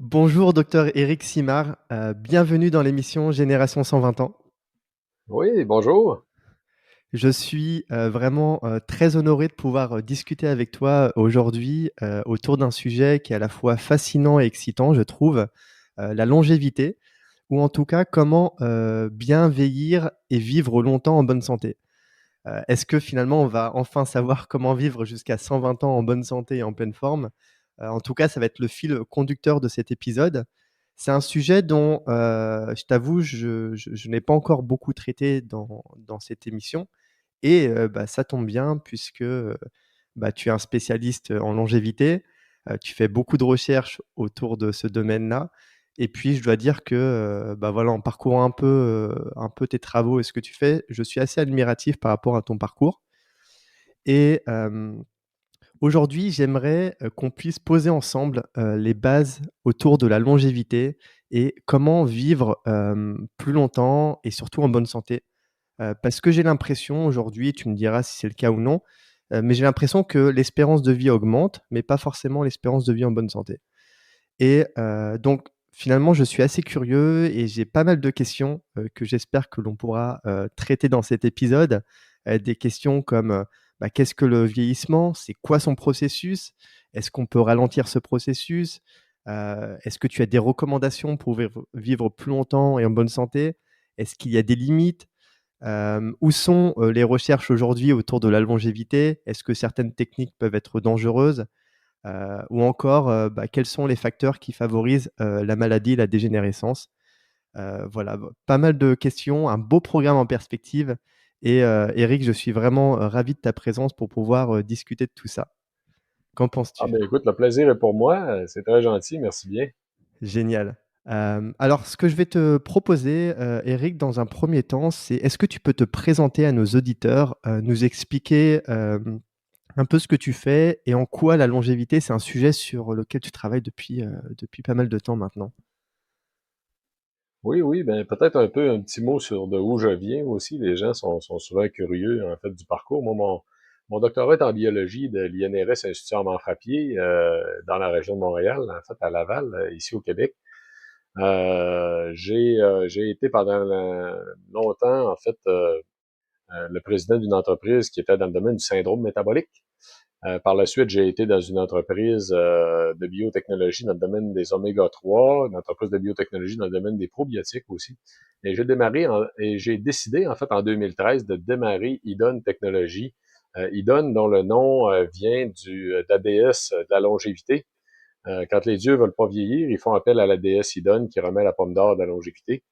Bonjour docteur Éric Simard, bienvenue dans l'émission Génération 120 ans. Oui, bonjour. Je suis, vraiment, très honoré de pouvoir, discuter avec toi aujourd'hui, autour d'un sujet qui est à la fois fascinant et excitant, je trouve, la longévité ou en tout cas comment, bien vieillir et vivre longtemps en bonne santé. Est-ce que finalement on va enfin savoir comment vivre jusqu'à 120 ans en bonne santé et en pleine forme? En tout cas, ça va être le fil conducteur de cet épisode. C'est un sujet dont, je t'avoue, je n'ai pas encore beaucoup traité dans cette émission et bah, ça tombe bien puisque, bah, tu es un spécialiste en longévité, tu fais beaucoup de recherches autour de ce domaine-là et puis je dois dire que, bah, voilà, en parcourant un peu tes travaux et ce que tu fais, je suis assez admiratif par rapport à ton parcours et aujourd'hui, j'aimerais, qu'on puisse poser ensemble, les bases autour de la longévité et comment vivre, plus longtemps et surtout en bonne santé. Parce que j'ai l'impression aujourd'hui, tu me diras si c'est le cas ou non, mais j'ai l'impression que l'espérance de vie augmente, mais pas forcément l'espérance de vie en bonne santé. Et donc finalement, je suis assez curieux et j'ai pas mal de questions, que j'espère que l'on pourra, traiter dans cet épisode. Des questions comme, bah, qu'est-ce que le vieillissement? C'est quoi son processus? Est-ce qu'on peut ralentir ce processus? Est-ce que tu as des recommandations pour vivre plus longtemps et en bonne santé? Est-ce qu'il y a des limites? Où sont, les recherches aujourd'hui autour de la longévité? Est-ce que certaines techniques peuvent être dangereuses? Ou encore, bah, quels sont les facteurs qui favorisent, la maladie et la dégénérescence? Voilà, pas mal de questions, un beau programme en perspective et Éric, je suis vraiment, ravi de ta présence pour pouvoir, discuter de tout ça. Qu'en Ah penses-tu? ben écoute, le plaisir est pour moi. C'est très gentil, merci bien. Génial. Alors ce que je vais te proposer, Éric, dans un premier temps, c'est est-ce que tu peux te présenter à nos auditeurs, nous expliquer, un peu ce que tu fais et en quoi la longévité, c'est un sujet sur lequel tu travailles depuis pas mal de temps maintenant? Oui, oui, ben peut-être un petit mot sur de où je viens aussi. Les gens sont souvent curieux en fait du parcours. Moi, mon doctorat est en biologie de l'INRS Institut Armand Frappier dans la région de Montréal, en fait à Laval, ici au Québec. J'ai été pendant longtemps en fait le président d'une entreprise qui était dans le domaine du syndrome métabolique. Par la suite, j'ai été dans une entreprise de biotechnologie dans le domaine des oméga 3, une entreprise de biotechnologie dans le domaine des probiotiques aussi. Et j'ai décidé en fait en 2013 de démarrer Idon Technologies. Idon, dont le nom vient de la déesse de la longévité. Quand les dieux veulent pas vieillir, ils font appel à la déesse Idon qui remet la pomme d'or de la longévité.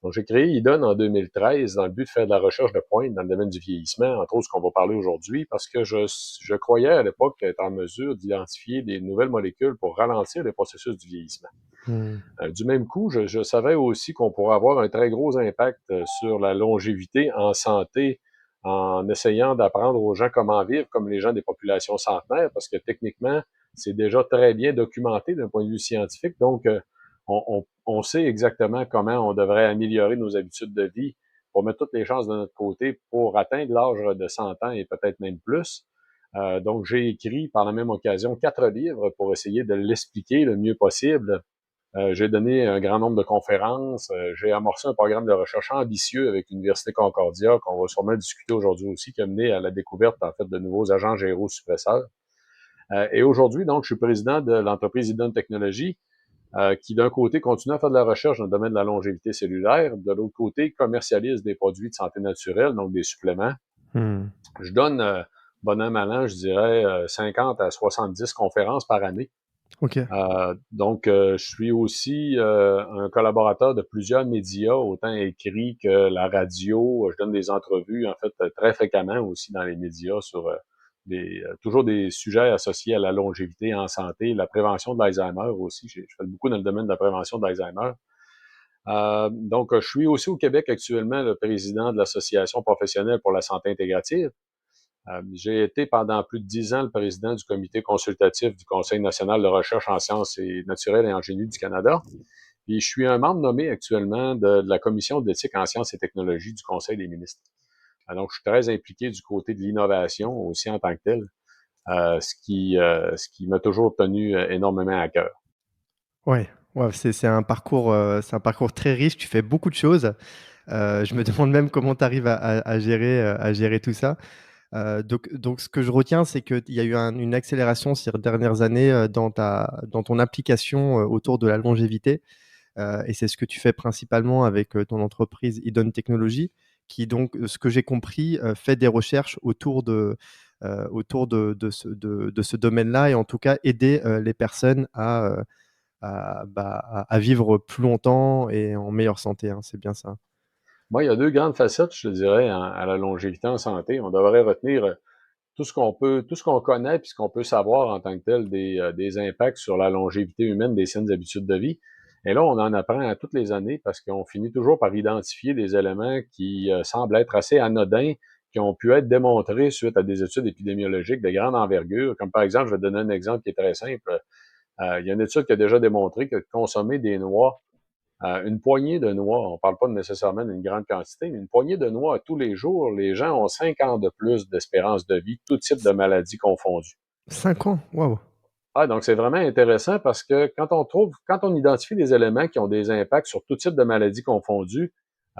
Donc, j'ai créé Idon en 2013 dans le but de faire de la recherche de pointe dans le domaine du vieillissement, entre autres ce qu'on va parler aujourd'hui, parce que je croyais à l'époque être en mesure d'identifier des nouvelles molécules pour ralentir le processus du vieillissement. Mmh. Du même coup, je savais aussi qu'on pourrait avoir un très gros impact sur la longévité en santé en essayant d'apprendre aux gens comment vivre comme les gens des populations centenaires, parce que techniquement, c'est déjà très bien documenté d'un point de vue scientifique. Donc, on sait exactement comment on devrait améliorer nos habitudes de vie pour mettre toutes les chances de notre côté pour atteindre l'âge de 100 ans et peut-être même plus. Donc, j'ai écrit par la même occasion 4 livres pour essayer de l'expliquer le mieux possible. J'ai donné un grand nombre de conférences. J'ai amorcé un programme de recherche ambitieux avec l'Université Concordia, qu'on va sûrement discuter aujourd'hui aussi, qui a mené à la découverte, en fait, de nouveaux agents gyrosuppresseurs. Et aujourd'hui, donc, je suis président de l'entreprise Idon Technologies, qui, d'un côté, continue à faire de la recherche dans le domaine de la longévité cellulaire, de l'autre côté, commercialise des produits de santé naturelle, donc des suppléments. Mmh. Je donne, bon an, mal an, je dirais, 50 à 70 conférences par année. OK. Je suis aussi un collaborateur de plusieurs médias, autant écrits que la radio. Je donne des entrevues, en fait, très fréquemment aussi dans les médias sur toujours des sujets associés à la longévité en santé, la prévention de l'Alzheimer aussi. Je fais beaucoup dans le domaine de la prévention de l'Alzheimer. Je suis aussi au Québec actuellement le président de l'Association professionnelle pour la santé intégrative. J'ai été pendant plus de 10 ans le président du comité consultatif du Conseil national de recherche en sciences et naturelles et en génie du Canada. Puis je suis un membre nommé actuellement de la commission d'éthique en sciences et technologies du Conseil des ministres. Donc, je suis très impliqué du côté de l'innovation aussi en tant que tel, ce qui m'a toujours tenu énormément à cœur. Ouais. Ouais, c'est un parcours très riche, tu fais beaucoup de choses. Je me demande même comment tu arrives à gérer tout ça. Donc, ce que je retiens, c'est qu'il y a eu une accélération ces dernières années dans ton application autour de la longévité. Et c'est ce que tu fais principalement avec ton entreprise Idon Technologies, qui donc, ce que j'ai compris, fait des recherches autour de ce domaine-là et en tout cas aider les personnes à vivre plus longtemps et en meilleure santé, hein, c'est bien ça. Moi, il y a deux grandes facettes, je te dirais, à la longévité en santé. On devrait retenir tout ce qu'on connaît puis ce qu'on peut savoir en tant que tel des impacts sur la longévité humaine, des saines habitudes de vie. Et là, on en apprend à toutes les années parce qu'on finit toujours par identifier des éléments qui semblent être assez anodins, qui ont pu être démontrés suite à des études épidémiologiques de grande envergure. Comme par exemple, je vais te donner un exemple qui est très simple. Il y a une étude qui a déjà démontré que consommer des noix, une poignée de noix, on ne parle pas nécessairement d'une grande quantité, mais une poignée de noix tous les jours, les gens ont 5 ans de plus d'espérance de vie, tout type de maladies confondues. 5 ans, waouh. Ah, donc c'est vraiment intéressant parce que quand on identifie des éléments qui ont des impacts sur tout type de maladies confondues,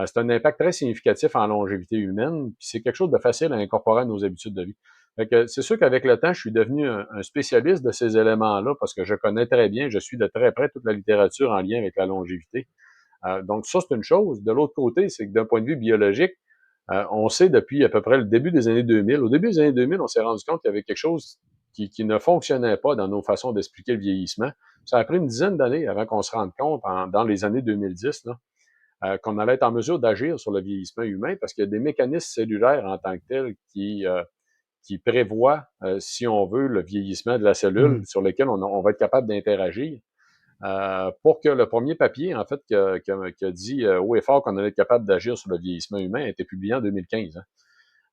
c'est un impact très significatif en longévité humaine, puis c'est quelque chose de facile à incorporer à nos habitudes de vie. Fait que c'est sûr qu'avec le temps, je suis devenu un spécialiste de ces éléments-là parce que je connais très bien, je suis de très près toute la littérature en lien avec la longévité. Donc ça, c'est une chose. De l'autre côté, c'est que d'un point de vue biologique, on sait depuis à peu près le début des années 2000, au début des années 2000, on s'est rendu compte qu'il y avait quelque chose qui ne fonctionnait pas dans nos façons d'expliquer le vieillissement. Ça a pris une dizaine d'années avant qu'on se rende compte, dans les années 2010, là, qu'on allait être en mesure d'agir sur le vieillissement humain parce qu'il y a des mécanismes cellulaires en tant que tels qui prévoient, si on veut, le vieillissement de la cellule Hmm. sur lesquels on va être capable d'interagir. Pour que le premier papier, en fait, qui a dit haut et fort qu'on allait être capable d'agir sur le vieillissement humain, a été publié en 2015.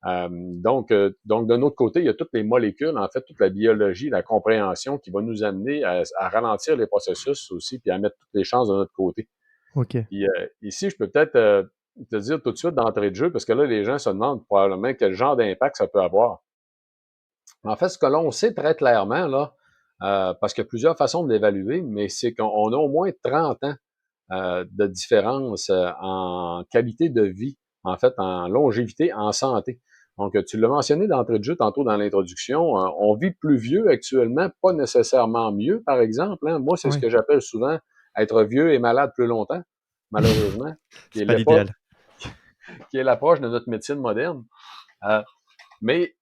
Hein. Donc, d'un autre côté, il y a toutes les molécules, en fait, toute la biologie, la compréhension qui va nous amener à ralentir les processus aussi, puis à mettre toutes les chances de notre côté. Ok. Puis ici, je peux peut-être te dire tout de suite d'entrée de jeu, parce que là, les gens se demandent probablement quel genre d'impact ça peut avoir. En fait, ce que l'on sait très clairement, là, parce qu'il y a plusieurs façons de l'évaluer, mais c'est qu'on a au moins 30 ans de différence en qualité de vie, en fait, en longévité, en santé. Donc, tu l'as mentionné d'entrée de jeu tantôt dans l'introduction, on vit plus vieux actuellement, pas nécessairement mieux, par exemple. Hein. Moi, c'est ce Oui. que j'appelle souvent être vieux et malade plus longtemps, malheureusement, qui C'est est pas l'époque, l'idéal. qui est l'approche de notre médecine moderne. Euh, mais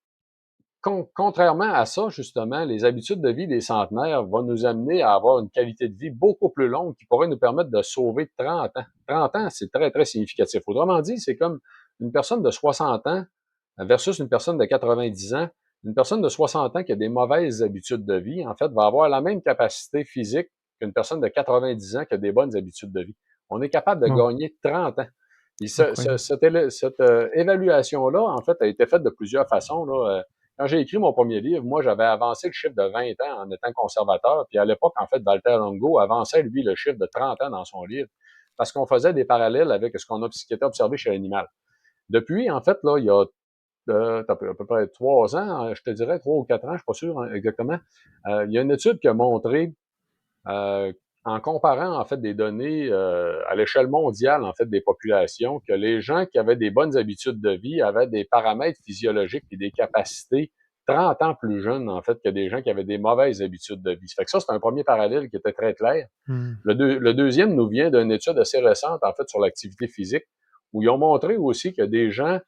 contrairement à ça, justement, les habitudes de vie des centenaires vont nous amener à avoir une qualité de vie beaucoup plus longue qui pourrait nous permettre de sauver 30 ans. 30 ans, c'est très, très significatif. Autrement dit, c'est comme une personne de 60 ans versus une personne de 90 ans. Une personne de 60 ans qui a des mauvaises habitudes de vie, en fait, va avoir la même capacité physique qu'une personne de 90 ans qui a des bonnes habitudes de vie. On est capable de Wow, gagner 30 ans. Et incroyable. cette évaluation-là, en fait, a été faite de plusieurs façons. Là. Quand j'ai écrit mon premier livre, moi, j'avais avancé le chiffre de 20 ans en étant conservateur. Puis à l'époque, en fait, Walter Longo avançait, lui, le chiffre de 30 ans dans son livre parce qu'on faisait des parallèles avec ce qui était observé chez l'animal. Depuis, en fait, là, il y a à peu près 3 ans, je te dirais 3 ou 4 ans, je ne suis pas sûr exactement, il y a une étude qui a montré euh, en comparant en fait des données à l'échelle mondiale en fait des populations, que les gens qui avaient des bonnes habitudes de vie avaient des paramètres physiologiques et des capacités 30 ans plus jeunes en fait que des gens qui avaient des mauvaises habitudes de vie. Ça fait que ça, c'est un premier parallèle qui était très clair. Hmm. Le deuxième nous vient d'une étude assez récente en fait sur l'activité physique, où ils ont montré aussi que des gens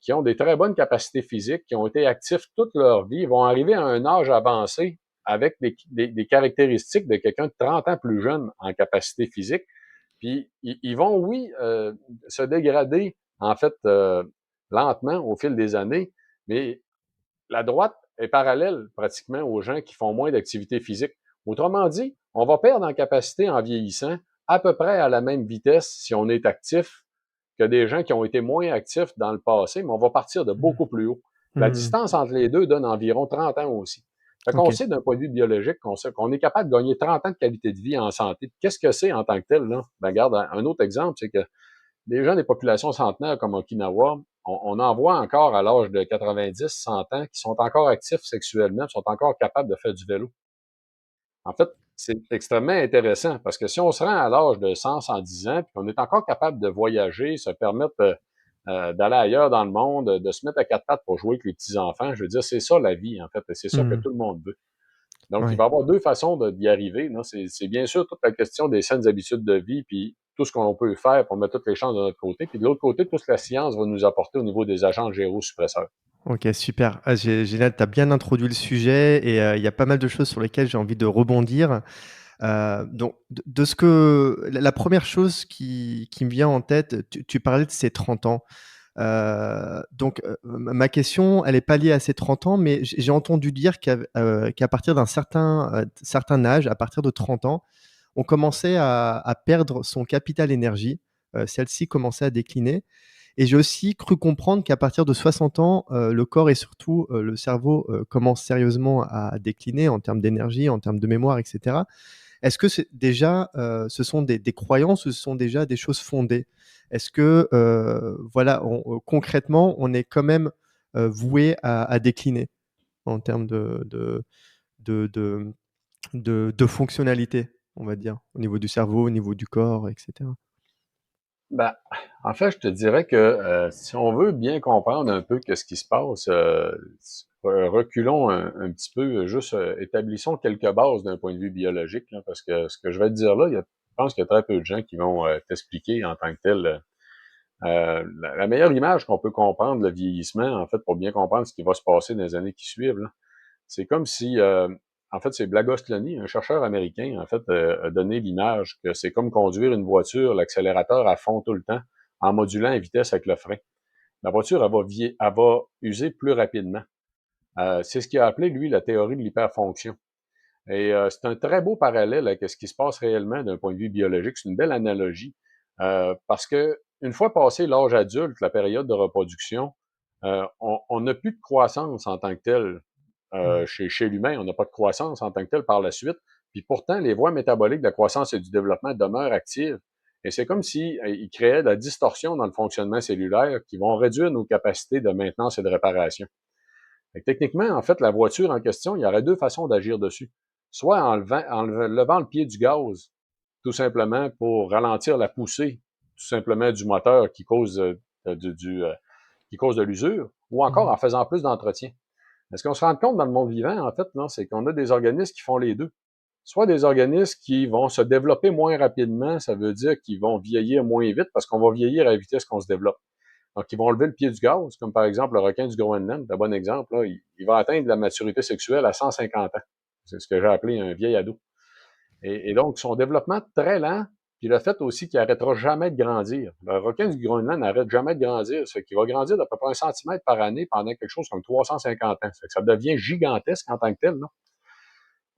qui ont des très bonnes capacités physiques, qui ont été actifs toute leur vie, vont arriver à un âge avancé avec des caractéristiques de quelqu'un de 30 ans plus jeune en capacité physique. Puis ils vont, oui, se dégrader, en fait, lentement au fil des années, mais la droite est parallèle pratiquement aux gens qui font moins d'activité physique. Autrement dit, on va perdre en capacité en vieillissant à peu près à la même vitesse si on est actif que des gens qui ont été moins actifs dans le passé, mais on va partir de Hmm. beaucoup plus haut. La Hmm. distance entre les deux donne environ 30 ans aussi. Fait qu'on Ok. sait d'un point de vue biologique qu'on est capable de gagner 30 ans de qualité de vie en santé. Qu'est-ce que c'est en tant que tel? Là? Ben, regarde, un autre exemple, c'est que les gens des populations centenaires comme Okinawa, on en voit encore à l'âge de 90, 100 ans qui sont encore actifs sexuellement, qui sont encore capables de faire du vélo. En fait, C'est extrêmement intéressant parce que si on se rend à l'âge de 100, 110 ans, puis qu'on est encore capable de voyager, se permettre d'aller ailleurs dans le monde, de se mettre à quatre pattes pour jouer avec les petits-enfants, je veux dire, c'est ça la vie, en fait, et c'est ça que Mmh. tout le monde veut. Donc, il Ouais. va y avoir deux façons d'y arriver. Non? C'est bien sûr toute la question des saines habitudes de vie, puis tout ce qu'on peut faire pour mettre toutes les chances de notre côté. Puis de l'autre côté, tout ce que la science va nous apporter au niveau des agents gyrosuppresseurs. OK, super. Ah, génial, tu as bien introduit le sujet et il y a pas mal de choses sur lesquelles j'ai envie de rebondir. Donc de ce que la 1re chose qui me vient en tête, tu parlais de ces 30 ans. Donc ma question, elle est pas liée à ces 30 ans, mais j'ai entendu dire qu'à partir d'un certain âge, à partir de 30 ans, on commençait à perdre son capital énergie, celle-ci commençait à décliner et j'ai aussi cru comprendre qu'à partir de 60 ans, le corps et surtout, le cerveau, commencent sérieusement à décliner en termes d'énergie, en termes de mémoire et cetera. Est-ce que c'est déjà, ce sont des croyances ou ce sont déjà des choses fondées? Est-ce que, voilà, concrètement, on est quand même, voué à décliner en termes de de de fonctionnalité, on va dire, au niveau du cerveau, au niveau du corps et cetera? Ben, en fait, je te dirais que si on veut bien comprendre un peu qu'est-ce qui se passe, reculons un petit peu, juste établissons quelques bases d'un point de vue biologique, là, parce que ce que je vais te dire là, je pense qu'il y a très peu de gens qui vont t'expliquer en tant que tel. La meilleure image qu'on peut comprendre le vieillissement, en fait, pour bien comprendre ce qui va se passer dans les années qui suivent, là, c'est comme si, en fait, c'est Blagostlany, un chercheur américain, en fait, a donné l'image que c'est comme conduire une voiture, l'accélérateur à fond tout le temps, en modulant la vitesse avec le frein. La voiture, elle va user plus rapidement. C'est ce qu'il a appelé, lui, la théorie de l'hyperfonction. Et c'est un très beau parallèle avec ce qui se passe réellement d'un point de vue biologique. C'est une belle analogie. Parce que une fois passé l'âge adulte, la période de reproduction, on n'a plus de croissance en tant que telle. Mmh. Chez l'humain, on n'a pas de croissance en tant que telle par la suite. Puis pourtant, les voies métaboliques de la croissance et du développement demeurent actives. Et c'est comme si ils créaient de la distorsion dans le fonctionnement cellulaire qui vont réduire nos capacités de maintenance et de réparation. Fait que techniquement, en fait, la voiture en question, il y aurait deux façons d'agir dessus. Soit en levant le pied du gaz, tout simplement pour ralentir la poussée, tout simplement du moteur qui cause de l'usure, ou encore Mmh. en faisant plus d'entretien. Mais ce qu'on se rend compte dans le monde vivant, en fait, là, c'est qu'on a des organismes qui font les deux. Soit des organismes qui vont se développer moins rapidement, ça veut dire qu'ils vont vieillir moins vite parce qu'on va vieillir à la vitesse qu'on se développe. Donc, ils vont lever le pied du gaz, comme par exemple le requin du Groenland, c'est un bon exemple. Là, il va atteindre la maturité sexuelle à 150 ans. C'est ce que j'ai appelé un vieil ado. Et donc, son développement très lent, puis le fait aussi qu'il n'arrêtera jamais de grandir. Le requin du Groenland n'arrête jamais de grandir. C'est qu'il va grandir d'à peu près 1 centimètre par année pendant quelque chose comme 350 ans. Ça devient gigantesque en tant que tel.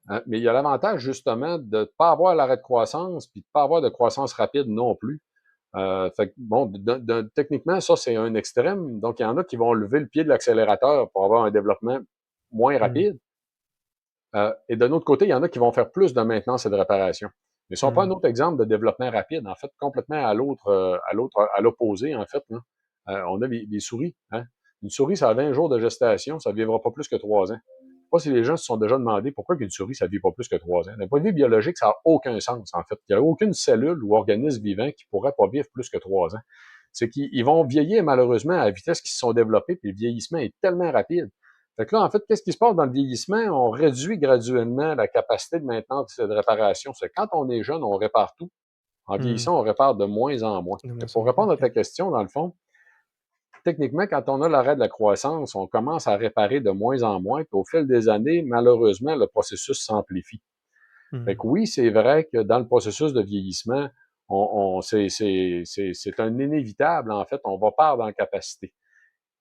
Là. Mais il y a l'avantage, justement, de ne pas avoir l'arrêt de croissance, puis de ne pas avoir de croissance rapide non plus. Fait que, bon, techniquement, ça, c'est un extrême. Donc, il y en a qui vont lever le pied de l'accélérateur pour avoir un développement moins Mmh. rapide. Et d'un autre côté, il y en a qui vont faire plus de maintenance et de réparation. Mais ce sont pas un Mmh. autre exemple de développement rapide, en fait, complètement à l'opposé, en fait. Là. On a les souris. Hein? Une souris, ça a 20 jours de gestation, ça ne vivra pas plus que 3 ans. Je sais pas si les gens se sont déjà demandé pourquoi une souris, ça ne vit pas plus que 3 ans. D'un point de vue biologique, ça n'a aucun sens, en fait. Il n'y a aucune cellule ou organisme vivant qui pourrait pas vivre plus que 3 ans. C'est qu'ils vont vieillir malheureusement à la vitesse qu'ils se sont développés, puis le vieillissement est tellement rapide. Fait que là, en fait, qu'est-ce qui se passe dans le vieillissement? On réduit graduellement la capacité de maintenance et de réparation. C'est quand on est jeune, on répare tout. En Mmh. vieillissant, on répare de moins en moins. De moins Pour en moins, répondre à OK. ta question, dans le fond, techniquement, quand on a l'arrêt de la croissance, on commence à réparer de moins en moins. Puis au fil des années, malheureusement, le processus s'amplifie. Fait Mmh. que oui, c'est vrai que dans le processus de vieillissement, c'est un inévitable, en fait, on va perdre en capacité.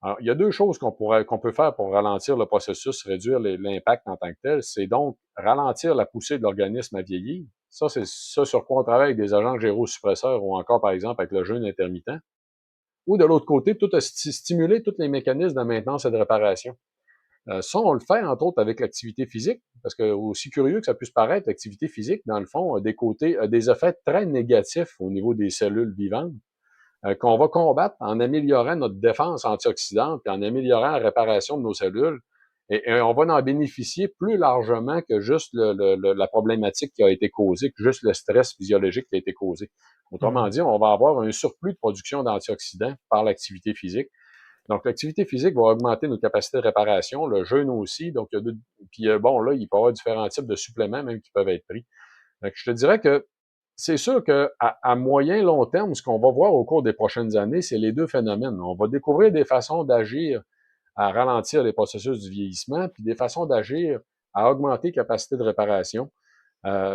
Alors, il y a deux choses qu'on peut faire pour ralentir le processus, réduire l'impact en tant que tel. C'est donc ralentir la poussée de l'organisme à vieillir. Ça, c'est ça sur quoi on travaille avec des agents gyrosuppresseurs ou encore, par exemple, avec le jeûne intermittent. Ou de l'autre côté, stimuler tous les mécanismes de maintenance et de réparation. Ça, on le fait, entre autres, avec l'activité physique, parce que aussi curieux que ça puisse paraître, l'activité physique, dans le fond, a des effets très négatifs au niveau des cellules vivantes qu'on va combattre en améliorant notre défense antioxydante et en améliorant la réparation de nos cellules. Et on va en bénéficier plus largement que juste la problématique qui a été causée, que juste le stress physiologique qui a été causé. Autrement Mmh. dit, on va avoir un surplus de production d'antioxydants par l'activité physique. Donc, l'activité physique va augmenter nos capacités de réparation, le jeûne aussi. Donc, puis bon, là, il peut y avoir différents types de suppléments même qui peuvent être pris. Donc, je te dirais que c'est sûr que à moyen long terme, ce qu'on va voir au cours des prochaines années, c'est les deux phénomènes. On va découvrir des façons d'agir à ralentir les processus du vieillissement, puis des façons d'agir à augmenter capacité de réparation.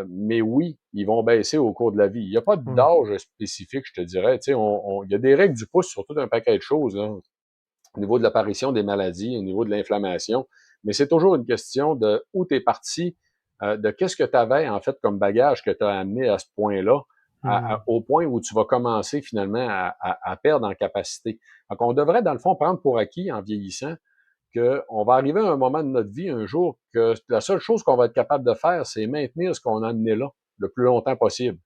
Mais oui, ils vont baisser au cours de la vie. Il n'y a pas Mmh. d'âge spécifique, je te dirais. Tu sais, il y a des règles du pouce sur tout un paquet de choses, là, au niveau de l'apparition des maladies, au niveau de l'inflammation. Mais c'est toujours une question de où tu es parti, de qu'est-ce que tu avais en fait comme bagage que tu as amené à ce point-là, Mmh. au point où tu vas commencer finalement à perdre en capacité. Donc, on devrait, dans le fond, prendre pour acquis en vieillissant qu'on va arriver à un moment de notre vie, un jour, que la seule chose qu'on va être capable de faire, c'est maintenir ce qu'on a amené là le plus longtemps possible.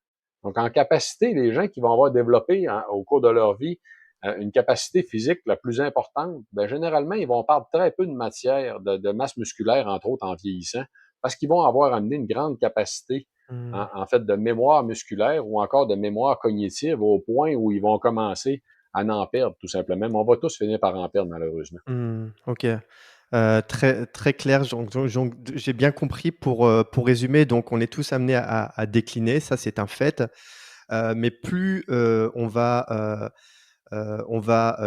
Donc, en capacité, les gens qui vont avoir développé au cours de leur vie une capacité physique la plus importante, ben, généralement, ils vont perdre très peu de matière, de masse musculaire, entre autres, en vieillissant, parce qu'ils vont avoir amené une grande capacité, Mmh. en fait, de mémoire musculaire ou encore de mémoire cognitive au point où ils vont commencer à en perdre, tout simplement. Mais on va tous finir par en perdre, malheureusement. Mmh. OK. Très très clair, donc j'ai bien compris pour résumer, donc on est tous amenés à décliner, ça c'est un fait, mais plus, on va,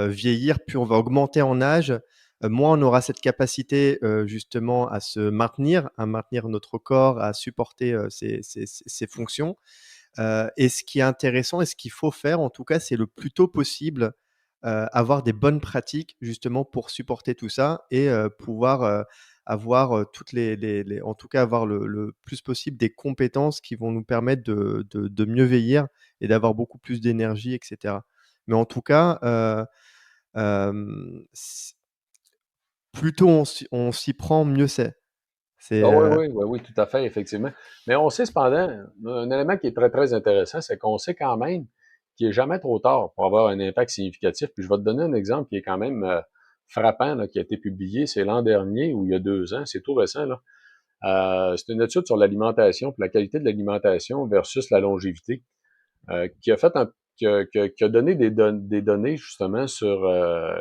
vieillir, plus on va augmenter en âge, moins on aura cette capacité, justement à maintenir notre corps, à supporter, ces fonctions. Et ce qui est intéressant et ce qu'il faut faire en tout cas, c'est le plus tôt possible, avoir des bonnes pratiques justement pour supporter tout ça et pouvoir, avoir, toutes les en tout cas avoir le plus possible des compétences qui vont nous permettre de mieux vieillir et d'avoir beaucoup plus d'énergie et cetera. Mais en tout cas, s plus tôt on s'y prend, mieux c'est. C'est, Ah oui, oui, oui, oui, tout à fait, effectivement. Mais on sait cependant, un élément qui est très, très intéressant, c'est qu'on sait quand même qu'il n'est jamais trop tard pour avoir un impact significatif. Puis je vais te donner un exemple qui est quand même frappant, là, qui a été publié, c'est l'an dernier ou il y a 2 ans, c'est tout récent, là. C'est une étude sur l'alimentation, puis la qualité de l'alimentation versus la longévité, qui a fait qui a donné des données justement sur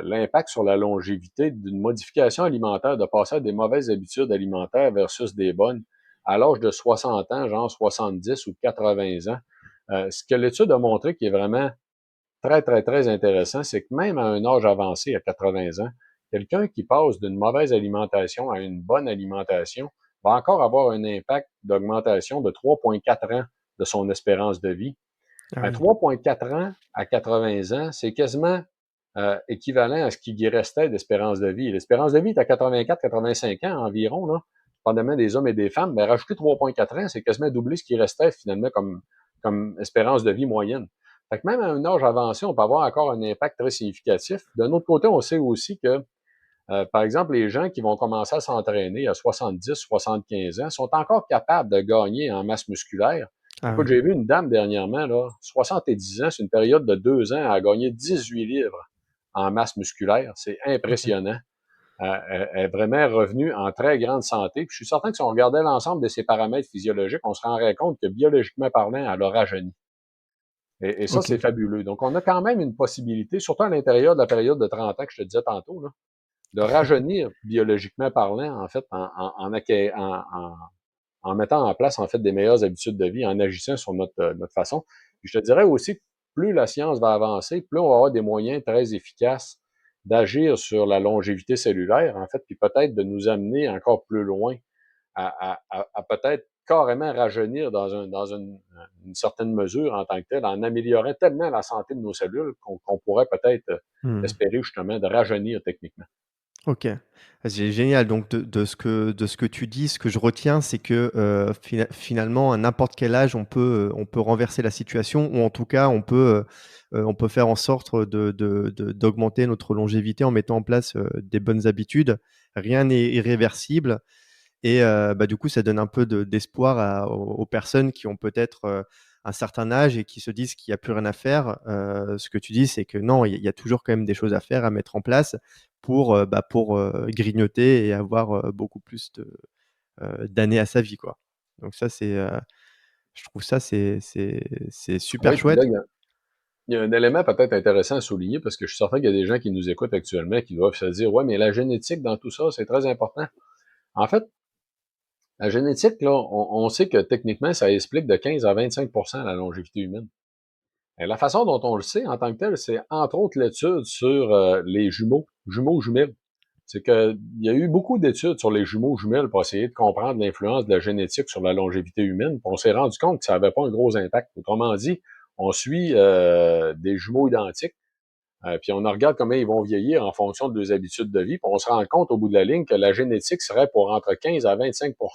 l'impact sur la longévité d'une modification alimentaire, de passer à des mauvaises habitudes alimentaires versus des bonnes à l'âge de 60 ans, genre 70 ou 80 ans. Ce que l'étude a montré qui est vraiment très, très, très intéressant, c'est que même à un âge avancé, à 80 ans, quelqu'un qui passe d'une mauvaise alimentation à une bonne alimentation va encore avoir un impact d'augmentation de 3,4 ans de son espérance de vie. ah À oui. 3,4 ans à 80 ans, c'est quasiment équivalent à ce qui y restait d'espérance de vie. L'espérance de vie est à 84-85 ans environ, là, dépendamment des hommes et des femmes, mais rajouter 3,4 ans, c'est quasiment doubler ce qui restait finalement comme espérance de vie moyenne. Fait que même à un âge avancé, on peut avoir encore un impact très significatif. D'un autre côté, on sait aussi que, par exemple, les gens qui vont commencer à s'entraîner à 70, 75 ans sont encore capables de gagner en masse musculaire. Ah Écoute, oui. j'ai vu une dame dernièrement, là, 70 ans, c'est une période de 2 ans, elle a gagné 18 livres en masse musculaire. C'est OK. impressionnant. Elle est vraiment revenue en très grande santé. Puis je suis certain que si on regardait l'ensemble de ses paramètres physiologiques, on se rendrait compte que biologiquement parlant, elle a rajeuni. Et ça, OK. c'est fabuleux. Donc, on a quand même une possibilité, surtout à l'intérieur de la période de 30 ans que je te disais tantôt, là, de rajeunir biologiquement parlant, en fait, en mettant en place, en fait, des meilleures habitudes de vie, en agissant sur notre façon. Puis je te dirais aussi que plus la science va avancer, plus on va avoir des moyens très efficaces d'agir sur la longévité cellulaire, en fait, puis peut-être de nous amener encore plus loin à peut-être carrément rajeunir une certaine mesure en tant que tel, en améliorant tellement la santé de nos cellules qu'on pourrait peut-être Mmh. espérer justement de rajeunir techniquement. OK. C'est génial donc de ce que tu dis, ce que je retiens, c'est que, finalement, à n'importe quel âge, on peut renverser la situation ou en tout cas, on peut faire en sorte d'augmenter notre longévité en mettant en place, des bonnes habitudes. Rien n'est irréversible et du coup, ça donne un peu d'espoir aux personnes qui ont peut-être un certain âge et qui se disent qu'il n'y a plus rien à faire. Ce que tu dis, c'est que non, il y a toujours quand même des choses à faire, à mettre en place pour grignoter et avoir beaucoup plus d'années à sa vie, quoi. Donc ça, je trouve ça, c'est super Oui, puis là, chouette. il y a un élément peut-être intéressant à souligner parce que je suis certain qu'il y a des gens qui nous écoutent actuellement qui doivent se dire, ouais, mais la génétique dans tout ça, c'est très important. En fait, la génétique, là, on sait que techniquement, ça explique de 15 à 25 la longévité humaine. Et la façon dont on le sait en tant que tel, c'est entre autres l'étude sur les jumeaux jumelles. C'est que il y a eu beaucoup d'études sur les jumeaux jumelles pour essayer de comprendre l'influence de la génétique sur la longévité humaine. Puis on s'est rendu compte que ça n'avait pas un gros impact. Autrement dit, on suit des jumeaux identiques, puis on regarde comment ils vont vieillir en fonction de leurs habitudes de vie. Puis on se rend compte au bout de la ligne que la génétique serait pour entre 15 à 25 Ok,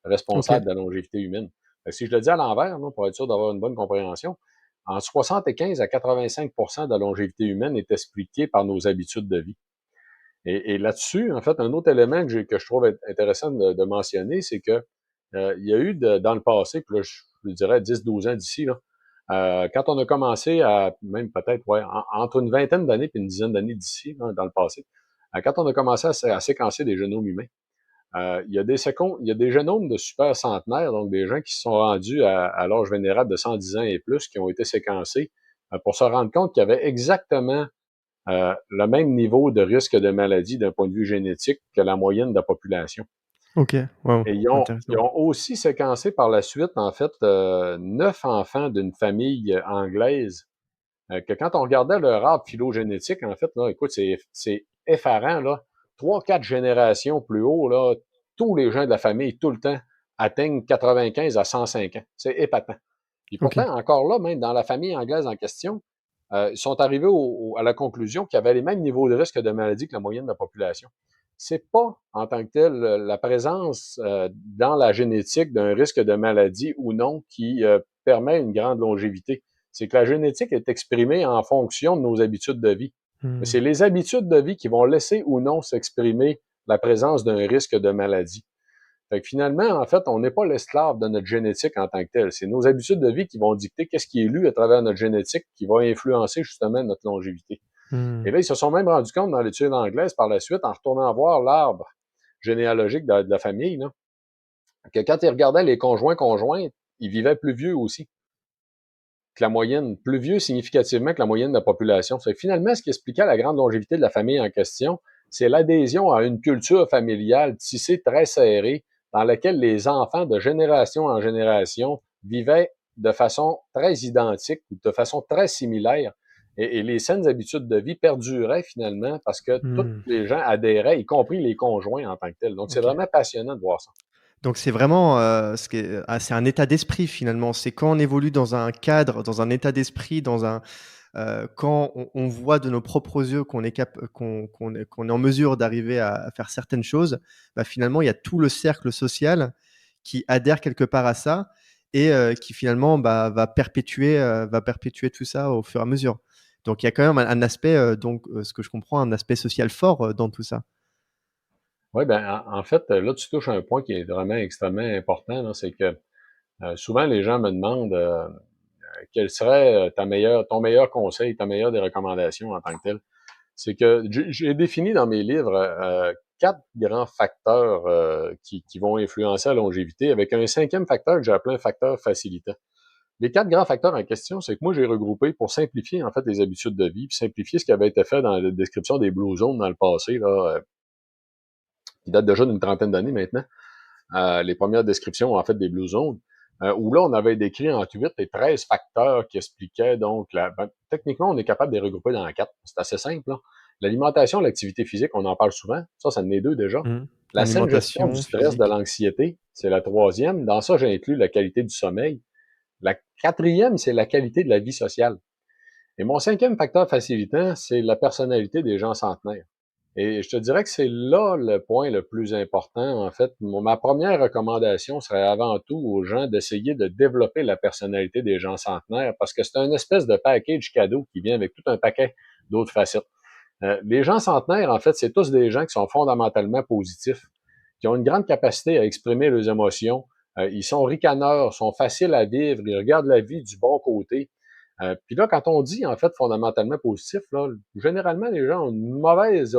responsable de la longévité humaine. Fait que si je le dis à l'envers, là, pour être sûr d'avoir une bonne compréhension, en 75 à 85 de la longévité humaine est expliquée par nos habitudes de vie. Et là-dessus, en fait, un autre élément que je trouve intéressant de mentionner, c'est que il y a eu dans le passé, puis là, je dirais 10-12 ans d'ici, là, quand on a commencé à, même peut-être, ouais, entre une vingtaine d'années et une dizaine d'années d'ici, là, dans le passé, quand on a commencé à séquencer des génomes humains, il y a des génomes de super centenaires, donc des gens qui se sont rendus à l'âge vénérable de 110 ans et plus, qui ont été séquencés pour se rendre compte qu'il y avait exactement le même niveau de risque de maladie d'un point de vue génétique que la moyenne de la population. ok, wow, Et ils intéressant. ont aussi séquencé par la suite, en fait, 9 enfants d'une famille anglaise, que quand on regardait leur arbre phylogénétique, en fait, là, écoute, c'est effarant, là. 3-4 générations plus haut, là, tous les gens de la famille, tout le temps, atteignent 95 à 105 ans. C'est épatant. Et Ok. pourtant, encore là, même dans la famille anglaise en question, ils sont arrivés à la conclusion qu'ils avaient les mêmes niveaux de risque de maladie que la moyenne de la population. C'est pas, en tant que tel, la présence dans la génétique d'un risque de maladie ou non qui permet une grande longévité. C'est que la génétique est exprimée en fonction de nos habitudes de vie. Mais Hmm. c'est les habitudes de vie qui vont laisser ou non s'exprimer la présence d'un risque de maladie. Fait que finalement, en fait, on n'est pas l'esclave de notre génétique en tant que tel. C'est nos habitudes de vie qui vont dicter qu'est-ce qui est lu à travers notre génétique qui va influencer justement notre longévité. Hmm. Et là, ils se sont même rendus compte dans l'étude anglaise par la suite, en retournant voir l'arbre généalogique de la famille, là, que quand ils regardaient les conjoints-conjointes, ils vivaient plus vieux aussi que la moyenne, plus vieux significativement que la moyenne de la population. Fait que finalement, ce qui expliquait la grande longévité de la famille en question, c'est l'adhésion à une culture familiale tissée très serrée, dans laquelle les enfants de génération en génération vivaient de façon très identique ou de façon très similaire. Et les saines habitudes de vie perduraient finalement parce que tous Hmm. les gens adhéraient, y compris les conjoints en tant que tels. Donc, c'est Ok. vraiment passionnant de voir ça. Donc c'est vraiment c'est un état d'esprit finalement. C'est quand on évolue dans un cadre, dans un état d'esprit, quand on voit de nos propres yeux qu'on est en mesure d'arriver à faire certaines choses, finalement il y a tout le cercle social qui adhère quelque part à ça et qui finalement va perpétuer tout ça au fur et à mesure. Donc il y a quand même un aspect, ce que je comprends, un aspect social fort dans tout ça. Oui, ben, en fait, là, tu touches à un point qui est vraiment extrêmement important, là, c'est que souvent les gens me demandent quel serait ton meilleur conseil, ta meilleure des recommandations en tant que tel. C'est que j'ai défini dans mes livres 4 grands facteurs qui vont influencer la longévité, avec un cinquième facteur que j'ai appelé un facteur facilitant. Les 4 grands facteurs en question, c'est que moi, j'ai regroupé pour simplifier, en fait, les habitudes de vie, puis simplifier ce qui avait été fait dans la description des Blue Zones dans le passé, là, qui date déjà d'une trentaine d'années maintenant, les premières descriptions, en fait, des Blue Zones, où là, on avait décrit entre 8 et 13 facteurs qui expliquaient donc, techniquement, on est capable de les regrouper dans 4. C'est assez simple, là. L'alimentation, l'activité physique, on en parle souvent. Ça en est 2 déjà. Mhm. La saine gestion du Alimentation, stress, de physique. l'anxiété, c'est la troisième. Dans ça, j'inclus la qualité du sommeil. La quatrième, c'est la qualité de la vie sociale. Et mon cinquième facteur facilitant, c'est la personnalité des gens centenaires. Et je te dirais que c'est là le point le plus important. En fait, ma première recommandation serait avant tout aux gens d'essayer de développer la personnalité des gens centenaires parce que c'est un espèce de package cadeau qui vient avec tout un paquet d'autres facettes. Les gens centenaires, en fait, c'est tous des gens qui sont fondamentalement positifs, qui ont une grande capacité à exprimer leurs émotions. Ils sont ricaneurs, sont faciles à vivre, ils regardent la vie du bon côté. Puis là, quand on dit, en fait, fondamentalement positif, là, généralement, les gens ont une mauvaise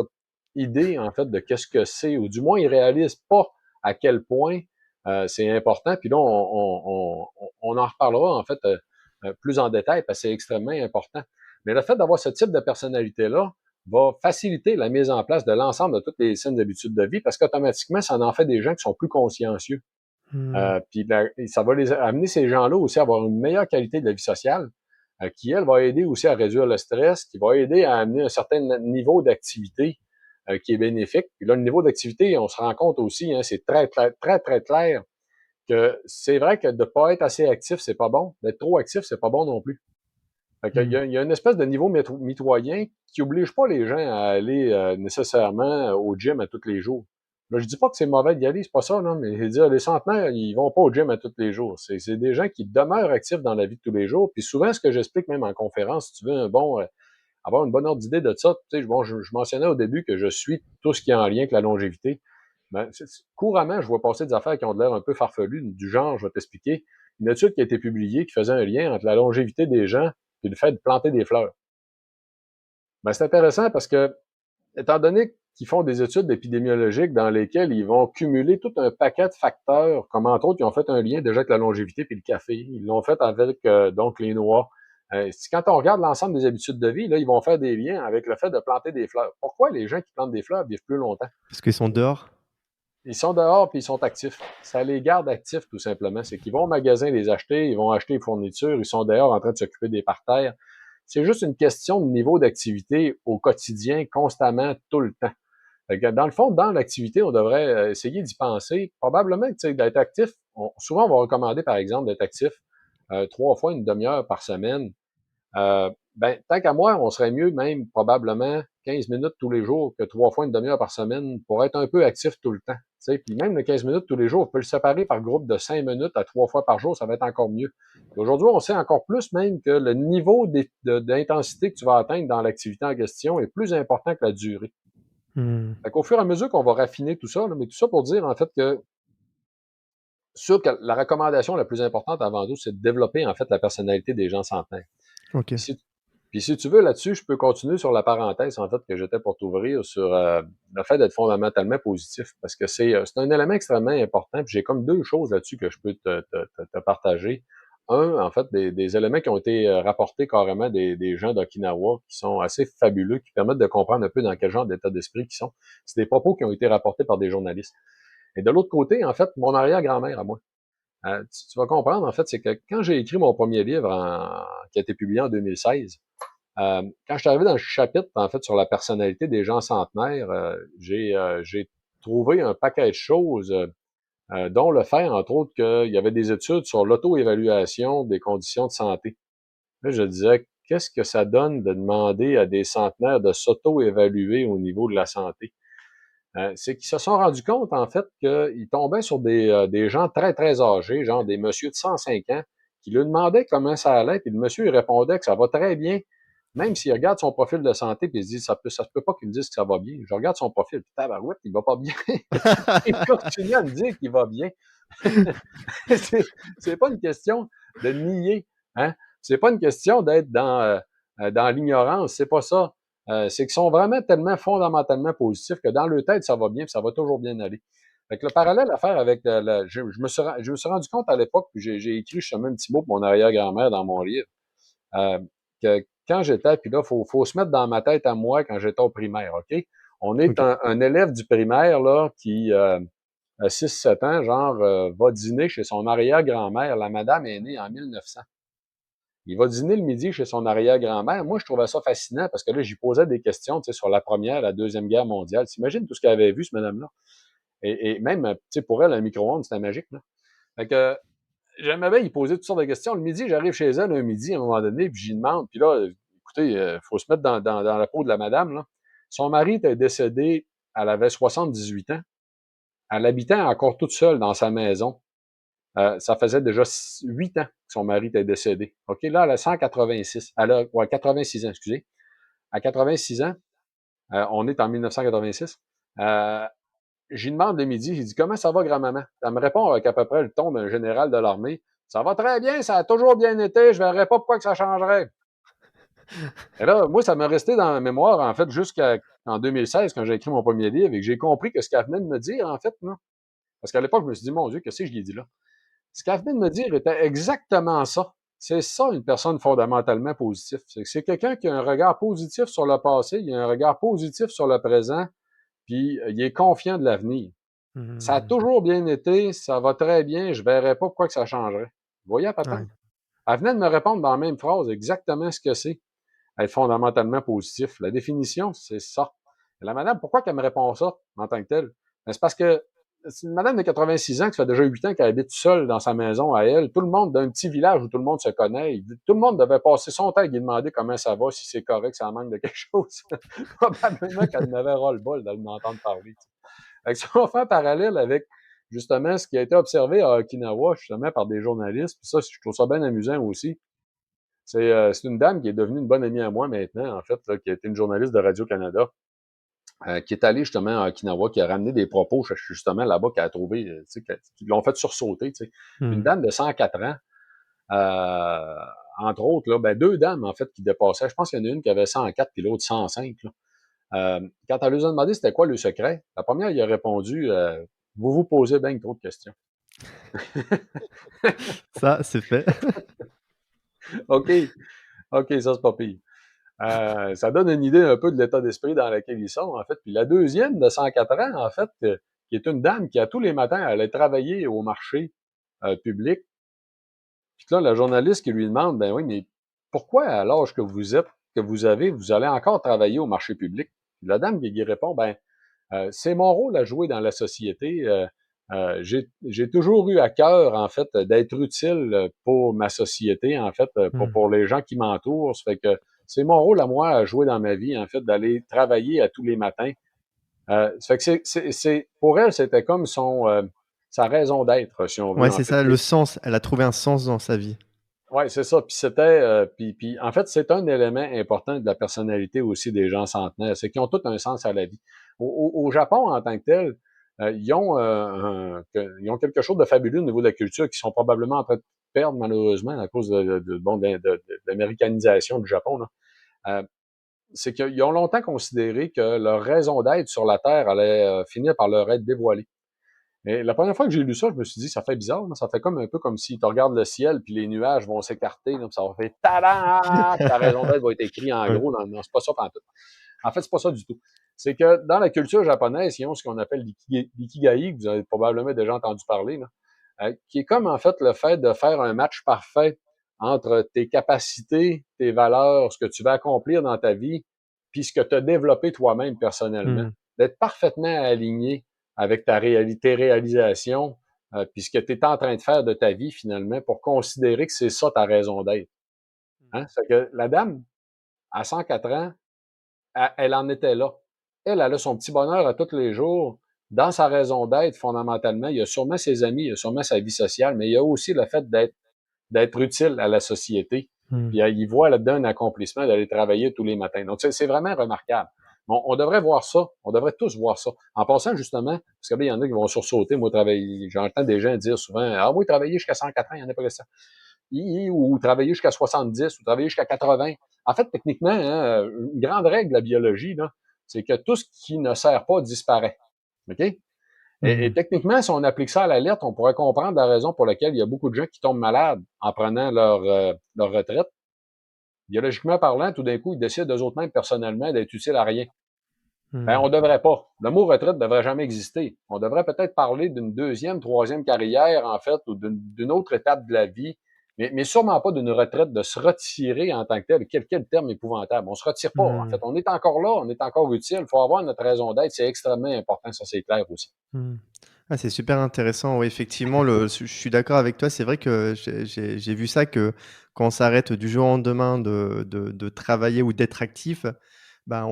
idée, en fait, de qu'est-ce que c'est, ou du moins, ils réalisent pas à quel point c'est important. Puis là, on en reparlera, en fait, plus en détail, parce que c'est extrêmement important. Mais le fait d'avoir ce type de personnalité-là va faciliter la mise en place de l'ensemble de toutes les saines habitudes de vie, parce qu'automatiquement, ça en fait des gens qui sont plus consciencieux. Mmh. Puis ça va les amener ces gens-là aussi à avoir une meilleure qualité de la vie sociale, qui, elle, va aider aussi à réduire le stress, qui va aider à amener un certain niveau d'activité qui est bénéfique. Puis là, le niveau d'activité, on se rend compte aussi, hein, c'est très, très, très, très clair que c'est vrai que de ne pas être assez actif, c'est pas bon. D'être trop actif, c'est pas bon non plus. Fait qu'il Mmh. il y a une espèce de niveau mitoyen qui oblige pas les gens à aller nécessairement au gym à tous les jours. Là, je dis pas que c'est mauvais d'y aller, c'est pas ça, non, mais je veux dire, les centenaires, ils vont pas au gym à tous les jours. C'est des gens qui demeurent actifs dans la vie de tous les jours. Puis souvent, ce que j'explique même en conférence, si tu veux avoir une bonne ordre d'idée de ça, tu sais, bon, je mentionnais au début que je suis tout ce qui est en lien avec la longévité. Ben, couramment, je vois passer des affaires qui ont de l'air un peu farfelues, du genre, je vais t'expliquer, une étude qui a été publiée qui faisait un lien entre la longévité des gens et le fait de planter des fleurs. Ben, c'est intéressant parce que, étant donné qu'ils font des études épidémiologiques dans lesquelles ils vont cumuler tout un paquet de facteurs, comme entre autres, ils ont fait un lien déjà avec la longévité puis le café. Ils l'ont fait avec donc les noix. Quand on regarde l'ensemble des habitudes de vie, là, ils vont faire des liens avec le fait de planter des fleurs. Pourquoi les gens qui plantent des fleurs vivent plus longtemps? Parce qu'ils sont dehors? Ils sont dehors puis ils sont actifs. Ça les garde actifs, tout simplement. C'est qu'ils vont au magasin les acheter, ils vont acheter les fournitures, ils sont dehors en train de s'occuper des parterres. C'est juste une question de niveau d'activité au quotidien, constamment, tout le temps. Dans le fond, dans l'activité, on devrait essayer d'y penser. Probablement que d'être actif, souvent on va recommander, par exemple, d'être actif 3 fois une demi-heure par semaine. Ben, tant qu'à moi, on serait mieux même probablement 15 minutes tous les jours que 3 fois une demi-heure par semaine pour être un peu actif tout le temps. T'sais. Puis même le 15 minutes tous les jours, on peut le séparer par groupe de 5 minutes à 3 fois par jour, ça va être encore mieux. Aujourd'hui, on sait encore plus même que le niveau d'intensité que tu vas atteindre dans l'activité en question est plus important que la durée. Mmh. Fait qu'au fur et à mesure qu'on va raffiner tout ça, là, mais tout ça pour dire en fait que sûr que la recommandation la plus importante avant tout, c'est de développer en fait la personnalité des gens centenaires. OK. Puis si, puis si tu veux là-dessus, je peux continuer sur la parenthèse en fait que j'étais pour t'ouvrir sur le fait d'être fondamentalement positif parce que c'est un élément extrêmement important. Puis j'ai comme deux choses là-dessus que je peux te partager. Un, en fait, des éléments qui ont été rapportés carrément des gens d'Okinawa qui sont assez fabuleux, qui permettent de comprendre un peu dans quel genre d'état d'esprit ils sont. C'est des propos qui ont été rapportés par des journalistes. Et de l'autre côté, en fait, mon arrière-grand-mère à moi. Tu vas comprendre, en fait, c'est que quand j'ai écrit mon premier livre qui a été publié en 2016, quand je suis arrivé dans le chapitre, en fait, sur la personnalité des gens centenaires, j'ai trouvé un paquet de choses, dont le fait, entre autres, qu'il y avait des études sur l'auto-évaluation des conditions de santé. Là, je disais, qu'est-ce que ça donne de demander à des centenaires de s'auto-évaluer au niveau de la santé? C'est qu'ils se sont rendus compte, en fait, qu'ils tombaient sur des gens très, très âgés, genre des messieurs de 105 ans, qui lui demandaient comment ça allait, puis le monsieur, il répondait que ça va très bien, même s'il regarde son profil de santé, puis il se dit, ça se peut pas qu'il me dise que ça va bien. Je regarde son profil, puis tabarouette, il va pas bien. Il continue à me dire qu'il va bien. C'est pas une question de nier, hein? C'est pas une question d'être dans l'ignorance, c'est pas ça. C'est qu'ils sont vraiment tellement fondamentalement positifs que dans leur tête, ça va bien, puis ça va toujours bien aller. Fait que le parallèle à faire avec je me suis rendu compte à l'époque, puis j'ai écrit justement un petit mot pour mon arrière-grand-mère dans mon livre, euh, que quand j'étais, puis là, faut se mettre dans ma tête à moi quand j'étais au primaire, OK? On est OK. un élève du primaire, là, qui, à 6-7 ans, genre, va dîner chez son arrière-grand-mère. La madame est née en 1900. Il va dîner le midi chez son arrière-grand-mère. Moi, je trouvais ça fascinant parce que là, j'y posais des questions, tu sais, sur la première, la deuxième guerre mondiale. T'imagines tout ce qu'elle avait vu, ce madame-là? Et même, tu sais, pour elle, un micro-ondes, c'était magique, là. Fait que, j'aimais bien y poser toutes sortes de questions. Le midi, j'arrive chez elle un midi, à un moment donné, puis j'y demande. Puis là, écoutez, faut se mettre dans la peau de la madame, là. Son mari était décédé, elle avait 78 ans. Elle habitait encore toute seule dans sa maison. Ça faisait déjà 8 ans que son mari était décédé. OK, là, elle a 186. Elle a, ouais, 86 ans, excusez. À 86 ans, on est en 1986. j'y demande le midi, il dit, comment ça va, grand-maman? Elle me répond avec à peu près le ton d'un général de l'armée. Ça va très bien, ça a toujours bien été, je verrais pas pourquoi que ça changerait. Et là, moi, ça m'est resté dans la mémoire, en fait, jusqu'en 2016, quand j'ai écrit mon premier livre, et que j'ai compris que ce qu'elle venait de me dire, en fait, non. Parce qu'à l'époque, je me suis dit, mon Dieu, qu'est-ce que je lui ai dit là? Ce qu'elle venait de me dire était exactement ça. C'est ça, une personne fondamentalement positive. C'est quelqu'un qui a un regard positif sur le passé, il a un regard positif sur le présent, puis il est confiant de l'avenir. Ça a Mmh. toujours bien été, ça va très bien, je verrais pas pourquoi que ça changerait. Vous voyez, Ouais. patente? Elle venait de me répondre dans la même phrase exactement ce que c'est être fondamentalement positif. La définition, c'est ça. Et la madame, pourquoi qu'elle me répond ça en tant que telle? Ben, c'est parce que c'est une madame de 86 ans qui fait déjà 8 ans qu'elle habite seule dans sa maison à elle. Tout le monde, d'un petit village où tout le monde se connaît, tout le monde devait passer son temps à lui demander comment ça va, si c'est correct, si ça manque de quelque chose. Probablement qu'elle n'avait ras-le-bol de m'entendre parler. Fait que si on fait un parallèle avec justement ce qui a été observé à Okinawa, justement, par des journalistes, puis ça, je trouve ça bien amusant aussi. C'est une dame qui est devenue une bonne amie à moi maintenant, en fait, là, qui a été une journaliste de Radio-Canada, qui est allée justement à Okinawa, qui a ramené des propos justement là-bas, qu'elle a trouvé, tu sais, qui l'ont fait sursauter. Tu sais. Une Mmh. dame de 104 ans, entre autres, là, ben, deux dames, en fait, qui dépassaient. Je pense qu'il y en a une qui avait 104 puis l'autre 105. Là. Quand elle lui a demandé c'était quoi le secret, la première, il a répondu vous vous posez bien trop de questions. Ça, c'est fait. OK, OK, ça, c'est pas pire. Ça donne une idée un peu de l'état d'esprit dans lequel ils sont, en fait. Puis la deuxième, de 104 ans, en fait, qui est une dame qui, à tous les matins, allait travailler au marché public. Puis là, la journaliste qui lui demande, ben oui, mais pourquoi, à l'âge que vous êtes, que vous avez, vous allez encore travailler au marché public? Puis la dame qui répond, ben, c'est mon rôle à jouer dans la société. J'ai toujours eu à cœur, en fait, d'être utile pour ma société, en fait, Mmh. pour les gens qui m'entourent. Ça fait que c'est mon rôle à moi à jouer dans ma vie, en fait, d'aller travailler à tous les matins. Ça fait que pour elle, c'était comme sa raison d'être, si on veut, Ouais, en c'est fait. ça, le sens. Elle a trouvé un sens dans sa vie. Ouais, c'est ça. Puis puis en fait, c'est un élément important de la personnalité aussi des gens centenaires, c'est qu'ils ont tous un sens à la vie. Au Japon, en tant que tel, ils ont quelque chose de fabuleux au niveau de la culture qu'ils sont probablement en train de perdre malheureusement à cause de l'américanisation du Japon. Là. Euh, c'est qu'ils ont longtemps considéré que leur raison d'être sur la Terre allait finir par leur être dévoilée. Mais la première fois que j'ai lu ça, je me suis dit, ça fait bizarre, là. Ça fait comme un peu comme si tu regardes le ciel, puis les nuages vont s'écarter, là, puis ça va faire tadam! Puis ta raison d'être va être écrite en Ouais. gros. Non, c'est pas ça pantoute. En fait, c'est pas ça du tout. C'est que dans la culture japonaise, ils ont ce qu'on appelle l'ikigai, que vous avez probablement déjà entendu parler, là, qui est comme en fait le fait de faire un match parfait entre tes capacités, tes valeurs, ce que tu vas accomplir dans ta vie, puis ce que tu as développé toi-même personnellement. Mmh. D'être parfaitement aligné avec ta réalité, réalisation, puis ce que tu es en train de faire de ta vie finalement pour considérer que c'est ça ta raison d'être. Hein? C'est que la dame, à 104 ans, elle en était là. Elle a son petit bonheur à tous les jours. Dans sa raison d'être, fondamentalement, il y a sûrement ses amis, il y a sûrement sa vie sociale, mais il y a aussi le fait d'être utile à la société. Mmh. Puis il voit là-dedans un accomplissement d'aller travailler tous les matins. Donc, c'est vraiment remarquable. Bon, on devrait voir ça. On devrait tous voir ça. En passant, justement, parce que là, il y en a qui vont sursauter. Moi, travailler, j'entends des gens dire souvent, ah oui, travailler jusqu'à 104 ans, il y en a pas que ça. Ou travailler jusqu'à 70, ou travailler jusqu'à 80. En fait, techniquement, hein, une grande règle de la biologie, là, c'est que tout ce qui ne sert pas disparaît. OK? Et Mmh. techniquement, si on applique ça à la lettre, on pourrait comprendre la raison pour laquelle il y a beaucoup de gens qui tombent malades en prenant leur retraite. Biologiquement parlant, tout d'un coup, ils décident d'eux autres mêmes personnellement d'être utiles à rien. Ben, Mmh. on devrait pas. Le mot retraite ne devrait jamais exister. On devrait peut-être parler d'une deuxième, troisième carrière, en fait, ou d'une autre étape de la vie, mais sûrement pas d'une retraite, de se retirer en tant que tel. Quel terme épouvantable. On se retire pas, en fait. Mmh. On est encore là, on est encore utile. Il faut avoir notre raison d'être. C'est extrêmement important, ça, c'est clair aussi. Mmh. Ah, c'est super intéressant. Oui, effectivement, je suis d'accord avec toi. C'est vrai que j'ai vu ça, que quand on s'arrête du jour au lendemain de travailler ou d'être actif, bah,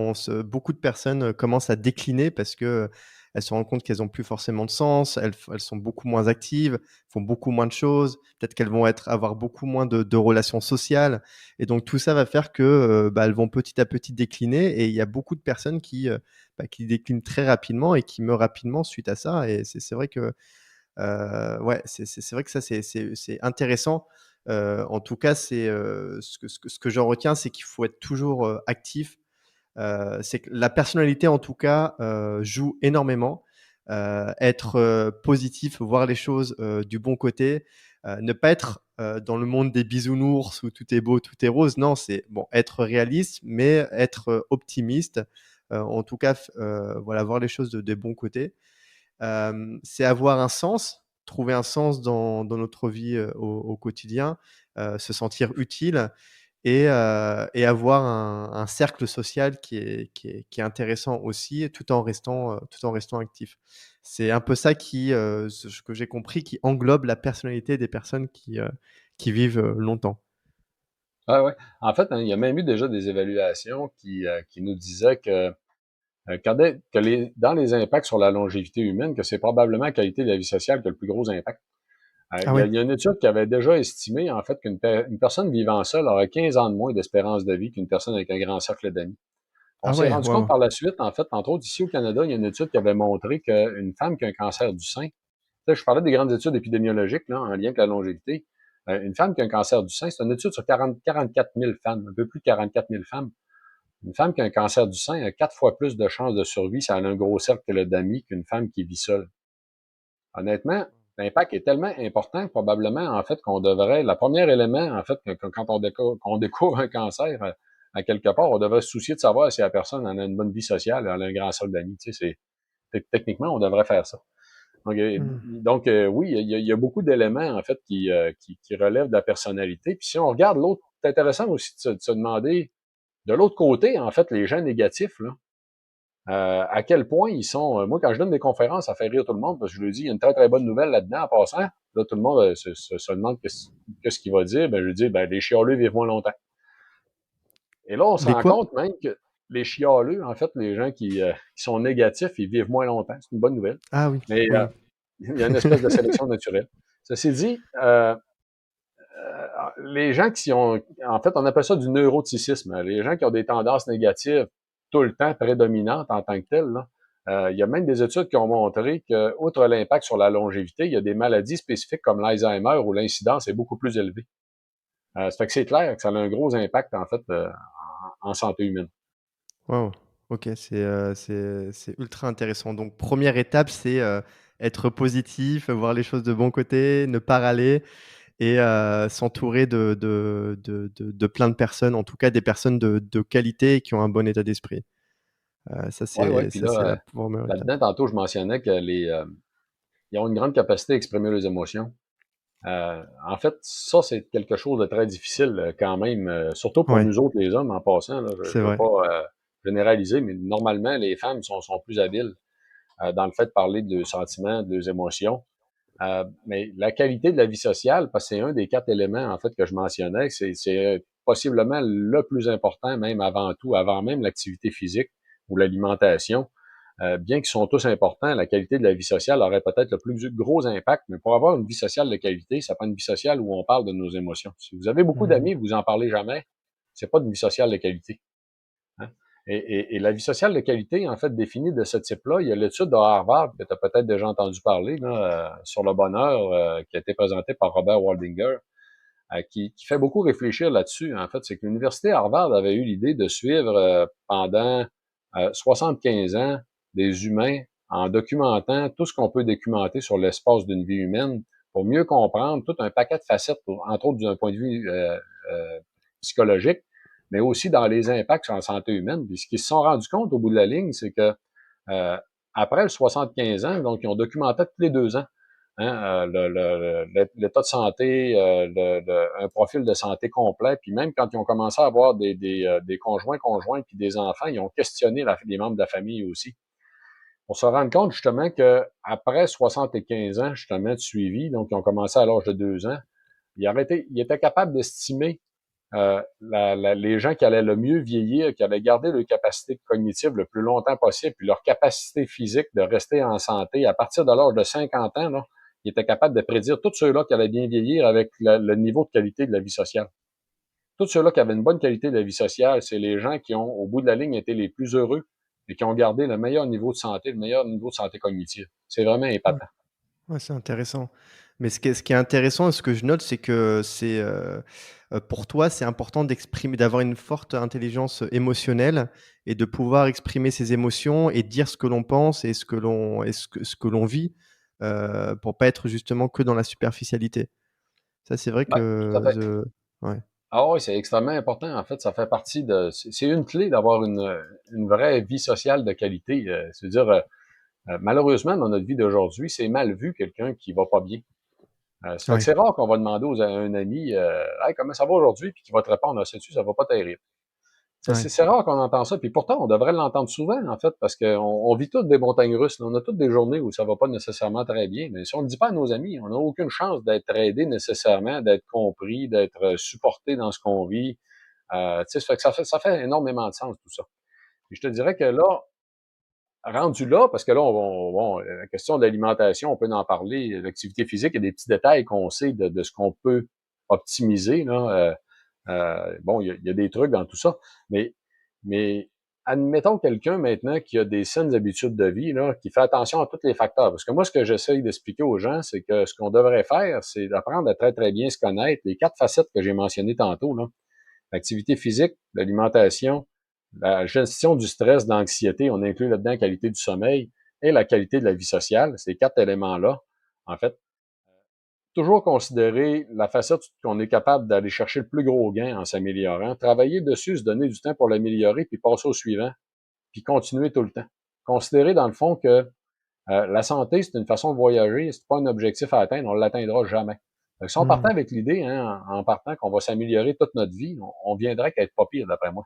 beaucoup de personnes commencent à décliner parce que elles se rendent compte qu'elles ont plus forcément de sens, elles sont beaucoup moins actives, font beaucoup moins de choses, peut-être qu'elles vont avoir beaucoup moins de relations sociales et donc tout ça va faire que, elles vont petit à petit décliner et il y a beaucoup de personnes qui déclinent très rapidement et qui meurent rapidement suite à ça et c'est vrai que, ouais, c'est vrai que ça c'est intéressant. En tout cas, ce que j'en retiens, c'est qu'il faut être toujours, actif. C'est que la personnalité, en tout cas, joue énormément. Être, positif, voir les choses, du bon côté, ne pas être, dans le monde des bisounours où tout est beau, tout est rose. Non, c'est bon, être réaliste, mais être, optimiste. En tout cas, voilà, voir les choses de des bons côtés. C'est avoir un sens, trouver un sens dans notre vie, au quotidien, se sentir utile et avoir un cercle social qui est intéressant aussi, tout en restant actif. C'est un peu ça ce que j'ai compris, qui englobe la personnalité des personnes qui vivent, longtemps. Ah ouais. En fait, hein, il y a même eu déjà des évaluations qui nous disaient que, dans les impacts sur la longévité humaine, que c'est probablement la qualité de la vie sociale qui a le plus gros impact. Ah ouais? Il y a une étude qui avait déjà estimé, en fait, une personne vivant seule aurait 15 ans de moins d'espérance de vie qu'une personne avec un grand cercle d'amis. On Ah s'est ouais, rendu compte waouh! par la suite, en fait, entre autres, ici au Canada, il y a une étude qui avait montré qu'une femme qui a un cancer du sein, tu sais, je parlais des grandes études épidémiologiques, là, en lien avec la longévité. Une femme qui a un cancer du sein, c'est une étude sur 44 000 femmes, un peu plus de 44 000 femmes. Une femme qui a un cancer du sein a 4 fois plus de chances de survie si elle a un gros cercle d'amis qu'une femme qui vit seule. Honnêtement, l'impact est tellement important que probablement, en fait, le premier élément, en fait, quand on découvre un cancer, à quelque part, on devrait se soucier de savoir si la personne en a une bonne vie sociale, elle a un grand cercle d'amis. Tu sais, techniquement, on devrait faire ça. Mmh. Oui, il y a beaucoup d'éléments, en fait, qui relèvent de la personnalité. Puis si on regarde l'autre, c'est intéressant aussi de se demander, de l'autre côté, en fait, les gens négatifs, là, à quel point ils sont. Moi, quand je donne des conférences, ça fait rire tout le monde parce que je lui dis, il y a une très, très bonne nouvelle là-dedans en passant. Là, tout le monde se demande qu'est-ce qu'il va dire. Ben, je lui dis, ben, les chialeux vivent moins longtemps. Et là, on se Les rend quoi? compte même que les chialeux, en fait, les gens qui sont négatifs, ils vivent moins longtemps. C'est une bonne nouvelle. Ah oui, Mais oui. il y a une espèce de sélection naturelle. Ceci dit, les gens qui ont, en fait, on appelle ça du neuroticisme. Les gens qui ont des tendances négatives tout le temps prédominantes en tant que telles, là, il y a même des études qui ont montré que, outre l'impact sur la longévité, il y a des maladies spécifiques comme l'Alzheimer où l'incidence est beaucoup plus élevée. Ça fait que c'est clair que ça a un gros impact, en fait, en santé humaine. Waouh! OK, c'est ultra intéressant. Donc première étape, c'est, être positif, voir les choses de bon côté, ne pas râler et s'entourer de plein de personnes, en tout cas des personnes de qualité et qui ont un bon état d'esprit. Ouais, ouais. Puis Ça c'est là, la première étape. là-dedans, tantôt, je mentionnais que ils ont une grande capacité à exprimer leurs émotions. En fait, ça, c'est quelque chose de très difficile quand même, surtout pour Ouais, nous autres, les hommes, en passant. Là, c'est je veux vrai. pas généraliser, mais normalement, les femmes sont plus habiles dans le fait de parler de leurs sentiments, de leurs émotions. Mais la qualité de la vie sociale, parce que c'est un des 4 éléments, en fait, que je mentionnais, c'est possiblement le plus important, même avant tout, avant même l'activité physique ou l'alimentation. Bien qu'ils sont tous importants, la qualité de la vie sociale aurait peut-être le plus gros impact, mais pour avoir une vie sociale de qualité, ça prend une vie sociale où on parle de nos émotions. Si vous avez beaucoup Mmh. d'amis, vous en parlez jamais, c'est pas une vie sociale de qualité. Hein. Et la vie sociale de qualité, en fait, définie de ce type-là, il y a l'étude de Harvard, que tu as peut-être déjà entendu parler, là, sur le bonheur, qui a été présentée par Robert Waldinger, qui fait beaucoup réfléchir là-dessus. En fait, c'est que l'Université Harvard avait eu l'idée de suivre pendant 75 ans des humains en documentant tout ce qu'on peut documenter sur l'espace d'une vie humaine pour mieux comprendre tout un paquet de facettes, entre autres d'un point de vue psychologique, mais aussi dans les impacts sur la santé humaine. Puis ce qu'ils se sont rendus compte au bout de la ligne, c'est que euh, après le 75 ans, donc ils ont documenté tous les 2 ans hein, l'état de santé, un profil de santé complet. Puis même quand ils ont commencé à avoir des conjoints, conjointes, puis des enfants, ils ont questionné les membres de la famille aussi. On se rend compte justement que après 75 ans justement de suivi, donc ils ont commencé à l'âge de 2 ans, ils étaient capables d'estimer les gens qui allaient le mieux vieillir, qui avaient gardé leur capacité cognitive le plus longtemps possible, puis leur capacité physique de rester en santé, à partir de l'âge de 50 ans, là, ils étaient capables de prédire tous ceux-là qui allaient bien vieillir avec le niveau de qualité de la vie sociale. Tous ceux-là qui avaient une bonne qualité de la vie sociale, c'est les gens qui ont, au bout de la ligne, été les plus heureux et qui ont gardé le meilleur niveau de santé, le meilleur niveau de santé cognitive. C'est vraiment Ouais, épatant. ouais, c'est intéressant. Mais ce qui est intéressant, ce que je note, c'est que pour toi, c'est important d'exprimer d'avoir une forte intelligence émotionnelle et de pouvoir exprimer ses émotions et dire ce que l'on pense et ce que l'on vit, pour pas être justement que dans la superficialité. Ça, c'est vrai Ouais, tout à que fait. ouais, Ah oui, c'est extrêmement important. En fait, ça fait partie de. C'est une clé d'avoir une vraie vie sociale de qualité. C'est-à-dire, malheureusement, dans notre vie d'aujourd'hui, c'est mal vu quelqu'un qui va pas bien. Ça fait que ouais, c'est rare qu'on va demander à un ami Hey, comment ça va aujourd'hui? Puis qu'il va te répondre, ah, sais-tu, ça va pas terrible. ouais. C'est rare qu'on entend ça, puis pourtant, on devrait l'entendre souvent, en fait, parce qu'on vit toutes des montagnes russes. Là. On a toutes des journées où ça va pas nécessairement très bien, mais si on ne le dit pas à nos amis, on n'a aucune chance d'être aidé nécessairement, d'être compris, d'être supporté dans ce qu'on vit. Tu sais, ça fait énormément de sens, tout ça. Et je te dirais que là, rendu là, parce que là, bon, la question de l'alimentation, on peut en parler, l'activité physique, il y a des petits détails qu'on sait de ce qu'on peut optimiser, là. Bon, il y a des trucs dans tout ça, mais admettons quelqu'un maintenant qui a des saines habitudes de vie, là, qui fait attention à tous les facteurs. Parce que moi, ce que j'essaye d'expliquer aux gens, c'est que ce qu'on devrait faire, c'est d'apprendre à très, très bien se connaître. Les 4 facettes que j'ai mentionnées tantôt, là, l'activité physique, l'alimentation, la gestion du stress, de l'anxiété, on inclut là-dedans la qualité du sommeil et la qualité de la vie sociale. Ces 4 éléments-là, en fait, toujours considérer la facette qu'on est capable d'aller chercher le plus gros gain en s'améliorant, travailler dessus, se donner du temps pour l'améliorer, puis passer au suivant, puis continuer tout le temps. Considérer dans le fond que la santé, c'est une façon de voyager, c'est pas un objectif à atteindre, on ne l'atteindra jamais. Donc, si on partait Mmh. avec l'idée, hein, en partant qu'on va s'améliorer toute notre vie, on viendrait qu'à être pas pire, d'après moi.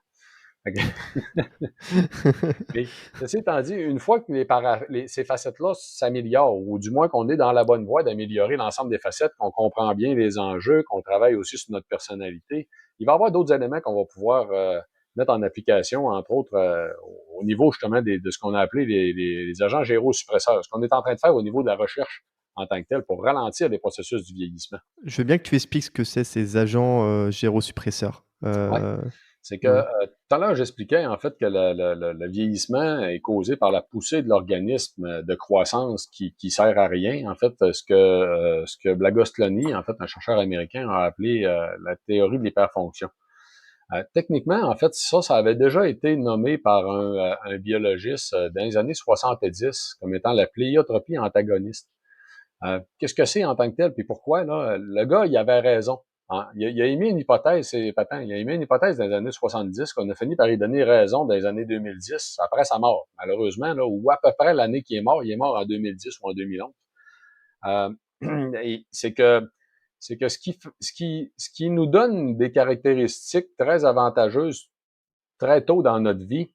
Mais ceci étant dit, une fois que ces facettes-là s'améliorent, ou du moins qu'on est dans la bonne voie d'améliorer l'ensemble des facettes, qu'on comprend bien les enjeux, qu'on travaille aussi sur notre personnalité, il va y avoir d'autres éléments qu'on va pouvoir mettre en application, entre autres au niveau justement de ce qu'on a appelé les agents gérosuppresseurs, ce qu'on est en train de faire au niveau de la recherche en tant que tel pour ralentir les processus du vieillissement. Je veux bien que tu expliques ce que c'est ces agents, gyrosuppresseurs. Ouais. C'est que Ouais. tout à l'heure, j'expliquais en fait que le vieillissement est causé par la poussée de l'organisme de croissance qui sert à rien. En fait, ce que Blagostlany, en fait, un chercheur américain, a appelé la théorie de l'hyperfonction. Techniquement, en fait, ça avait déjà été nommé par un biologiste dans les années 70 comme étant la pléiotropie antagoniste. Qu'est-ce que c'est en tant que tel, puis pourquoi, là? Le gars, il avait raison. Hein. Il a émis une hypothèse, c'est patent, il a émis une hypothèse dans les années 70 qu'on a fini par lui donner raison dans les années 2010, après sa mort, malheureusement, là, ou à peu près l'année qu'il est mort, il est mort en 2010 ou en 2011. Et c'est que ce qui nous donne des caractéristiques très avantageuses très tôt dans notre vie,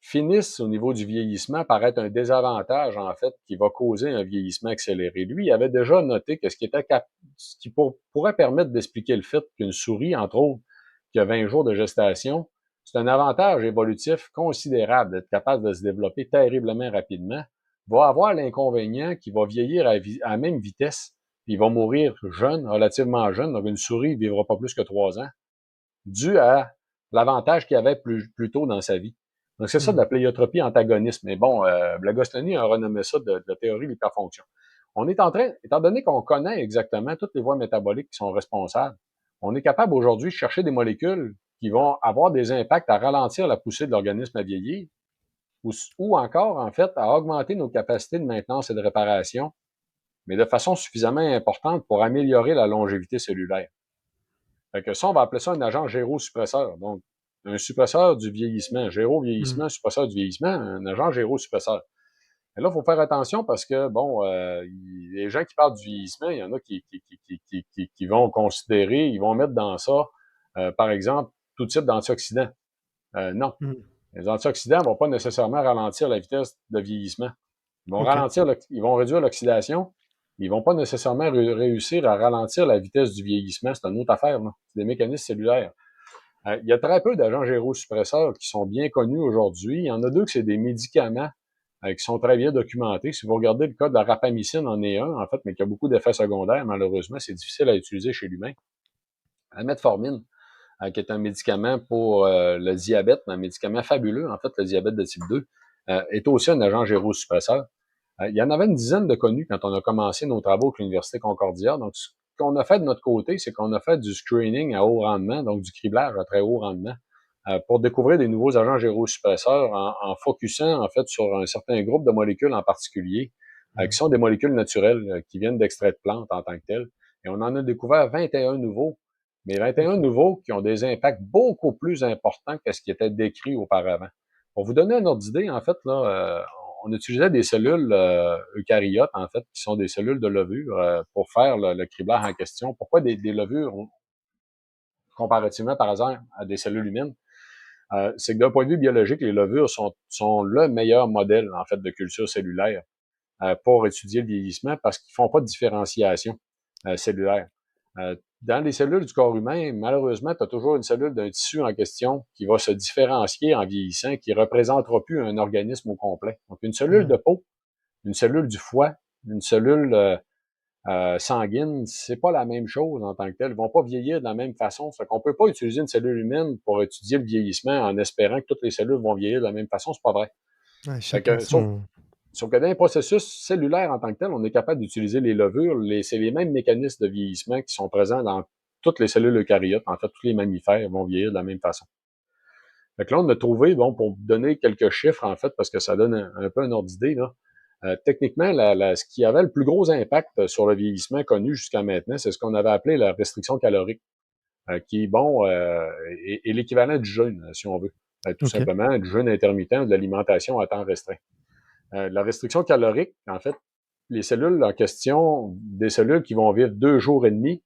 finissent au niveau du vieillissement par être un désavantage, en fait, qui va causer un vieillissement accéléré. Lui, il avait déjà noté que ce qui pourrait permettre d'expliquer le fait qu'une souris, entre autres, qui a 20 jours de gestation, c'est un avantage évolutif considérable d'être capable de se développer terriblement rapidement, va avoir l'inconvénient qu'il va vieillir à la même vitesse, puis il va mourir jeune, relativement jeune, donc une souris ne vivra pas plus que 3 ans, dû à l'avantage qu'il avait plus tôt dans sa vie. Donc, c'est ça de Mmh. la pléiotropie antagoniste. Mais bon, Blagosteny a renommé ça de la théorie de l'hyperfonction. On est en train, étant donné qu'on connaît exactement toutes les voies métaboliques qui sont responsables, on est capable aujourd'hui de chercher des molécules qui vont avoir des impacts à ralentir la poussée de l'organisme à vieillir ou encore, en fait, à augmenter nos capacités de maintenance et de réparation, mais de façon suffisamment importante pour améliorer la longévité cellulaire. Fait que ça, on va appeler ça un agent gérosuppresseur. Donc, un suppresseur du vieillissement. Mmh. Géro-vieillissement, suppresseur du vieillissement, un agent gérosuppresseur. Et là, il faut faire attention parce que, bon, les gens qui parlent du vieillissement, il y en a qui vont considérer, ils vont mettre dans ça, par exemple, tout type d'antioxydants. Non. Mmh. Les antioxydants ne vont pas nécessairement ralentir la vitesse de vieillissement. OK. Ils vont réduire l'oxydation. Ils vont pas nécessairement réussir à ralentir la vitesse du vieillissement. C'est une autre affaire, là. C'est des mécanismes cellulaires. Il y a très peu d'agents gérosuppresseurs qui sont bien connus aujourd'hui. Il y en a deux que c'est des médicaments qui sont très bien documentés. Si vous regardez le cas de la rapamycine, en est un, en fait, mais qui a beaucoup d'effets secondaires. Malheureusement, c'est difficile à utiliser chez l'humain. La metformine, qui est un médicament pour le diabète, un médicament fabuleux, en fait, le diabète de type 2, est aussi un agent gérosuppresseur. Il y en avait une dizaine de connus quand on a commencé nos travaux avec l'Université Concordia. Donc, ce qu'on a fait de notre côté, c'est qu'on a fait du screening à haut rendement, donc du criblage à très haut rendement, pour découvrir des nouveaux agents gérosuppresseurs en focusant, en fait, sur un certain groupe de molécules en particulier, qui sont des molécules naturelles, qui viennent d'extraits de plantes en tant que telles. Et on en a découvert 21 nouveaux, mais 21 OK. nouveaux qui ont des impacts beaucoup plus importants que ce qui était décrit auparavant. Pour vous donner un ordre d'idée, en fait, là, on utilisait des cellules eucaryotes, en fait, qui sont des cellules de levure, pour faire le criblage en question. Pourquoi des levures, comparativement, par exemple, à des cellules humaines? C'est que d'un point de vue biologique, les levures sont le meilleur modèle, en fait, de culture cellulaire pour étudier le vieillissement parce qu'ils font pas de différenciation cellulaire. Dans les cellules du corps humain, malheureusement, tu as toujours une cellule d'un tissu en question qui va se différencier en vieillissant, qui ne représentera plus un organisme au complet. Donc, une cellule Mmh. de peau, une cellule du foie, une cellule sanguine, c'est pas la même chose en tant que telle. Ils vont pas vieillir de la même façon. Fait qu'on peut pas utiliser une cellule humaine pour étudier le vieillissement en espérant que toutes les cellules vont vieillir de la même façon. C'est pas vrai. Ouais, Fait chacun que, sauf, son sauf que dans les processus cellulaires en tant que tel, on est capable d'utiliser les levures. C'est les mêmes mécanismes de vieillissement qui sont présents dans toutes les cellules eucaryotes. En fait, tous les mammifères vont vieillir de la même façon. Fait que là, on a trouvé, bon, pour donner quelques chiffres, en fait, parce que ça donne un peu un ordre d'idée, là. Techniquement, ce qui avait le plus gros impact sur le vieillissement connu jusqu'à maintenant, c'est ce qu'on avait appelé la restriction calorique, qui, bon, est l'équivalent du jeûne, si on veut. Tout OK. simplement, du jeûne intermittent, de l'alimentation à temps restreint. La restriction calorique, en fait, les cellules en question, des cellules qui vont vivre 2 jours et demi,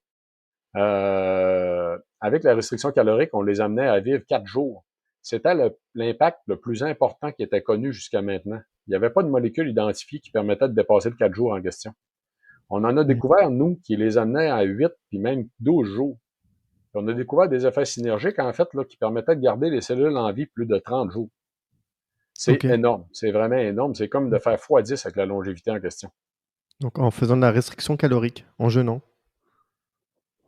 avec la restriction calorique, on les amenait à vivre 4 jours. C'était l'impact le plus important qui était connu jusqu'à maintenant. Il n'y avait pas de molécule identifiée qui permettait de dépasser le 4 jours en question. On en a Mmh. découvert, nous, qui les amenait à 8 puis même 12 jours. Puis on a découvert des effets synergiques, en fait, là, qui permettaient de garder les cellules en vie plus de 30 jours. C'est OK. énorme. C'est vraiment énorme. C'est comme de Mmh. faire x10 avec la longévité en question. Donc en faisant de la restriction calorique, en jeûnant?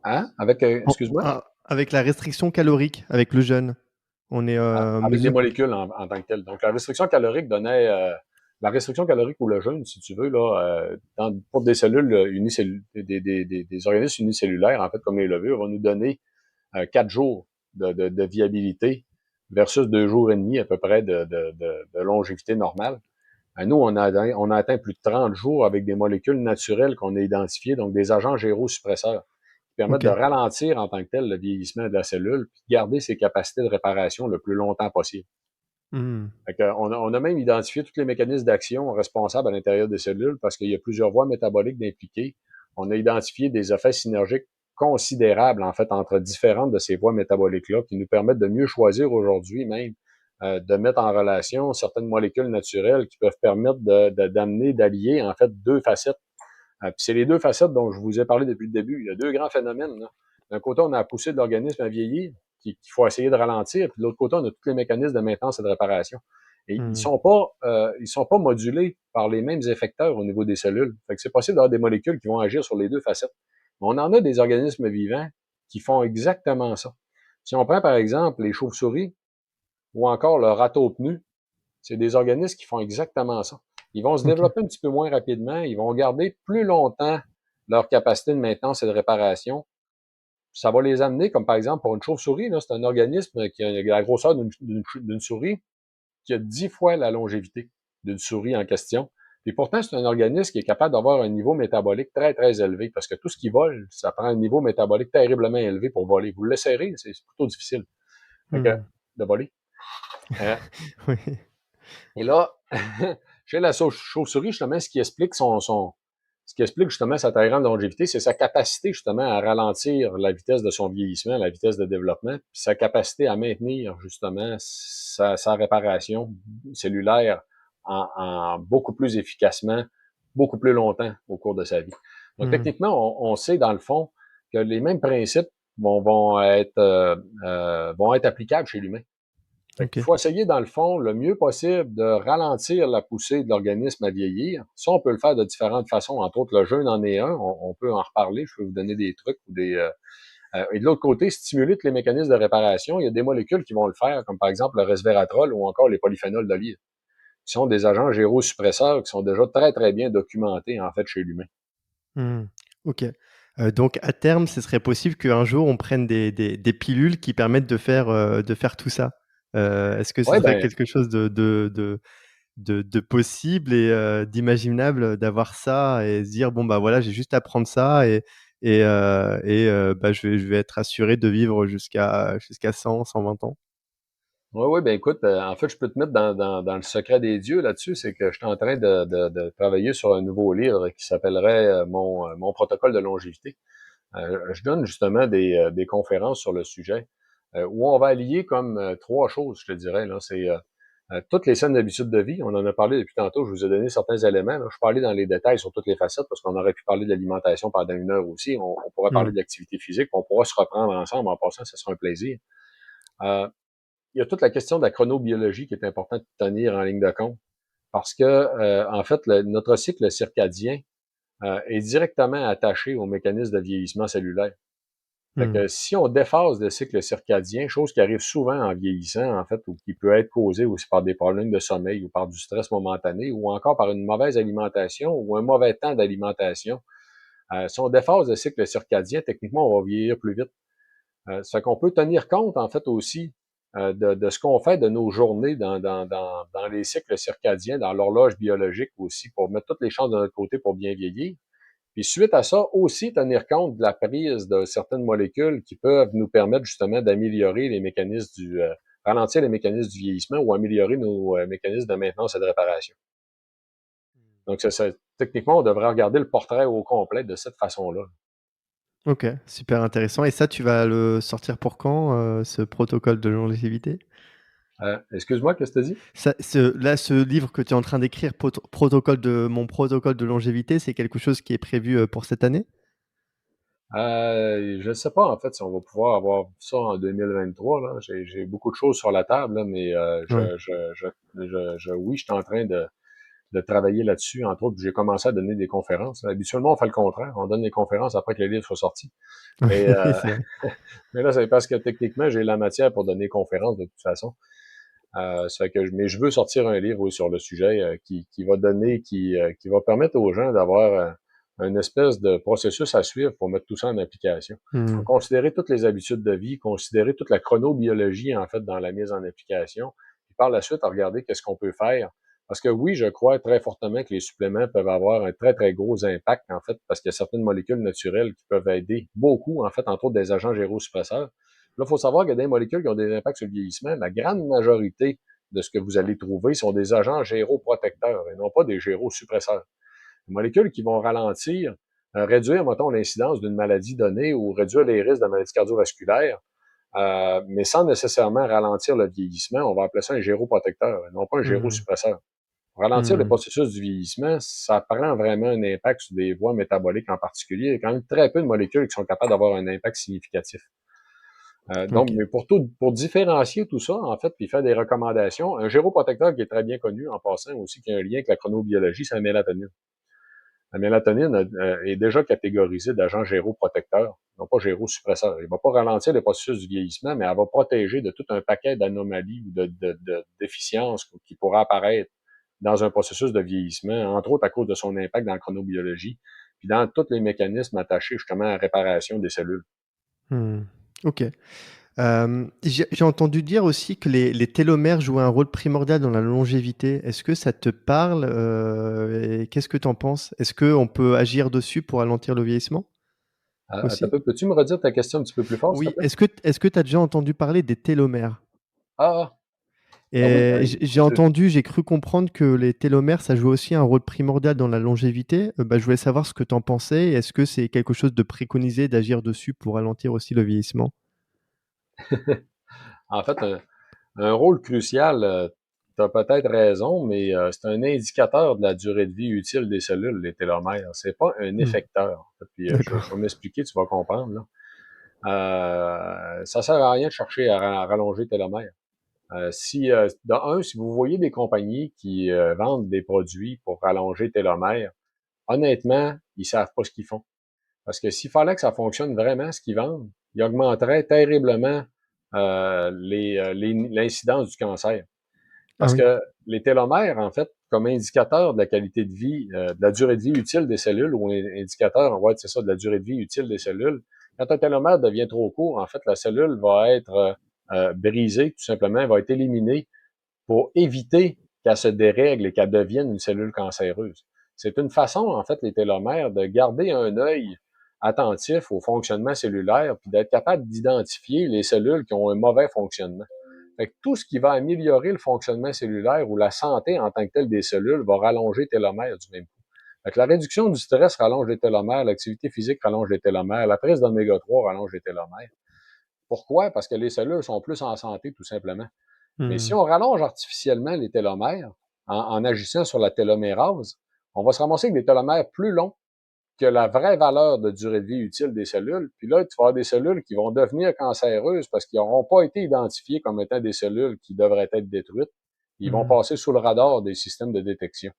Hein? Avec, excuse-moi? Avec la restriction calorique, avec le jeûne, on est, Avec des mesure molécules en tant que telles. Donc, la restriction calorique donnait la restriction calorique ou le jeûne, si tu veux, là, pour des cellules unicellulaires, des organismes unicellulaires, en fait, comme les levures, va nous donner 4 jours de viabilité versus 2 jours et demi à peu près de longévité normale. Nous, on a atteint plus de 30 jours avec des molécules naturelles qu'on a identifiées, donc des agents gérosuppresseurs qui permettent de OK. ralentir en tant que tel le vieillissement de la cellule, puis de garder ses capacités de réparation le plus longtemps possible. Mmh. Fait que on a même identifié tous les mécanismes d'action responsables à l'intérieur des cellules parce qu'il y a plusieurs voies métaboliques d'impliquer. On a identifié des effets synergiques considérables, en fait, entre différentes de ces voies métaboliques-là qui nous permettent de mieux choisir aujourd'hui même de mettre en relation certaines molécules naturelles qui peuvent permettre d'amener, d'allier, en fait, deux facettes. Puis c'est les deux facettes dont je vous ai parlé depuis le début. Il y a deux grands phénomènes, là. D'un côté, on a poussé de l'organisme à vieillir, qu'il faut essayer de ralentir, puis de l'autre côté, on a tous les mécanismes de maintenance et de réparation. Et Mmh. ils sont pas modulés par les mêmes effecteurs au niveau des cellules. Fait que c'est possible d'avoir des molécules qui vont agir sur les deux facettes. Mais on en a des organismes vivants qui font exactement ça. Si on prend par exemple les chauves-souris ou encore le râteau-pneu, c'est des organismes qui font exactement ça. Ils vont se OK. développer un petit peu moins rapidement, ils vont garder plus longtemps leur capacité de maintenance et de réparation. Ça va les amener, comme par exemple pour une chauve-souris, là, c'est un organisme qui a la grosseur d'une souris, qui a 10 fois la longévité d'une souris en question. Et pourtant, c'est un organisme qui est capable d'avoir un niveau métabolique très, très élevé, parce que tout ce qui vole, ça prend un niveau métabolique terriblement élevé pour voler. Vous le laisserez, c'est plutôt difficile. Fait que, Mmh. de voler. Euh, Oui. et là, chez la chauve-souris, justement, ce qui explique justement sa très grande longévité, c'est sa capacité justement à ralentir la vitesse de son vieillissement, la vitesse de développement, puis sa capacité à maintenir justement sa réparation cellulaire en beaucoup plus efficacement, beaucoup plus longtemps au cours de sa vie. Donc Mmh. techniquement, on sait dans le fond que les mêmes principes vont être applicables chez l'humain. Fait qu'il OK. faut essayer, dans le fond, le mieux possible de ralentir la poussée de l'organisme à vieillir. Ça, on peut le faire de différentes façons. Entre autres, le jeûne en est un. On peut en reparler. Je peux vous donner des trucs ou et de l'autre côté, stimuler tous les mécanismes de réparation. Il y a des molécules qui vont le faire, comme par exemple le resveratrol ou encore les polyphénols d'olive, qui sont des agents gérosuppresseurs qui sont déjà très, très bien documentés, en fait, chez l'humain. Mmh. OK. Donc à terme, ce serait possible qu'un jour on prenne des pilules qui permettent de faire tout ça? Est-ce que ce Oui, serait ben, quelque chose de possible et d'imaginable d'avoir ça et se dire: «Bon, bah, voilà, j'ai juste à prendre ça bah, je vais être assuré de vivre jusqu'à 100-120 ans»? oui, oui, ben écoute, en fait, je peux te mettre dans le secret des dieux là-dessus, c'est que je suis en train de travailler sur un nouveau livre qui s'appellerait mon protocole de longévité. Je donne justement des conférences sur le sujet où on va allier comme trois choses, je te dirais. Là, c'est toutes les saines habitudes de vie. On en a parlé depuis tantôt. Je vous ai donné certains éléments. Là. Je peux aller dans les détails sur toutes les facettes parce qu'on aurait pu parler de l'alimentation pendant une heure aussi. On pourrait parler Mmh. de l'activité physique. On pourra se reprendre ensemble en passant. Ce sera un plaisir. Euh, il y a toute la question de la chronobiologie qui est importante de tenir en ligne de compte parce que, en fait, notre cycle circadien est directement attaché au mécanisme de vieillissement cellulaire. Fait Mmh. que si on déphase le cycle circadien, chose qui arrive souvent en vieillissant, en fait, ou qui peut être causée aussi par des problèmes de sommeil ou par du stress momentané, ou encore par une mauvaise alimentation ou un mauvais temps d'alimentation, si on déphase le cycle circadien, techniquement, on va vieillir plus vite. Ça fait qu'on peut tenir compte, en fait, aussi de ce qu'on fait de nos journées dans les cycles circadiens, dans l'horloge biologique aussi, pour mettre toutes les chances de notre côté pour bien vieillir. Puis suite à ça, aussi tenir compte de la prise de certaines molécules qui peuvent nous permettre justement d'améliorer les mécanismes ralentir les mécanismes du vieillissement ou améliorer nos mécanismes de maintenance et de réparation. Donc, techniquement, on devrait regarder le portrait au complet de cette façon-là. OK, super intéressant et ça, tu vas le sortir pour quand, ce protocole de longévité? Excuse-moi, qu'est-ce que tu as dit? Ce livre que tu es en train d'écrire, protocole de longévité, c'est quelque chose qui est prévu, pour cette année? Je ne sais pas, en fait, si on va pouvoir avoir ça en 2023. Là. J'ai beaucoup de choses sur la table, là, mais Ouais. oui, je suis en train de travailler là-dessus. Entre autres, j'ai commencé à donner des conférences. Habituellement, on fait le contraire. On donne des conférences après que les livres soient sortis. Mais, Oui, c'est vrai. mais là, c'est parce que techniquement, j'ai la matière pour donner des conférences de toute façon. Ça fait que, mais je veux sortir un livre oui, sur le sujet qui va donner, qui va permettre aux gens d'avoir une espèce de processus à suivre pour mettre tout ça en application. Mmh. Considérer toutes les habitudes de vie, considérer toute la chronobiologie, en fait, dans la mise en application, puis par la suite, à regarder qu'est-ce qu'on peut faire. Parce que oui, je crois très fortement que les suppléments peuvent avoir un très, très gros impact, en fait, parce qu'il y a certaines molécules naturelles qui peuvent aider beaucoup, en fait, entre autres des agents gérosuppresseurs. Là, il faut savoir qu'il y a des molécules qui ont des impacts sur le vieillissement. La grande majorité de ce que vous allez trouver sont des agents géroprotecteurs et non pas des gérosuppresseurs. Des molécules qui vont ralentir, réduire, mettons, l'incidence d'une maladie donnée ou réduire les risques de maladies cardiovasculaires, mais sans nécessairement ralentir le vieillissement. On va appeler ça un géroprotecteur et non pas un Mmh. gérosuppresseur. Pour ralentir le Mmh. processus du vieillissement, ça prend vraiment un impact sur des voies métaboliques en particulier. Il y a quand même très peu de molécules qui sont capables d'avoir un impact significatif. Donc, OK. mais pour différencier tout ça, en fait, puis faire des recommandations, un géroprotecteur qui est très bien connu en passant aussi, qui a un lien avec la chronobiologie, c'est la mélatonine. La mélatonine est déjà catégorisée d'agent géroprotecteur, non pas gérosuppresseur. Il ne va pas ralentir le processus du vieillissement, mais elle va protéger de tout un paquet d'anomalies ou de déficiences qui pourraient apparaître dans un processus de vieillissement, entre autres à cause de son impact dans la chronobiologie, puis dans tous les mécanismes attachés justement à la réparation des cellules. Mmh. OK. J'ai entendu dire aussi que les télomères jouaient un rôle primordial dans la longévité. Est-ce que ça te parle, et qu'est-ce que tu en penses? Est-ce qu'on peut agir dessus pour ralentir le vieillissement Attends un aussi? peu, peux-tu me redire ta question un petit peu plus fort, s'il te Oui, plaît? est-ce que tu as déjà entendu parler des télomères? Ah, oui, Et j'ai cru comprendre que les télomères, ça jouait aussi un rôle primordial dans la longévité. Bah, je voulais savoir ce que tu en pensais. Est-ce que c'est quelque chose de préconisé d'agir dessus pour ralentir aussi le vieillissement? en fait, un rôle crucial, tu as peut-être raison, mais c'est un indicateur de la durée de vie utile des cellules, les télomères. C'est pas un Mmh. effecteur. En fait. Puis je D'accord. vais m'expliquer, tu vas comprendre. Là. Ça sert à rien de chercher à rallonger le télomère. Si vous voyez des compagnies qui vendent des produits pour rallonger le télomère, honnêtement, ils savent pas ce qu'ils font. Parce que s'il fallait que ça fonctionne vraiment, ce qu'ils vendent, ils augmenteraient terriblement l'incidence du cancer. Ah Parce oui. que les télomères, en fait, comme indicateur de la qualité de vie, de la durée de vie utile des cellules, ou indicateur, on va dire c'est ça, de la durée de vie utile des cellules, quand un télomère devient trop court, en fait, la cellule va être brisée, tout simplement, elle va être éliminée pour éviter qu'elle se dérègle et qu'elle devienne une cellule cancéreuse. C'est une façon, en fait, les télomères, de garder un œil attentif au fonctionnement cellulaire, puis d'être capable d'identifier les cellules qui ont un mauvais fonctionnement. Fait que tout ce qui va améliorer le fonctionnement cellulaire ou la santé en tant que telle des cellules va rallonger les télomères du même coup. Fait que la réduction du stress rallonge les télomères, l'activité physique rallonge les télomères, la prise d'oméga 3 rallonge les télomères. Pourquoi? Parce que les cellules sont plus en santé, tout simplement. Mais si Mmh. on rallonge artificiellement les télomères en agissant sur la télomérase, on va se ramasser avec des télomères plus longs que la vraie valeur de durée de vie utile des cellules. Puis là, tu vas avoir des cellules qui vont devenir cancéreuses parce qu'ils n'auront pas été identifiées comme étant des cellules qui devraient être détruites. Ils vont Mmh. passer sous le radar des systèmes de détection.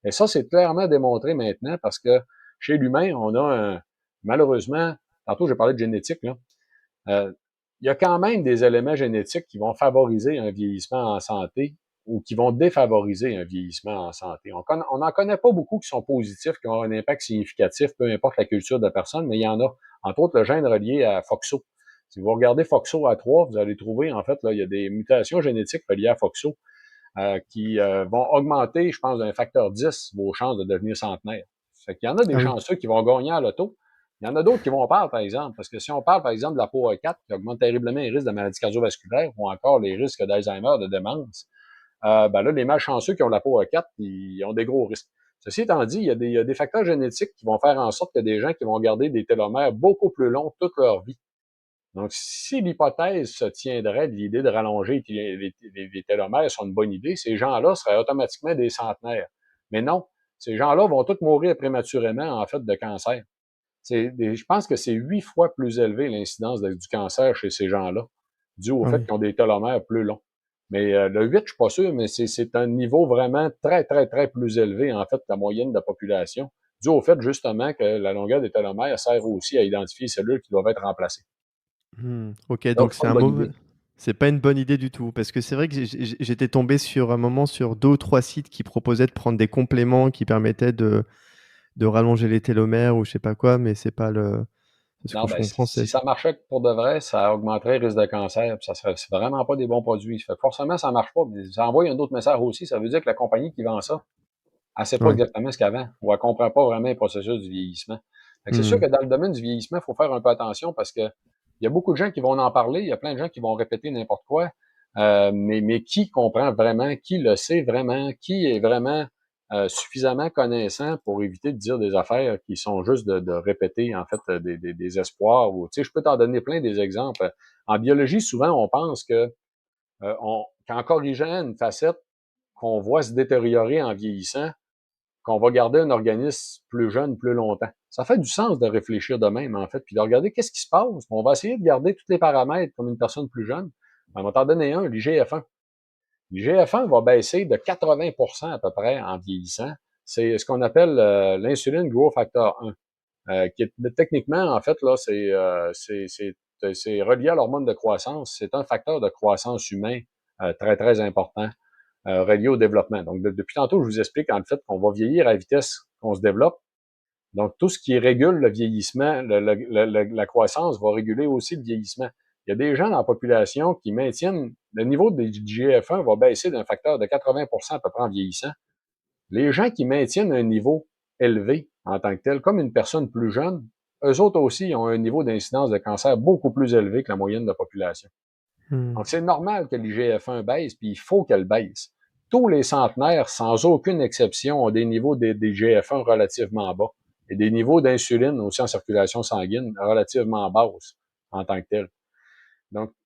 Et ça, c'est clairement démontré maintenant parce que chez l'humain, on a malheureusement, tantôt j'ai parlé de génétique, là, euh, il y a quand même des éléments génétiques qui vont favoriser un vieillissement en santé ou qui vont défavoriser un vieillissement en santé. On n'en connaît pas beaucoup qui sont positifs, qui ont un impact significatif, peu importe la culture de la personne, mais il y en a. Entre autres, le gène relié à FOXO. Si vous regardez FOXO3, vous allez trouver, en fait, là, il y a des mutations génétiques reliées à FOXO qui vont augmenter, je pense, d'un facteur 10 vos chances de devenir centenaire. Fait qu'il y en a des Ah oui. chanceux qui vont gagner à l'auto. Il y en a d'autres qui vont perdre, par exemple, parce que si on parle, par exemple, de la POA4, qui augmente terriblement les risques de maladies cardiovasculaires ou encore les risques d'Alzheimer, de démence, ben là, les malchanceux qui ont la POA4, ils ont des gros risques. Ceci étant dit, il y a des facteurs génétiques qui vont faire en sorte que des gens qui vont garder des télomères beaucoup plus longs toute leur vie. Donc, si l'hypothèse se tiendrait de l'idée de rallonger les télomères sur une bonne idée, ces gens-là seraient automatiquement des centenaires. Mais non, ces gens-là vont tous mourir prématurément, en fait, de cancer. Je pense que c'est 8 fois plus élevé l'incidence du cancer chez ces gens-là, dû au Ah fait oui. qu'ils ont des télomères plus longs. Mais le 8, je suis pas sûr, mais c'est un niveau vraiment très, très, très plus élevé, en fait, que la moyenne de la population, dû au fait, justement, que la longueur des télomères sert aussi à identifier les cellules qui doivent être remplacées. Mmh. OK, Donc, donc c'est pas c'est une un bonne mauvais idée. c'est pas une bonne idée du tout parce que c'est vrai que j'étais tombé sur un moment sur 2 ou 3 sites qui proposaient de prendre des compléments qui permettaient de rallonger les télomères ou je sais pas quoi, mais c'est pas le ce que Non, je ben, comprends, si c'est ça marchait pour de vrai, ça augmenterait le risque de cancer, puis ça serait c'est vraiment pas des bons produits. Fait que forcément, ça marche pas. Mais ça envoie un autre message aussi. Ça veut dire que la compagnie qui vend ça, elle sait pas ouais. exactement ce qu'elle vend, ou elle comprend pas vraiment le processus du vieillissement. Fait que c'est sûr Mmh. que dans le domaine du vieillissement, il faut faire un peu attention parce que il y a beaucoup de gens qui vont en parler, il y a plein de gens qui vont répéter n'importe quoi, mais qui comprend vraiment, qui le sait vraiment, qui est vraiment suffisamment connaissant pour éviter de dire des affaires qui sont juste de répéter en fait des espoirs. Ou, tu sais, je peux t'en donner plein des exemples. En biologie, souvent, on pense que qu'en corrigeant une facette qu'on voit se détériorer en vieillissant, qu'on va garder un organisme plus jeune plus longtemps. Ça fait du sens de réfléchir de même, en fait, puis de regarder qu'est-ce qui se passe. On va essayer de garder tous les paramètres comme une personne plus jeune. On va t'en donner un, l'IGF-1. L'IGF-1 va baisser de 80 à peu près en vieillissant. C'est ce qu'on appelle l'insuline growth factor 1, qui est techniquement, en fait, là, c'est relié à l'hormone de croissance. C'est un facteur de croissance humain très, très important relié au développement. Donc, depuis tantôt, je vous explique en fait qu'on va vieillir à la vitesse qu'on se développe. Donc, tout ce qui régule le vieillissement, la croissance va réguler aussi le vieillissement. Il y a des gens dans la population qui maintiennent le niveau de GF1 va baisser d'un facteur de 80 à peu près en vieillissant. Les gens qui maintiennent un niveau élevé en tant que tel, comme une personne plus jeune, eux autres aussi ont un niveau d'incidence de cancer beaucoup plus élevé que la moyenne de la population. Mmh. Donc, c'est normal que l'IGF-1 baisse, puis il faut qu'elle baisse. Tous les centenaires, sans aucune exception, ont des niveaux d'IGF-1 relativement bas et des niveaux d'insuline aussi en circulation sanguine relativement basses en tant que tel.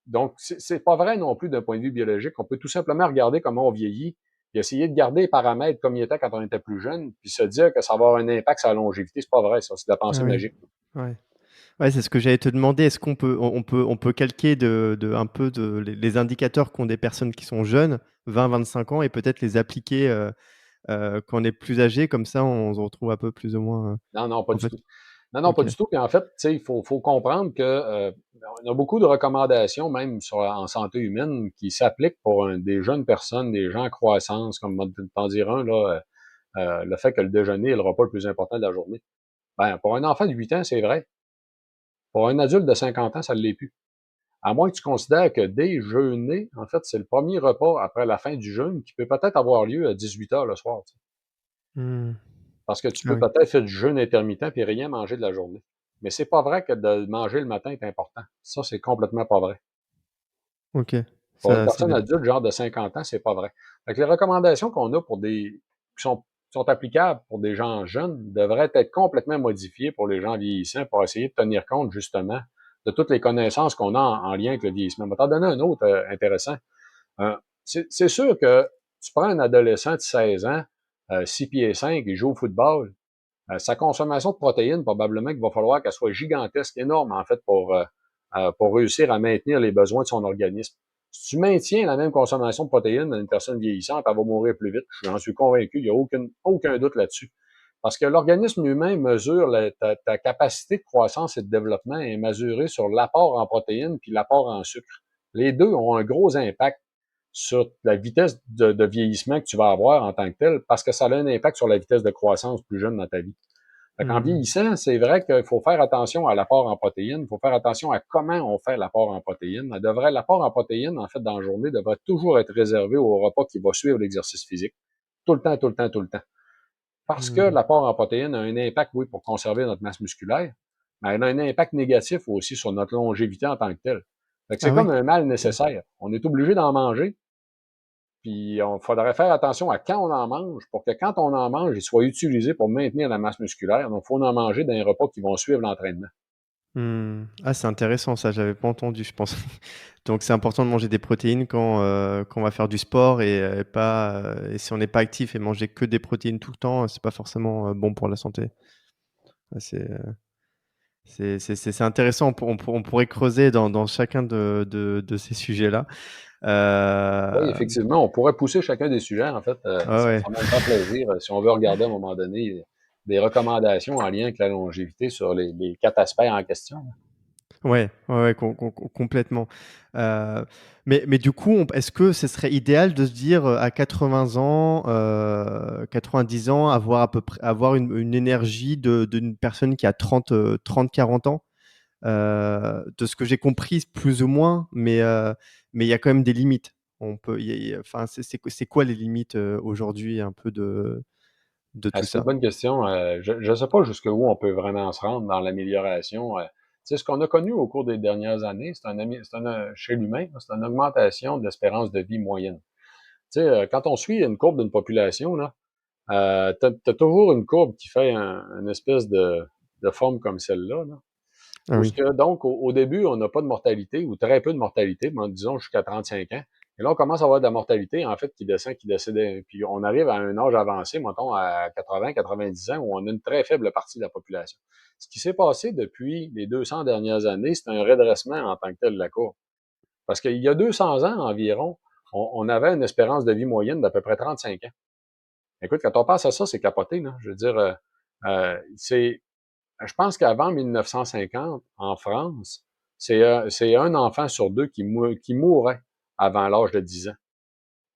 Donc c'est pas vrai non plus d'un point de vue biologique. On peut tout simplement regarder comment on vieillit et essayer de garder les paramètres comme ils étaient quand on était plus jeune, puis se dire que ça va avoir un impact sur la longévité. C'est pas vrai, ça. C'est de la pensée Ah oui. magique. Ouais. Ouais, c'est ce que j'allais te demander. Est-ce qu'on peut calquer un peu les indicateurs qu'ont des personnes qui sont jeunes, 20-25 ans, et peut-être les appliquer quand on est plus âgé, comme ça on se retrouve un peu plus ou moins. Non, non, pas En du fait. tout. Non, non, pas Ok. du tout. Puis en fait, tu sais, il faut comprendre que on a beaucoup de recommandations, même en santé humaine, qui s'appliquent pour des jeunes personnes, des gens en croissance, comme t'en dire un, là, le fait que le déjeuner est le repas le plus important de la journée. Ben, pour un enfant de 8 ans, c'est vrai. Pour un adulte de 50 ans, ça ne l'est plus. À moins que tu considères que déjeuner, en fait, c'est le premier repas après la fin du jeûne qui peut peut-être avoir lieu à 18 heures le soir. Tu sais. Hmm. Parce que tu Ah peux oui. peut-être faire du jeûne intermittent puis rien manger de la journée. Mais c'est pas vrai que de manger le matin est important. Ça, c'est complètement pas vrai. Ok. Pour une Ça personne dépend. adulte, genre de 50 ans, c'est pas vrai. Fait que les recommandations qu'on a qui sont applicables pour des gens jeunes devraient être complètement modifiées pour les gens vieillissants pour essayer de tenir compte, justement, de toutes les connaissances qu'on a en lien avec le vieillissement. Je vais t'en donner un autre intéressant. Euh, c'est sûr que tu prends un adolescent de 16 ans, 6 pieds 5, il joue au football, sa consommation de protéines, probablement qu'il va falloir qu'elle soit gigantesque, énorme, en fait, pour réussir à maintenir les besoins de son organisme. Si tu maintiens la même consommation de protéines dans une personne vieillissante, elle va mourir plus vite. J'en suis convaincu. Il n'y a aucun doute là-dessus. Parce que l'organisme humain mesure ta capacité de croissance et de développement est mesurée sur l'apport en protéines puis l'apport en sucre. Les deux ont un gros impact sur la vitesse de vieillissement que tu vas avoir en tant que tel, parce que ça a un impact sur la vitesse de croissance plus jeune dans ta vie. Fait qu'en Hmm. vieillissant, c'est vrai qu'il faut faire attention à l'apport en protéines, il faut faire attention à comment on fait l'apport en protéines. L'apport en protéines, en fait, dans la journée, devrait toujours être réservé au repas qui va suivre l'exercice physique. Tout le temps, tout le temps, tout le temps. Parce que Hmm. l'apport en protéines a un impact, oui, pour conserver notre masse musculaire, mais elle a un impact négatif aussi sur notre longévité en tant que telle. Fait que c'est Ah comme oui. un mal Ok. nécessaire. On est obligé d'en manger, puis il faudrait faire attention à quand on en mange pour que quand on en mange, il soit utilisé pour maintenir la masse musculaire. Donc, il faut en manger dans les repas qui vont suivre l'entraînement. Hmm. Ah, c'est intéressant ça, j'avais pas entendu, je pense. Donc c'est important de manger des protéines quand on va faire du sport et si on n'est pas actif et manger que des protéines tout le temps, c'est pas forcément bon pour la santé. Ah, c'est intéressant, on pourrait creuser dans chacun de ces sujets-là. Oui, Euh, effectivement, on pourrait pousser chacun des sujets. En fait, ah ça ouais. va me faire plaisir. Si on veut regarder à un moment donné des recommandations en lien avec la longévité sur les quatre aspects en question. Ouais, ouais, ouais, complètement. Heu, mais du coup, est-ce que ce serait idéal de se dire, à 80 ans, 90 ans, avoir une énergie d'une personne qui a 30-40 ans? De ce que j'ai compris, plus ou moins, mais il y a quand même des limites. On peut il y a enfin, c'est quoi les limites, aujourd'hui un peu de tout C'est une ça? bonne question. Je ne sais pas jusqu'où on peut vraiment se rendre dans l'amélioration. Tu sais, ce qu'on a connu au cours des dernières années, chez l'humain, c'est une augmentation de l'espérance de vie moyenne. Tu sais, quand on suit une courbe d'une population, là, t'as toujours une courbe qui fait une espèce de forme comme celle-là, là. Ah Où ce oui. que, donc, au début, on n'a pas de mortalité ou très peu de mortalité, disons jusqu'à 35 ans. Et là, on commence à avoir de la mortalité, en fait, qui décède. Puis on arrive à un âge avancé, mettons, à 80, 90 ans, où on a une très faible partie de la population. Ce qui s'est passé depuis les 200 dernières années, c'est un redressement en tant que tel de la courbe. Parce qu'il y a 200 ans environ, on avait une espérance de vie moyenne d'à peu près 35 ans. Écoute, quand on pense à ça, c'est capoté, là. Je veux dire, je pense qu'avant 1950, en France, c'est un enfant sur deux qui mourait avant l'âge de 10 ans.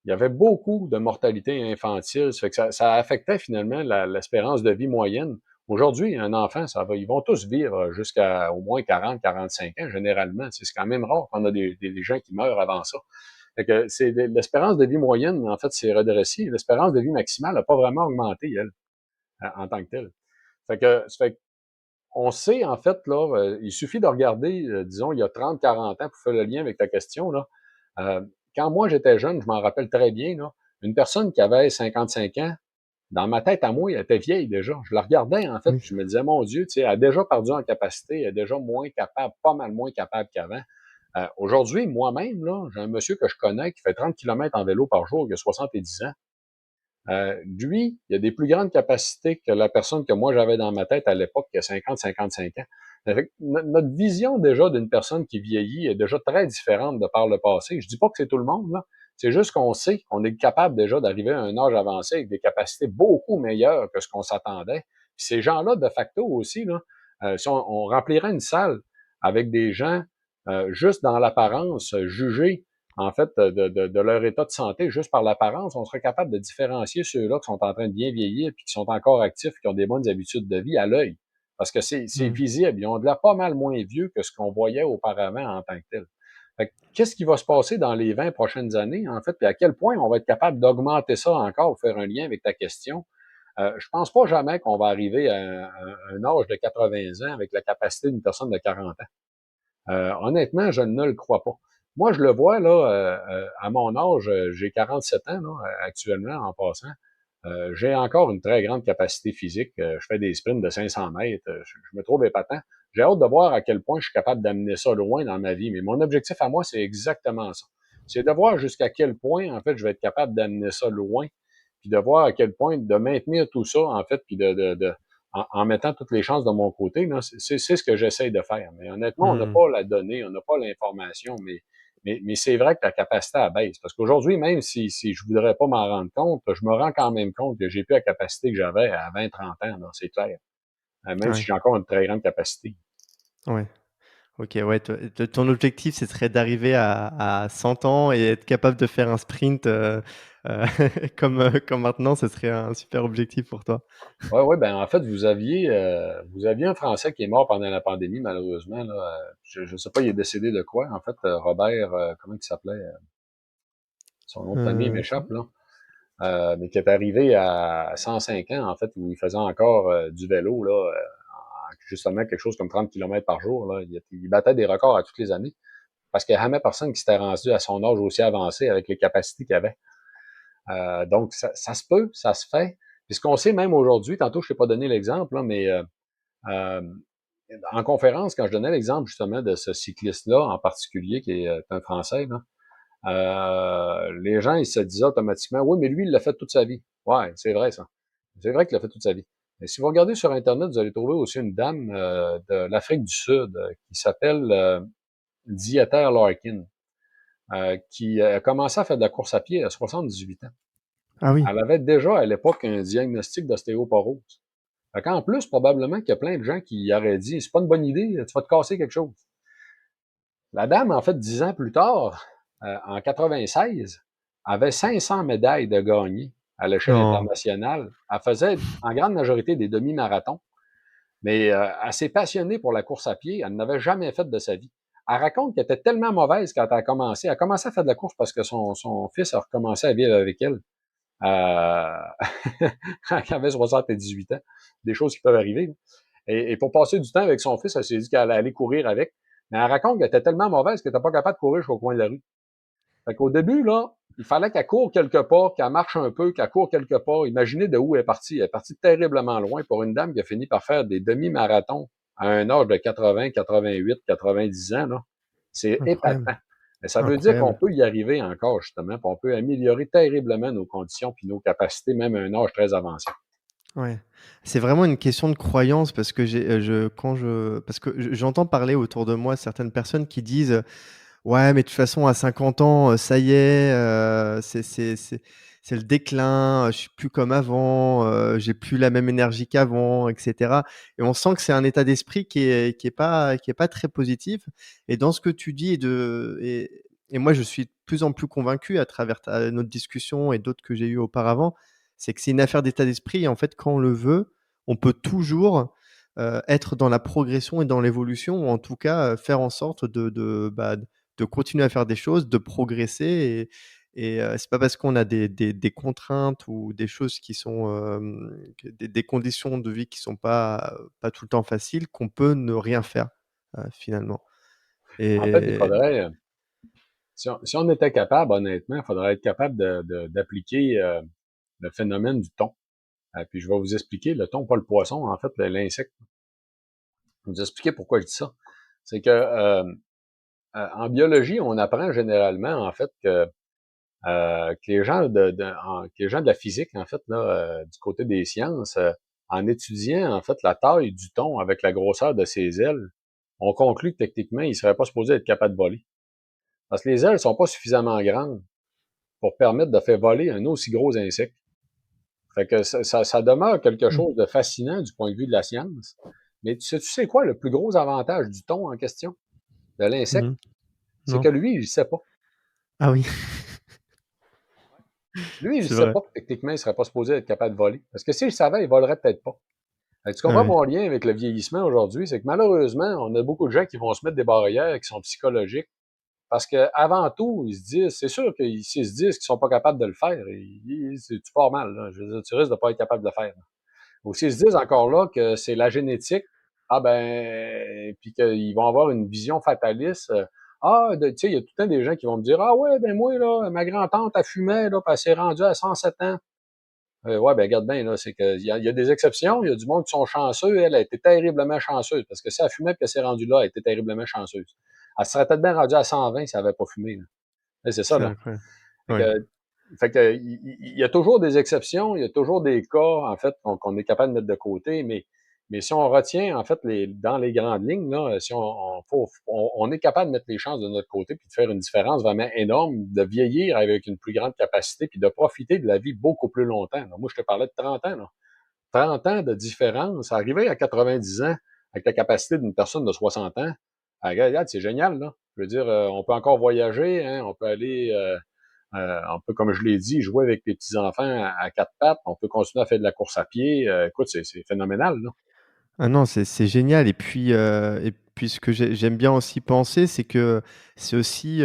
Il y avait beaucoup de mortalité infantile, ça fait que ça affectait finalement l'espérance de vie moyenne. Aujourd'hui, un enfant, ils vont tous vivre jusqu'à au moins 40, 45 ans, généralement. C'est quand même rare qu'on a des gens qui meurent avant ça. Fait que l'espérance de vie moyenne, en fait, c'est redressé. L'espérance de vie maximale n'a pas vraiment augmenté, elle, en tant que telle. Ça fait on sait, en fait, là, il suffit de regarder, disons, il y a 30, 40 ans, pour faire le lien avec ta question, là. Euh, Quand moi, j'étais jeune, je m'en rappelle très bien, là, une personne qui avait 55 ans, dans ma tête à moi, elle était vieille déjà. Je la regardais, en fait, Oui. puis je me disais, mon Dieu, tu sais, elle a déjà perdu en capacité, elle est déjà moins capable, pas mal moins capable qu'avant. Aujourd'hui, moi-même, là, j'ai un monsieur que je connais qui fait 30 kilomètres en vélo par jour, qui a 70 ans. Lui, il a des plus grandes capacités que la personne que moi j'avais dans ma tête à l'époque, qui a 50-55 ans. Avec notre vision déjà d'une personne qui vieillit est déjà très différente de par le passé. Je dis pas que c'est tout le monde, là. C'est juste qu'on sait qu'on est capable déjà d'arriver à un âge avancé avec des capacités beaucoup meilleures que ce qu'on s'attendait. Puis ces gens-là, de facto aussi, là, si on remplirait une salle avec des gens juste dans l'apparence, jugés en fait, de leur état de santé juste par l'apparence, on serait capable de différencier ceux-là qui sont en train de bien vieillir puis qui sont encore actifs, qui ont des bonnes habitudes de vie à l'œil. Parce que c'est Mmh. visible. Ils ont de l'air pas mal moins vieux que ce qu'on voyait auparavant en tant que tel. Fait que, qu'est-ce qui va se passer dans les 20 prochaines années, en fait, puis à quel point on va être capable d'augmenter ça encore, pour faire un lien avec ta question? Je pense pas jamais qu'on va arriver à un âge de 80 ans avec la capacité d'une personne de 40 ans. Honnêtement, je ne le crois pas. Moi, je le vois, là, à mon âge, j'ai 47 ans, là, actuellement, en passant. J'ai encore une très grande capacité physique. Je fais des sprints de 500 mètres. Je me trouve épatant. J'ai hâte de voir à quel point je suis capable d'amener ça loin dans ma vie. Mais mon objectif à moi, c'est exactement ça. C'est de voir jusqu'à quel point, en fait, je vais être capable d'amener ça loin, puis de voir à quel point de maintenir tout ça, en fait, puis en mettant toutes les chances de mon côté. Là, c'est ce que j'essaye de faire. Mais honnêtement, on n'a Mmh. pas la donnée, on n'a pas l'information, mais c'est vrai que la capacité à baisse. Parce qu'aujourd'hui, même si je voudrais pas m'en rendre compte, je me rends quand même compte que j'ai plus la capacité que j'avais à 20-30 ans, là, c'est clair. Même si Ouais, j'ai encore une très grande capacité. ouais. OK, ouais, ton objectif, ce serait d'arriver à 100 ans et être capable de faire un sprint, heu, comme maintenant, ce serait un super objectif pour toi? Ouais, ouais, ben en fait, vous aviez un Français qui est mort pendant la pandémie, malheureusement. Là, je sais pas, il est décédé de quoi. En fait, Robert, comment il s'appelait? Son nom de famille Je m'échappe, là. Mais qui est arrivé à 105 ans, en fait, où il faisait encore du vélo, là, justement quelque chose comme 30 kilomètres par jour. Là. Il battait des records à toutes les années parce qu'il n'y a jamais personne qui s'était rendu à son âge aussi avancé avec les capacités qu'il avait. Donc, ça se peut, ça se fait. Puis ce qu'on sait même aujourd'hui, tantôt je t'ai pas donné l'exemple, là, mais euh, en conférence, quand je donnais l'exemple justement de ce cycliste-là en particulier, qui est un Français, là, les gens, ils se disaient automatiquement, oui, mais lui, il l'a fait toute sa vie. Ouais, c'est vrai, ça. C'est vrai qu'il l'a fait toute sa vie. Mais si vous regardez sur Internet, vous allez trouver aussi une dame de l'Afrique du Sud qui s'appelle Dieter Larkin, qui a commencé à faire de la course à pied à 78 ans. Ah oui. Elle avait déjà à l'époque un diagnostic d'ostéoporose. Fait qu'en plus, probablement qu'il y a plein de gens qui auraient dit, c'est pas une bonne idée, tu vas te casser quelque chose. La dame, en fait, 10 ans plus tard, en 96, avait 500 médailles de gagnées à l'échelle Non. internationale. Elle faisait en grande majorité des demi-marathons, mais elle s'est passionnée pour la course à pied. Elle n'avait jamais fait de sa vie. Elle raconte qu'elle était tellement mauvaise quand elle a commencé. Elle a commencé à faire de la course parce que son fils a recommencé à vivre avec elle quand elle avait 78 ans. Des choses qui peuvent arriver. Et pour passer du temps avec son fils, elle s'est dit qu'elle allait courir avec. Mais elle raconte qu'elle était tellement mauvaise qu'elle n'était pas capable de courir jusqu'au coin de la rue. Fait qu'au début, là, il fallait qu'elle court quelque part, qu'elle marche un peu, qu'elle court quelque part. Imaginez de où elle est partie. Elle est partie terriblement loin pour une dame qui a fini par faire des demi-marathons à un âge de 80, 88, 90 ans, là. C'est Incroyable, épatant. Mais ça veut dire qu'on incroyable. peut y arriver encore, justement, puis on peut améliorer terriblement nos conditions puis nos capacités, même à un âge très avancé. Ouais. C'est vraiment une question de croyance parce que je quand je parce que j'entends parler autour de moi certaines personnes qui disent: «Ouais, mais de toute façon à 50 ans, ça y est, c'est le déclin, je suis plus comme avant, j'ai plus la même énergie qu'avant» et cetera et on sent que c'est un état d'esprit qui est pas très positif et dans ce que tu dis et moi je suis de plus en plus convaincu à travers notre discussion et d'autres que j'ai eues auparavant, c'est que c'est une affaire d'état d'esprit et en fait quand on le veut, on peut toujours, être dans la progression et dans l'évolution ou en tout cas, faire en sorte de continuer à faire des choses, de progresser et c'est pas parce qu'on a des contraintes ou des choses qui sont, que des conditions de vie qui sont pas tout le temps faciles qu'on peut ne rien faire, finalement En fait, il et faudrait, si on était capable, honnêtement, il faudrait être capable d'appliquer le phénomène du thon. Puis je vais vous expliquer, le thon, pas le poisson, en fait, l'insecte. Je vais vous expliquer pourquoi je dis ça. C'est que en biologie, on apprend généralement, en fait, que que les gens que les gens de la physique, en fait, là, du côté des sciences, en étudiant, en fait, la taille du thon avec la grosseur de ses ailes, on conclut que techniquement, il serait pas supposé être capable de voler. Parce que les ailes sont pas suffisamment grandes pour permettre de faire voler un aussi gros insecte. Fait que ça demeure quelque Mmh. chose de fascinant du point de vue de la science. Mais tu sais quoi, le plus gros avantage du thon en question, de l'insecte, Mmh. c'est Non? que lui, il ne sait pas. Ah oui, Lui, il ne c'est sait vrai. pas que techniquement, il ne serait pas supposé être capable de voler. Parce que s'il le savait, il volerait peut-être pas. Tu Ah comprends oui. mon lien avec le vieillissement aujourd'hui? C'est que malheureusement, on a beaucoup de gens qui vont se mettre des barrières qui sont psychologiques. Parce qu'avant tout, ils se disent, c'est sûr qu'ils s'ils se disent qu'ils sont pas capables de le faire, tu pars mal, là. Je veux dire, tu risques de pas être capable de le faire. Ou s'ils se disent encore là que c'est la génétique, ah ben, puis qu'ils vont avoir une vision fataliste. Tu sais, il y a tout le temps des gens qui vont me dire, ah ouais, ben moi, là, ma grand-tante, elle fumait, là, puis elle s'est rendue à 107 ans. Ouais, ben regarde bien, là, c'est qu'il y a des exceptions, il y a du monde qui sont chanceux, elle a été terriblement chanceuse, parce que si elle fumait puis qu'elle s'est rendue là, elle était terriblement chanceuse. Elle serait peut-être bien rendue à 120 si elle n'avait pas fumé, là. C'est ça, C'est là. incroyable. Fait Ouais. que, il y a toujours des exceptions, il y a toujours des cas, en fait, qu'on est capable de mettre de côté, mais si on retient, en fait, dans les grandes lignes, là, si on est capable de mettre les chances de notre côté puis de faire une différence vraiment énorme, de vieillir avec une plus grande capacité puis de profiter de la vie beaucoup plus longtemps, là. Moi, je te parlais de 30 ans, là. 30 ans de différence, arriver à 90 ans avec la capacité d'une personne de 60 ans, regarde, c'est génial, là. Je veux dire, on peut encore voyager, hein, on peut aller, on peut, comme je l'ai dit, jouer avec les petits-enfants à quatre pattes, on peut continuer à faire de la course à pied. Écoute, c'est phénoménal, là. Ah non, c'est génial et puis ce que j'aime bien aussi penser, c'est que c'est aussi,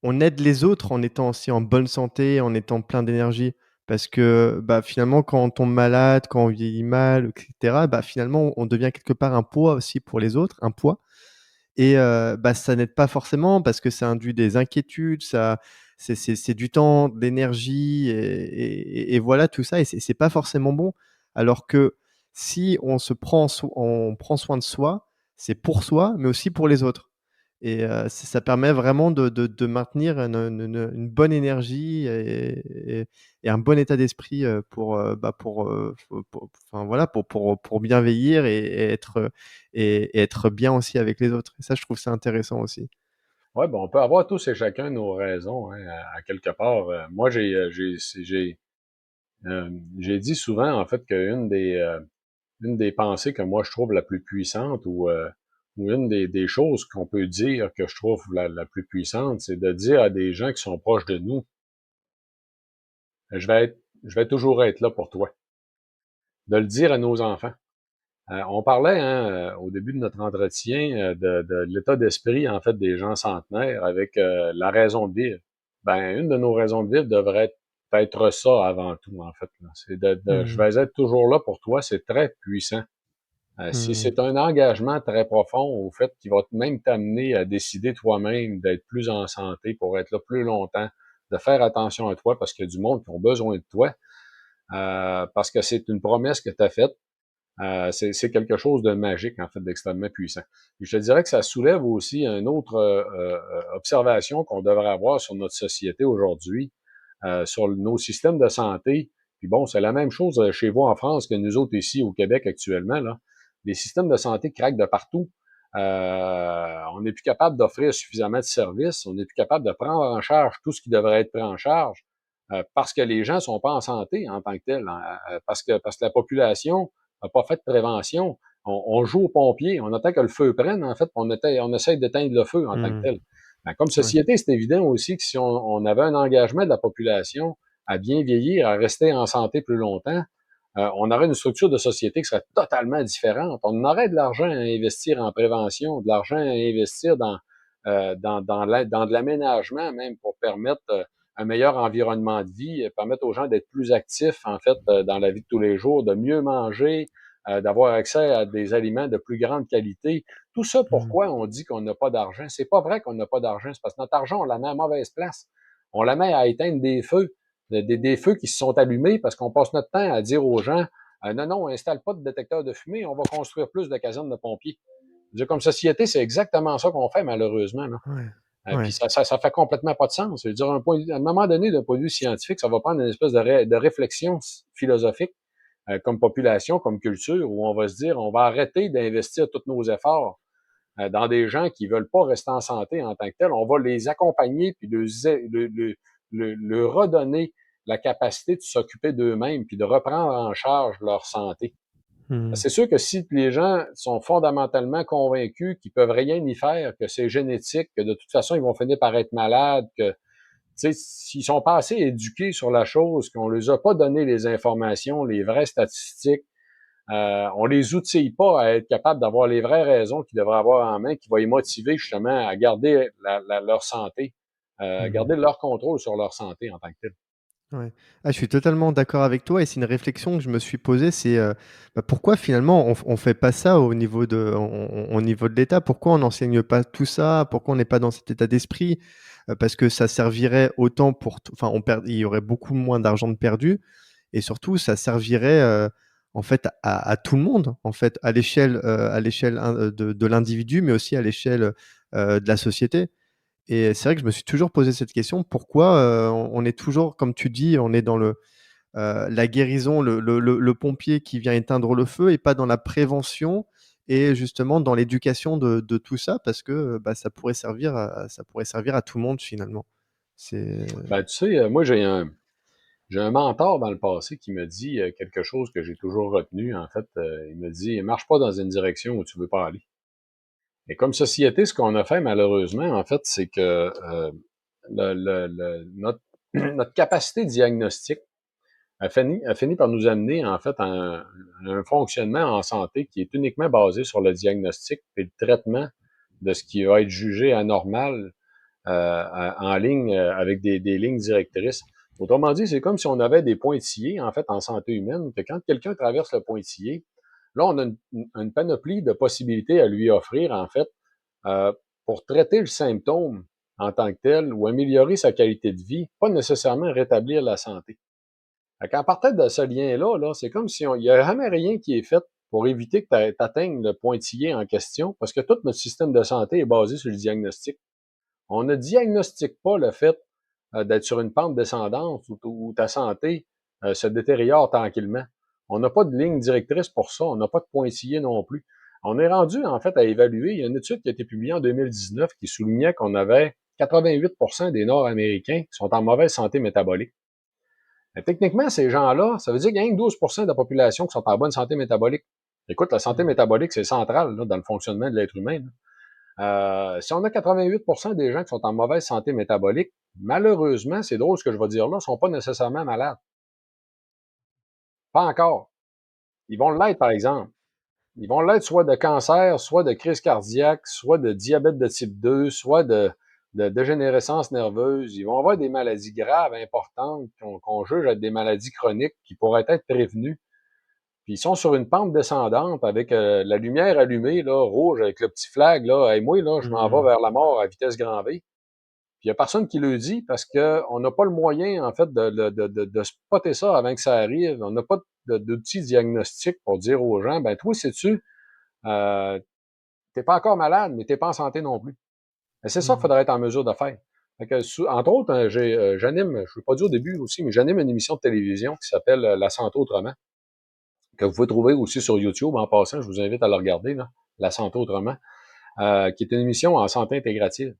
on aide les autres en étant aussi en bonne santé, en étant plein d'énergie. Parce que, bah, finalement, quand on tombe malade, quand on vieillit mal et cetera, bah, finalement, on devient quelque part un poids aussi pour les autres, un poids et bah, ça n'aide pas forcément parce que ça induit des inquiétudes, ça c'est du temps, de l'énergie et voilà tout ça et c'est pas forcément bon. Alors que si on prend soin de soi, c'est pour soi, mais aussi pour les autres et ça permet vraiment de maintenir une bonne énergie et un bon état d'esprit, pour enfin voilà, pour bien vieillir et être bien aussi avec les autres et ça, je trouve ça intéressant aussi. Ouais, ben, on peut avoir tous et chacun nos raisons, hein, à quelque part. Moi, j'ai dit souvent, en fait, une des pensées que moi je trouve la plus puissante ou une des choses qu'on peut dire que je trouve la plus puissante, c'est de dire à des gens qui sont proches de nous, je vais je vais toujours être là pour toi. De le dire à nos enfants. On parlait hein, au début de notre entretien de l'état d'esprit en fait des gens centenaires avec la raison de vivre. Ben une de nos raisons de vivre devrait être ça avant tout en fait. Là. C'est je Mmh. vais être toujours là pour toi. C'est très puissant. Mmh. C'est un engagement très profond au fait qui va même t'amener à décider toi-même d'être plus en santé pour être là plus longtemps, de faire attention à toi parce qu'il y a du monde qui ont besoin de toi, parce que c'est une promesse que tu as faite. C'est quelque chose de magique, en fait, d'extrêmement puissant. Et je te dirais que ça soulève aussi une autre observation qu'on devrait avoir sur notre société aujourd'hui, sur nos systèmes de santé. Puis bon, c'est la même chose chez vous en France que nous autres ici au Québec actuellement. Là. Les systèmes de santé craquent de partout. On n'est plus capable d'offrir suffisamment de services. On n'est plus capable de prendre en charge tout ce qui devrait être pris en charge parce que les gens sont pas en santé en tant que tels. Hein, parce que la population n'a pas fait de prévention. On joue aux pompiers, on attend que le feu prenne, en fait, on essaie d'éteindre le feu en tant que Mmh. tel. Ben, comme Ouais. société, c'est évident aussi que si on avait un engagement de la population à bien vieillir, à rester en santé plus longtemps, on aurait une structure de société qui serait totalement différente. On aurait de l'argent à investir en prévention, de l'argent à investir dans de l'aménagement même pour permettre un meilleur environnement de vie, permettre aux gens d'être plus actifs, en fait, dans la vie de tous les jours, de mieux manger, d'avoir accès à des aliments de plus grande qualité. Tout ça, Mmh. pourquoi on dit qu'on n'a pas d'argent? C'est pas vrai qu'on n'a pas d'argent, c'est parce que notre argent, on la met à mauvaise place. On la met à éteindre des feux, des feux qui se sont allumés parce qu'on passe notre temps à dire aux gens, non, non, installe pas de détecteur de fumée, on va construire plus de casernes de pompiers. Je veux dire, comme société, c'est exactement ça qu'on fait, malheureusement. Là. Ouais. Ouais. Puis ça fait complètement pas de sens. Je veux dire, à un moment donné, d'un point de vue scientifique, ça va prendre une espèce de réflexion philosophique comme population, comme culture, où on va se dire, on va arrêter d'investir tous nos efforts dans des gens qui veulent pas rester en santé en tant que tel. On va les accompagner puis le redonner la capacité de s'occuper d'eux-mêmes puis de reprendre en charge leur santé. Mmh. C'est sûr que si les gens sont fondamentalement convaincus qu'ils peuvent rien y faire, que c'est génétique, que de toute façon, ils vont finir par être malades, que, tu sais, s'ils sont pas assez éduqués sur la chose, qu'on les a pas donné les informations, les vraies statistiques, on les outille pas à être capables d'avoir les vraies raisons qu'ils devraient avoir en main, qui vont les motiver justement à garder leur santé, Mmh. garder leur contrôle sur leur santé en tant que tel. Ouais. Ah, je suis totalement d'accord avec toi et c'est une réflexion que je me suis posée, c'est, bah, pourquoi finalement on fait pas ça au niveau de l'État? Pourquoi on n'enseigne pas tout ça? Pourquoi on n'est pas dans cet état d'esprit? Parce que ça servirait autant pour t enfin on perd il y aurait beaucoup moins d'argent de perdu et surtout ça servirait, en fait à tout le monde, en fait, à l'échelle de l'individu, mais aussi à l'échelle, de la société. Et c'est vrai que je me suis toujours posé cette question, pourquoi, on est toujours, comme tu dis, on est dans la guérison, le pompier qui vient éteindre le feu et pas dans la prévention et justement dans l'éducation de tout ça parce que, bah, ça pourrait servir à tout le monde finalement. C'est Ben, tu sais, moi, j'ai un mentor dans le passé qui me dit quelque chose que j'ai toujours retenu. En fait, il me dit, marche pas dans une direction où tu veux pas aller. Et comme société, ce qu'on a fait malheureusement, en fait, c'est que notre, notre capacité diagnostique a fini par nous amener en fait à un fonctionnement en santé qui est uniquement basé sur le diagnostic et le traitement de ce qui va être jugé anormal en ligne avec des lignes directrices. Autrement dit, c'est comme si on avait des pointillés en fait en santé humaine, que quand quelqu'un traverse le pointillé, là on a une panoplie de possibilités à lui offrir en fait euh, pour traiter le symptôme en tant que tel ou améliorer sa qualité de vie, pas nécessairement rétablir la santé. À partir de ce lien-là, là, c'est comme si il n'y a jamais rien qui est fait pour éviter que tu atteignes le pointillé en question, parce que tout notre système de santé est basé sur le diagnostic. On ne diagnostique pas le fait d'être sur une pente descendante où ta santé se détériore tranquillement. On n'a pas de ligne directrice pour ça, on n'a pas de pointillé non plus. On est rendu en fait à évaluer, il y a une étude qui a été publiée en 2019 qui soulignait qu'on avait 88% des Nord-Américains qui sont en mauvaise santé métabolique. Mais techniquement, ces gens-là, ça veut dire qu'il y a rien que 12% de la population qui sont en bonne santé métabolique. Écoute, la santé mmh, métabolique, c'est central là, dans le fonctionnement de l'être humain. Si on a 88% des gens qui sont en mauvaise santé métabolique, malheureusement, c'est drôle ce que je vais dire là, ne sont pas nécessairement malades. Pas encore. Ils vont l'être, par exemple. Ils vont l'être soit de cancer, soit de crise cardiaque, soit de diabète de type 2, soit de dégénérescence nerveuse. Ils vont avoir des maladies graves, importantes, qu'on juge être des maladies chroniques qui pourraient être prévenues. Puis ils sont sur une pente descendante avec la lumière allumée, là, rouge, avec le petit flag, là. Hey, moi, là, je m'en vais mmh, vers la mort à vitesse grand V. Puis il n'y a personne qui le dit parce qu'on n'a pas le moyen, en fait, de spotter ça avant que ça arrive. On n'a pas d'outils diagnostiques pour dire aux gens, ben toi, sais-tu, euh, t'es pas encore malade, mais t'es pas en santé non plus. Et c'est ça qu'il mmh. faudrait être en mesure de faire. Fait que, entre autres, j'anime, je ne l'ai pas dit au début aussi, mais j'anime une émission de télévision qui s'appelle La santé autrement, que vous pouvez trouver aussi sur YouTube. En passant, je vous invite à la regarder, là, La santé autrement, qui est une émission en santé intégrative,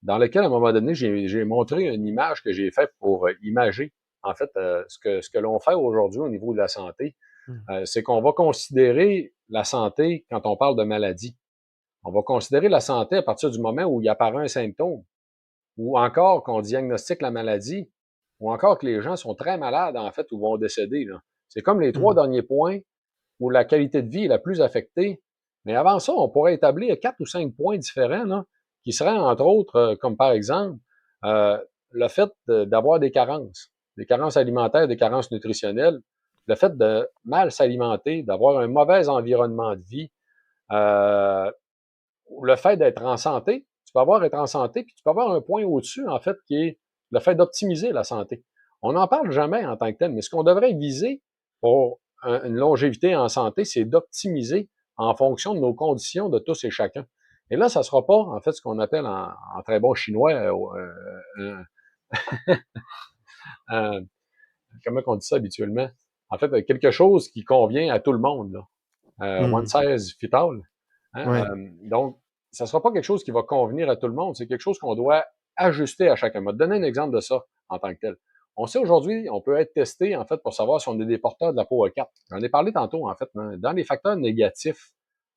dans laquelle, à un moment donné, j'ai montré une image que j'ai faite pour imager, en fait, ce que l'on fait aujourd'hui au niveau de la santé. Mmh. C'est qu'on va considérer la santé quand on parle de maladie. On va considérer la santé à partir du moment où il apparaît un symptôme, ou encore qu'on diagnostique la maladie, ou encore que les gens sont très malades, en fait, ou vont décéder. Là. C'est comme les trois Mmh. derniers points où la qualité de vie est la plus affectée. Mais avant ça, on pourrait établir 4 ou 5 points différents, là, qui seraient, entre autres, comme par exemple, euh, le fait d'avoir des carences alimentaires, des carences nutritionnelles, le fait de mal s'alimenter, d'avoir un mauvais environnement de vie, euh, le fait d'être en santé, tu peux avoir être en santé, puis tu peux avoir un point au-dessus, en fait, qui est le fait d'optimiser la santé. On n'en parle jamais en tant que tel, mais ce qu'on devrait viser pour une longévité en santé, c'est d'optimiser en fonction de nos conditions de tous et chacun. Et là, ça sera pas, en fait, ce qu'on appelle en très bon chinois, un, un- comment on dit ça habituellement? En fait, quelque chose qui convient à tout le monde, là. One Mmh. size fit all. Hein? Ouais. Donc, ça ne sera pas quelque chose qui va convenir à tout le monde. C'est quelque chose qu'on doit ajuster à chacun. Je vais te donner un exemple de ça en tant que tel. On sait aujourd'hui, on peut être testé, en fait, pour savoir si on est des porteurs de la peau A4. J'en ai parlé tantôt, en fait. Hein. Dans les facteurs négatifs,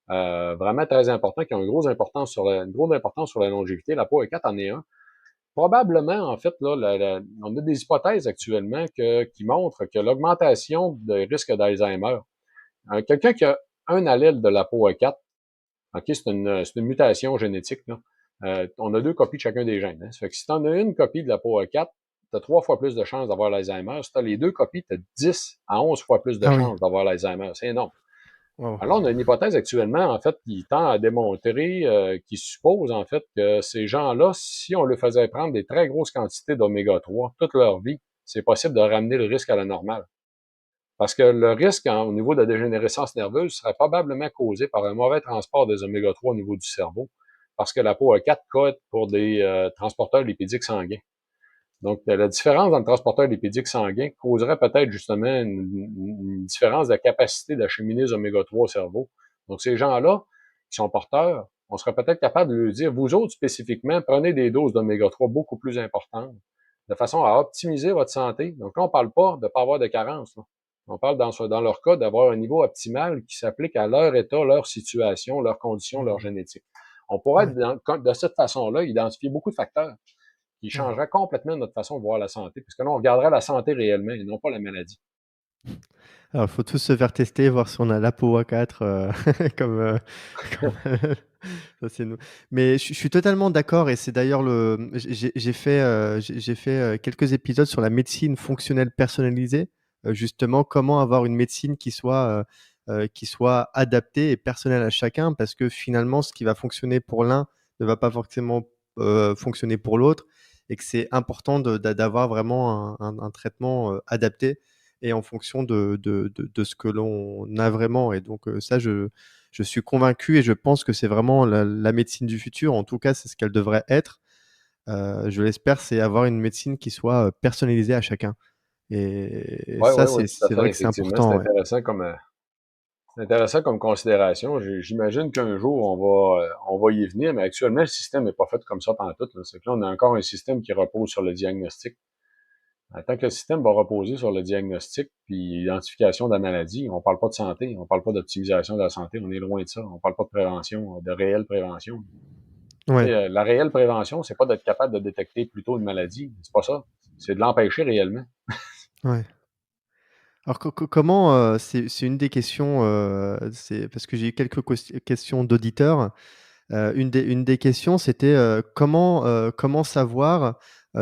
vraiment très importants, qui ont une grosse importance sur la longévité, la peau A4 en est un. Probablement, en fait, là, on a des hypothèses actuellement qui montrent que l'augmentation de risque d'Alzheimer, quelqu'un qui a un allèle de la peau A4, OK, c'est une mutation génétique, là. On a deux copies de chacun des gènes. Hein. Ça fait que si tu en as une copie de la peau A4, tu as 3 fois plus de chances d'avoir l'Alzheimer. Si tu as les deux copies, tu as 10 à 11 fois plus de Ah oui. chances d'avoir l'Alzheimer. C'est énorme. Waouh. Alors, on a une hypothèse actuellement, en fait, qui tend à démontrer, qui suppose, en fait, que ces gens-là, si on leur faisait prendre des très grosses quantités d'oméga 3 toute leur vie, c'est possible de ramener le risque à la normale. Parce que le risque au niveau de la dégénérescence nerveuse serait probablement causé par un mauvais transport des oméga 3 au niveau du cerveau, parce que la peau a 4 codes pour des transporteurs lipidiques sanguins. Donc, la différence dans le transporteur lipidique sanguin causerait peut-être justement une différence de capacité d'acheminer les oméga 3 au cerveau. Donc, ces gens-là qui sont porteurs, on serait peut-être capable de leur dire, vous autres spécifiquement, prenez des doses d'oméga 3 beaucoup plus importantes, de façon à optimiser votre santé. Donc là, on parle pas de ne pas avoir de carence. Là. On parle dans leur cas d'avoir un niveau optimal qui s'applique à leur état, leur situation, leurs conditions, leur Mmh. génétique. On pourrait, Ouais. de cette façon-là, identifier beaucoup de facteurs qui Mmh. changerait complètement notre façon de voir la santé, puisque là, on regarderait la santé réellement et non pas la maladie. Alors, il faut tous se faire tester, voir si on a l'ApoA4, comme, comme ça c'est nous. Mais je suis totalement d'accord et c'est d'ailleurs j'ai fait, quelques épisodes sur la médecine fonctionnelle personnalisée, justement comment avoir une médecine qui soit adaptée et personnelle à chacun parce que finalement ce qui va fonctionner pour l'un ne va pas forcément, fonctionner pour l'autre et que c'est important d'avoir vraiment un traitement, adapté et en fonction de ce que l'on a vraiment. Et donc, ça, je suis convaincu et je pense que c'est vraiment la médecine du futur. En tout cas, c'est ce qu'elle devrait être. Je l'espère, c'est avoir une médecine qui soit personnalisée à chacun. Et Oui, oui, ça, oui, tout à c'est fait, vrai que c'est effectivement. important. Ouais. C'est intéressant comme considération. J'imagine qu'un jour, on va y venir, mais actuellement, le système n'est pas fait comme ça pendant tout. C'est que là, on a encore un système qui repose sur le diagnostic. Tant que le système va reposer sur le diagnostic puis l'identification de la maladie, on parle pas de santé, on parle pas d'optimisation de la santé, on est loin de ça. On parle pas de prévention, de réelle prévention. Ouais. La réelle prévention, c'est pas d'être capable de détecter plus tôt une maladie. C'est pas ça. C'est de l'empêcher réellement. Ouais. Alors, comment, c'est une des questions, c'est parce que j'ai eu quelques questions d'auditeurs. Une des questions, c'était, comment savoir,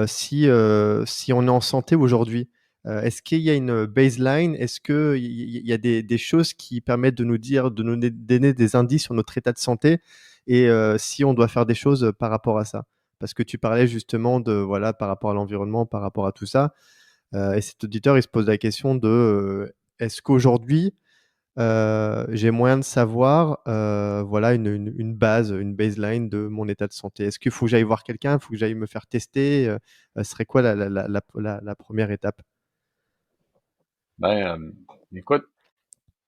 si on est en santé aujourd'hui? Est-ce qu'il y a une baseline? Est-ce qu'il y a des choses qui permettent de nous dire, de nous donner des indices sur notre état de santé et si on doit faire des choses, par rapport à ça? Parce que tu parlais justement de voilà, par rapport à l'environnement, par rapport à tout ça, et cet auditeur, il se pose la question de, est-ce qu'aujourd'hui, j'ai moyen de savoir, voilà une base, une baseline de mon état de santé. Est-ce qu'il faut que j'aille voir quelqu'un? Il faut que j'aille me faire tester? Ce serait quoi la 1re étape? Ben, écoute,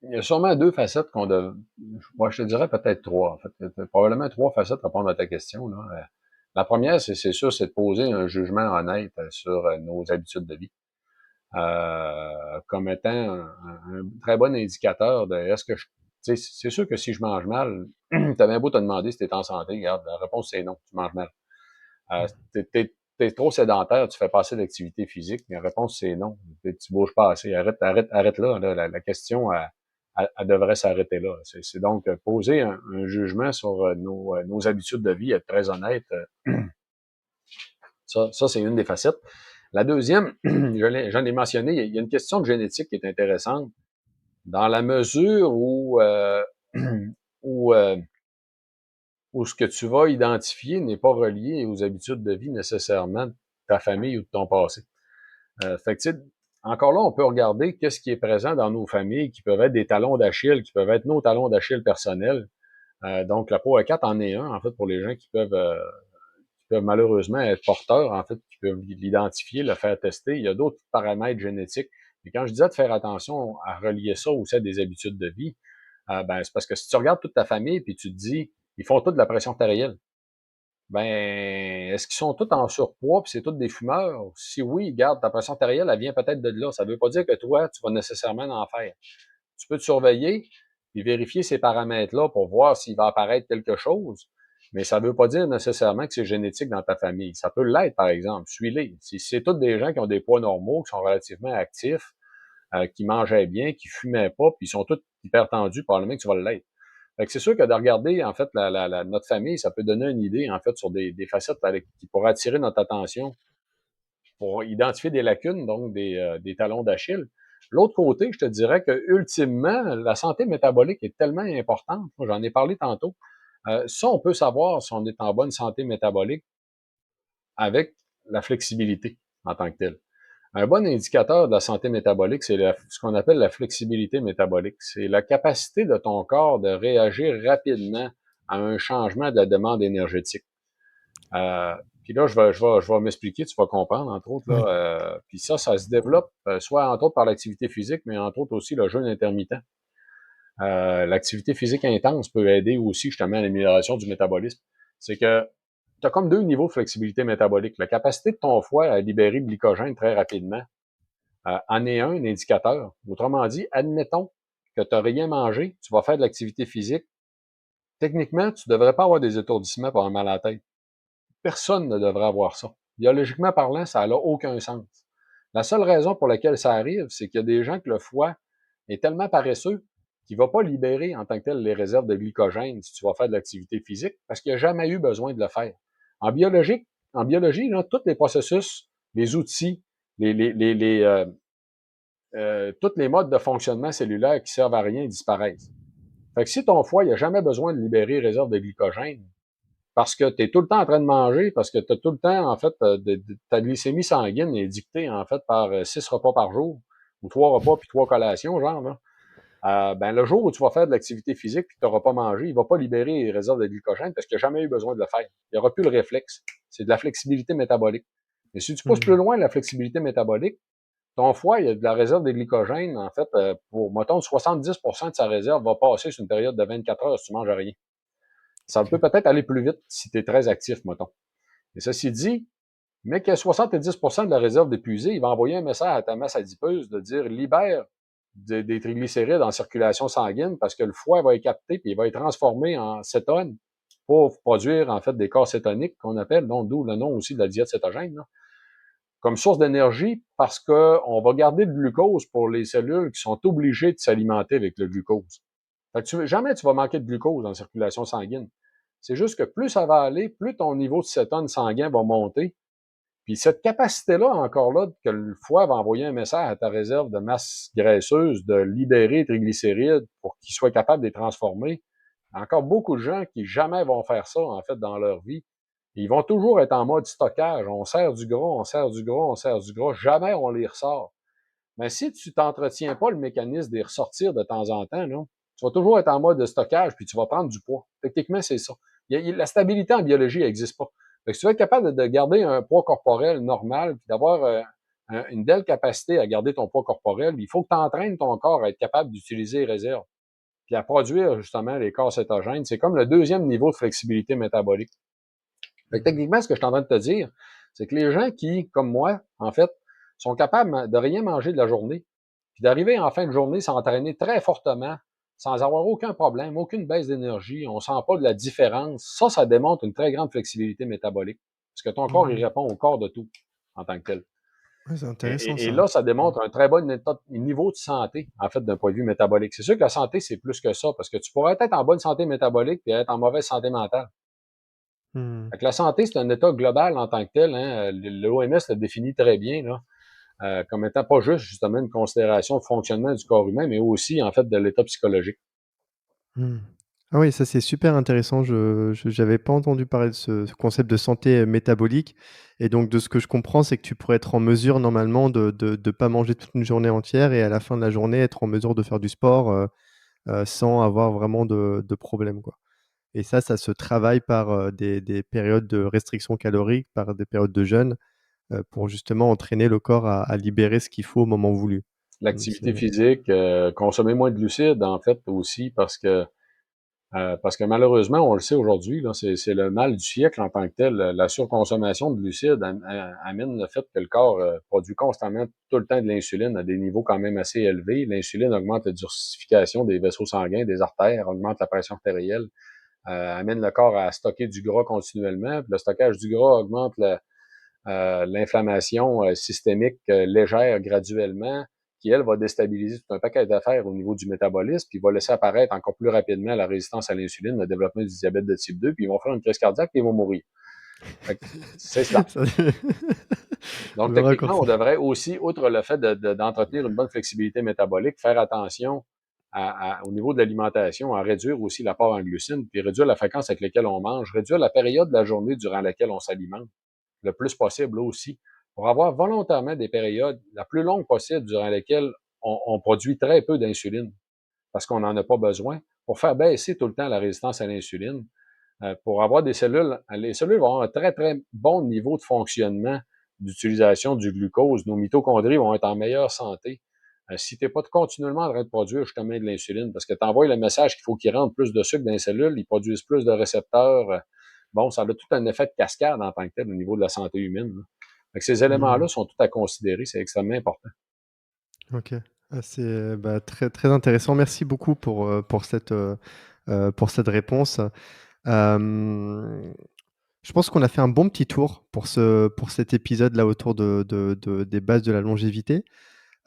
il y a sûrement deux facettes moi, je te dirais peut-être trois, en fait. Il y a probablement trois facettes à répondre à ta question, là. La première, c'est sûr, c'est de poser un jugement honnête sur nos habitudes de vie. Comme étant un très bon indicateur de est-ce que je. Tu sais, c'est sûr que si je mange mal, t'as bien beau te demander si t'es en santé, regarde, la réponse c'est non, tu manges mal. T'es trop sédentaire, tu fais pas assez d'activité physique, mais la réponse c'est non. Tu bouges pas assez. Arrête là. La question, elle devrait s'arrêter là. C'est donc poser un jugement sur nos habitudes de vie, être très honnête. Ça c'est une des facettes. La deuxième, j'en ai mentionné, il y a une question de génétique qui est intéressante, dans la mesure où, euh, où ce que tu vas identifier n'est pas relié aux habitudes de vie nécessairement de ta famille ou de ton passé. Fait que, tu sais, encore là, on peut regarder qu'est-ce qui est présent dans nos familles, qui peuvent être des talons d'Achille, qui peuvent être nos talons d'Achille personnels, Donc, la POA4 en est un, en fait, pour les gens qui peuvent malheureusement être porteurs, en fait, qui peuvent l'identifier, le faire tester. Il y a d'autres paramètres génétiques. Et quand je disais de faire attention à relier ça aussi à des habitudes de vie, ben, c'est parce que si tu regardes toute ta famille puis tu te dis, ils font tous de la pression artérielle. Ben, est-ce qu'ils sont tous en surpoids puis c'est tous des fumeurs? Si oui, garde, ta pression artérielle, elle vient peut-être de là. Ça veut pas dire que toi, tu vas nécessairement en faire. Tu peux te surveiller et vérifier ces paramètres-là pour voir s'il va apparaître quelque chose. Mais ça ne veut pas dire nécessairement que c'est génétique dans ta famille. Ça peut l'être, par exemple. Suis-les. Si c'est tous des gens qui ont des poids normaux, qui sont relativement actifs, qui mangeaient bien, qui fumaient pas, puis ils sont tous hyper tendus, probablement que tu vas l'être. Fait que c'est sûr que de regarder, en fait, notre famille, ça peut donner une idée, en fait, sur des facettes qui pourraient attirer notre attention pour identifier des lacunes, donc des talons d'Achille. L'autre côté, je te dirais que ultimement, la santé métabolique est tellement importante. Moi, j'en ai parlé tantôt. Ça, on peut savoir si on est en bonne santé métabolique avec la flexibilité en tant que telle. Un bon indicateur de la santé métabolique, c'est ce qu'on appelle la flexibilité métabolique. C'est la capacité de ton corps de réagir rapidement à un changement de la demande énergétique. Puis là, je vais m'expliquer, tu vas comprendre, entre autres. Oui. Là, puis ça se développe soit entre autres par l'activité physique, mais entre autres aussi le jeûne intermittent. L'activité physique intense peut aider aussi justement à l'amélioration du métabolisme. C'est que tu as comme deux niveaux de flexibilité métabolique. La capacité de ton foie à libérer le glycogène très rapidement en est un indicateur. Autrement dit, admettons que tu n'as rien mangé, tu vas faire de l'activité physique. Techniquement, tu ne devrais pas avoir des étourdissements pour un mal à la tête. Personne ne devrait avoir ça. Biologiquement parlant, ça n'a aucun sens. La seule raison pour laquelle ça arrive, c'est qu'il y a des gens que le foie est tellement paresseux qu'il ne va pas libérer en tant que tel les réserves de glycogène si tu vas faire de l'activité physique, parce qu'il n'a jamais eu besoin de le faire. En biologie, là, tous les processus, les outils, tous les modes de fonctionnement cellulaire qui servent à rien disparaissent. Fait que si ton foie n'a jamais besoin de libérer les réserves de glycogène, parce que tu es tout le temps en train de manger, parce que tu as tout le temps, en fait, ta glycémie sanguine est dictée, en fait, par 6 repas par jour, ou 3 repas puis 3 collations, genre, là. Ben, le jour où tu vas faire de l'activité physique puis que tu n'auras pas mangé, il va pas libérer les réserves de glycogène parce qu'il n'a jamais eu besoin de le faire. Il n'y aura plus le réflexe. C'est de la flexibilité métabolique. Mais si tu pousses plus loin la flexibilité métabolique, ton foie, il y a de la réserve de glycogène, en fait, pour, mettons, 70% de sa réserve va passer sur une période de 24 heures si tu manges rien. Ça peut peut-être aller plus vite si tu es très actif, mettons. Et ceci dit, mais que 70% de la réserve d'épuisée, il va envoyer un message à ta masse adipeuse de dire libère des triglycérides en circulation sanguine parce que le foie va être capté puis il va être transformé en cétone pour produire en fait des corps cétoniques qu'on appelle, donc d'où le nom aussi de la diète cétogène, là, comme source d'énergie parce qu'on va garder le glucose pour les cellules qui sont obligées de s'alimenter avec le glucose. Fait que jamais tu vas manquer de glucose en circulation sanguine. C'est juste que plus ça va aller, plus ton niveau de cétone sanguin va monter. Puis cette capacité-là, encore là, que le foie va envoyer un message à ta réserve de masse graisseuse de libérer les triglycérides pour qu'ils soient capables de les transformer. Il y a encore beaucoup de gens qui jamais vont faire ça, en fait, dans leur vie. Ils vont toujours être en mode stockage. On sert du gras, on sert du gras, on sert du gras. Jamais on les ressort. Mais si tu t'entretiens pas le mécanisme de les ressortir de temps en temps, là, tu vas toujours être en mode de stockage puis tu vas prendre du poids. Techniquement, c'est ça. La stabilité en biologie n'existe pas. Fait que si tu veux être capable de garder un poids corporel normal puis d'avoir une belle capacité à garder ton poids corporel, il faut que tu entraînes ton corps à être capable d'utiliser les réserves puis à produire justement les corps cétogènes. C'est comme le deuxième niveau de flexibilité métabolique. Fait que techniquement, ce que je suis en train de te dire, c'est que les gens qui, comme moi, en fait, sont capables de rien manger de la journée, puis d'arriver en fin de journée s'entraîner très fortement, sans avoir aucun problème, aucune baisse d'énergie, on sent pas de la différence. Ça démontre une très grande flexibilité métabolique. Parce que ton corps, il répond au corps de tout, en tant que tel. Ouais, c'est Et, intéressant et, et ça. là, ça démontre un très bon niveau de santé, en fait, d'un point de vue métabolique. C'est sûr que la santé, c'est plus que ça, parce que tu pourrais être en bonne santé métabolique et être en mauvaise santé mentale. Mmh. Fait que la santé, c'est un état global en tant que tel. Hein. L'OMS le définit très bien là, comme étant pas juste justement une considération de fonctionnement du corps humain, mais aussi en fait de l'état psychologique. Mmh. Ah oui, ça c'est super intéressant. Je j'avais pas entendu parler de ce concept de santé, métabolique et donc de ce que je comprends, c'est que tu pourrais être en mesure normalement de pas manger toute une journée entière et à la fin de la journée être en mesure de faire du sport, sans avoir vraiment de problème, quoi. Et ça se travaille par des périodes de restriction calorique, par des périodes de jeûne, pour justement entraîner le corps à libérer ce qu'il faut au moment voulu. Donc L'activité physique, consommer moins de glucides, en fait, aussi, parce que malheureusement, on le sait aujourd'hui, là, c'est le mal du siècle en tant que tel. La surconsommation de glucides amène le fait que le corps produit constamment tout le temps de l'insuline à des niveaux quand même assez élevés. L'insuline augmente la durcification des vaisseaux sanguins, des artères, augmente la pression artérielle, amène le corps à stocker du gras continuellement. Puis le stockage du gras augmente l'inflammation systémique légère graduellement, qui, elle, va déstabiliser tout un paquet d'affaires au niveau du métabolisme, puis va laisser apparaître encore plus rapidement la résistance à l'insuline, le développement du diabète de type 2, puis ils vont faire une crise cardiaque et ils vont mourir. C'est cela. Ça- Donc, le techniquement, on raccourci. devrait aussi, outre le fait d'entretenir une bonne flexibilité métabolique, faire attention au niveau de l'alimentation, à réduire aussi l'apport en glucides, puis réduire la fréquence avec laquelle on mange, réduire la période de la journée durant laquelle on s'alimente le plus possible aussi, pour avoir volontairement des périodes la plus longue possible durant lesquelles on produit très peu d'insuline parce qu'on n'en a pas besoin, pour faire baisser tout le temps la résistance à l'insuline, pour avoir des cellules, les cellules vont avoir un très, très bon niveau de fonctionnement d'utilisation du glucose. Nos mitochondries vont être en meilleure santé. Si tu n'es pas continuellement en train de produire justement de l'insuline, parce que tu envoies le message qu'il faut qu'ils rentrent plus de sucre dans les cellules, ils produisent plus de récepteurs. Bon, ça a tout un effet de cascade en tant que tel au niveau de la santé humaine. Fait que ces Mhm. éléments-là sont tout à considérer, c'est extrêmement important. Ok. C'est bah, très, très intéressant. Merci beaucoup pour cette réponse. Euh, je pense qu'on a fait un bon petit tour pour cet épisode-là autour des bases de la longévité.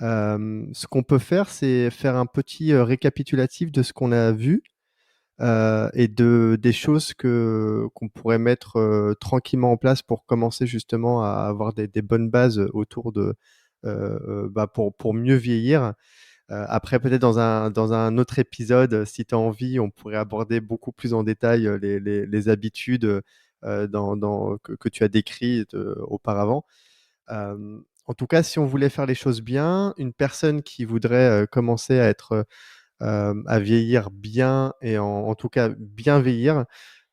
Ce qu'on peut faire, c'est faire un petit récapitulatif de ce qu'on a vu et des choses qu'on pourrait mettre tranquillement en place pour commencer justement à avoir des bonnes bases autour bah, pour mieux vieillir. Après, peut-être dans un autre épisode, si tu as envie, on pourrait aborder beaucoup plus en détail les habitudes que tu as décrites auparavant. En tout cas, si on voulait faire les choses bien, une personne qui voudrait commencer à vieillir bien et en tout cas bien vieillir,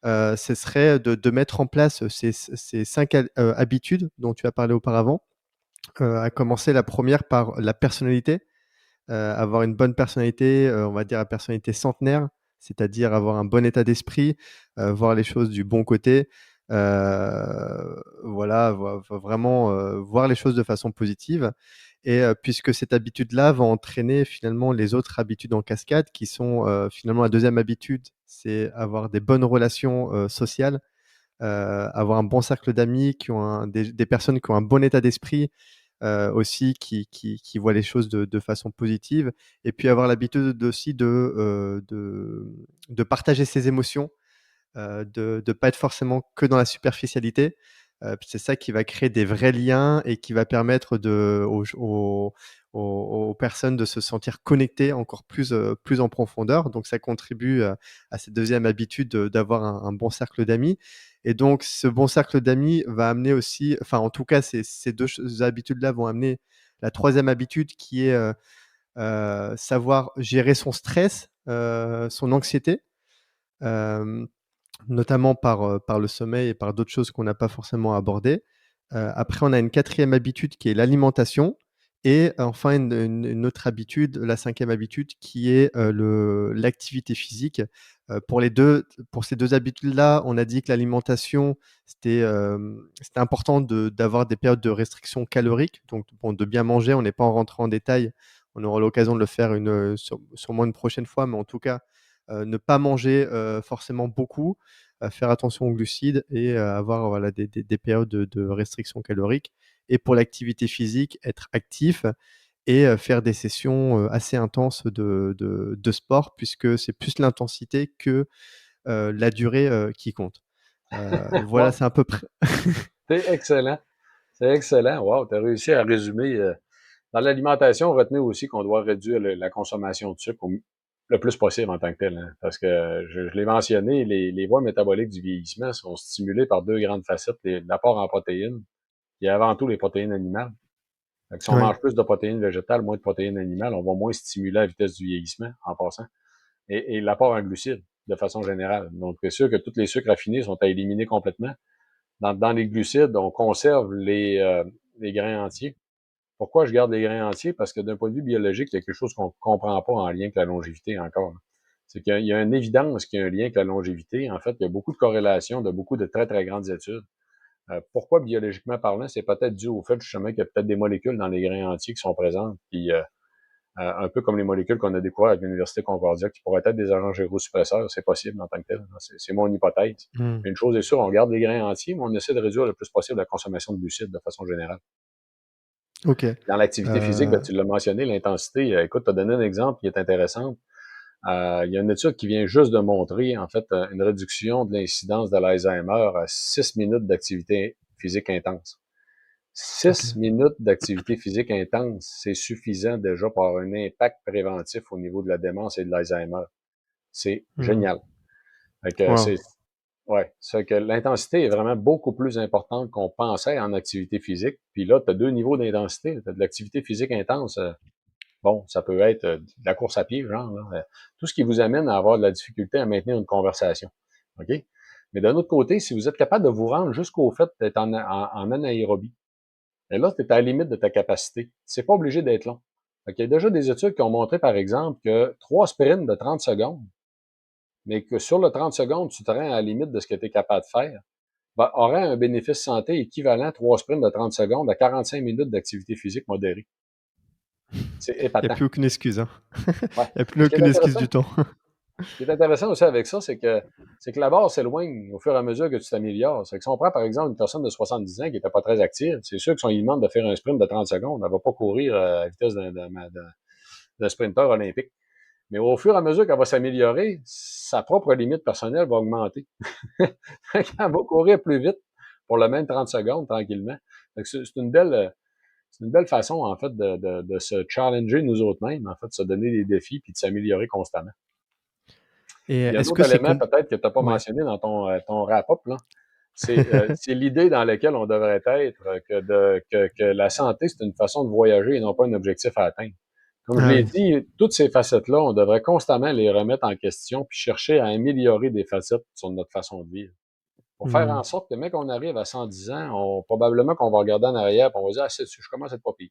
ce serait de mettre en place ces cinq habitudes dont tu as parlé auparavant. À commencer la première par la personnalité, avoir une bonne personnalité, on va dire la personnalité centenaire, c'est-à-dire avoir un bon état d'esprit, voir les choses du bon côté, voilà, vraiment voir les choses de façon positive. Et puisque cette habitude-là va entraîner finalement les autres habitudes en cascade, qui sont finalement la deuxième habitude, c'est avoir des bonnes relations sociales, avoir un bon cercle d'amis, des personnes qui ont un bon état d'esprit, aussi qui voient les choses de façon positive, et puis avoir l'habitude aussi de partager ses émotions, de ne pas être forcément que dans la superficialité. C'est ça qui va créer des vrais liens et qui va permettre aux personnes de se sentir connectées encore plus en profondeur. Donc ça contribue à cette deuxième habitude d'avoir un bon cercle d'amis. Et donc ce bon cercle d'amis va amener aussi, enfin en tout cas ces habitudes-là vont amener la troisième habitude qui est savoir gérer son stress, son anxiété. Euh, Notamment par le sommeil et par d'autres choses qu'on n'a pas forcément abordées. Après, on a une quatrième habitude qui est l'alimentation. Et enfin, une autre habitude, la cinquième habitude, qui est l'activité physique. Pour ces deux habitudes-là, on a dit que l'alimentation, c'était important d'avoir des périodes de restriction calorique, donc bon, de bien manger. On n'est pas en rentrant en détail, on aura l'occasion de le faire sûrement une prochaine fois, mais en tout cas, ne pas manger forcément beaucoup, faire attention aux glucides et avoir voilà, des périodes de restriction calorique. Et pour l'activité physique, être actif et faire des sessions assez intenses de sport, puisque c'est plus l'intensité que la durée qui compte. Voilà, Wow, c'est à peu près. c'est excellent. C'est excellent. Wow, tu as réussi à résumer. Dans l'alimentation, retenez aussi qu'on doit réduire la consommation de sucre le plus possible en tant que tel. Hein, parce que je l'ai mentionné, les voies métaboliques du vieillissement sont stimulées par deux grandes facettes. L'apport en protéines et avant tout les protéines animales. Fait que si on Ouais. mange plus de protéines végétales, moins de protéines animales, on va moins stimuler la vitesse du vieillissement en passant. Et l'apport en glucides. de façon générale. Donc, c'est sûr que tous les sucres raffinés sont à éliminer complètement. Dans les glucides, on conserve les grains entiers. Pourquoi je garde les grains entiers? Parce que d'un point de vue biologique, il y a quelque chose qu'on ne comprend pas en lien avec la longévité encore. C'est qu'il y a une évidence qu'il y a un lien avec la longévité. En fait, il y a beaucoup de corrélations de beaucoup de très, très grandes études. Pourquoi biologiquement parlant? C'est peut-être dû au fait justement qu'il y a peut-être des molécules dans les grains entiers qui sont présentes, puis un peu comme les molécules qu'on a découvertes avec l'Université Concordia, qui pourraient être des agents gyrosuppresseurs, c'est possible en tant que tel. C'est mon hypothèse. Mmh. Une chose est sûre, on garde les grains entiers, mais on essaie de réduire le plus possible la consommation de glucides de façon générale. OK. Dans l'activité physique, ben, tu l'as mentionné, l'intensité. Écoute, tu as donné un exemple qui est intéressant. Il y a une étude qui vient juste de montrer, en fait, une réduction de l'incidence de l'Alzheimer à 6 minutes d'activité physique intense. OK. 6 minutes d'activité physique intense, c'est suffisant déjà pour avoir un impact préventif au niveau de la démence et de l'Alzheimer. C'est Mmh. génial. Fait que Waouh! c'est que l'intensité est vraiment beaucoup plus importante qu'on pensait en activité physique. Puis là, tu as deux niveaux d'intensité. Tu as de l'activité physique intense. Bon, ça peut être de la course à pied, genre, là, tout ce qui vous amène à avoir de la difficulté à maintenir une conversation. OK? Mais d'un autre côté, si vous êtes capable de vous rendre jusqu'au fait d'être en anaérobie, et là, tu es à la limite de ta capacité. C'est pas obligé d'être long. Il y a déjà des études qui ont montré, par exemple, que 3 sprints de 30 secondes, mais que sur le 30 secondes, tu te rends à la limite de ce que tu es capable de faire, ben, aurait un bénéfice santé équivalent à 3 sprints de 30 secondes à 45 minutes d'activité physique modérée. C'est Il y a épatant. plus aucune excuse, hein. Ouais. Il y a plus Et ce qui est aucune excuse intéressant, du temps. Ce qui est intéressant aussi avec ça, c'est que la barre s'éloigne au fur et à mesure que tu t'améliores. C'est que si on prend, par exemple, une personne de 70 ans qui n'était pas très active, c'est sûr que si on lui demande de faire un sprint de 30 secondes, elle va pas courir à la vitesse d'un sprinter olympique. Mais au fur et à mesure qu'elle va s'améliorer, sa propre limite personnelle va augmenter. Elle va courir plus vite pour le même 30 secondes, tranquillement. C'est une belle façon, en fait, de se challenger nous autres mêmes, en fait, de se donner des défis puis de s'améliorer constamment. Et Il y a un est-ce autre que c'est élément peut-être que tu n'as pas ouais. mentionné dans ton wrap-up, là. C'est l'idée dans laquelle on devrait être que la santé, c'est une façon de voyager et non pas un objectif à atteindre. Comme je Ah l'ai oui. dit, toutes ces facettes-là, on devrait constamment les remettre en question puis chercher à améliorer des facettes sur notre façon de vivre. Pour faire Mmh. en sorte que, mec, on arrive à 110 ans, probablement qu'on va regarder en arrière et on va dire, ah, je commence à être pas pire.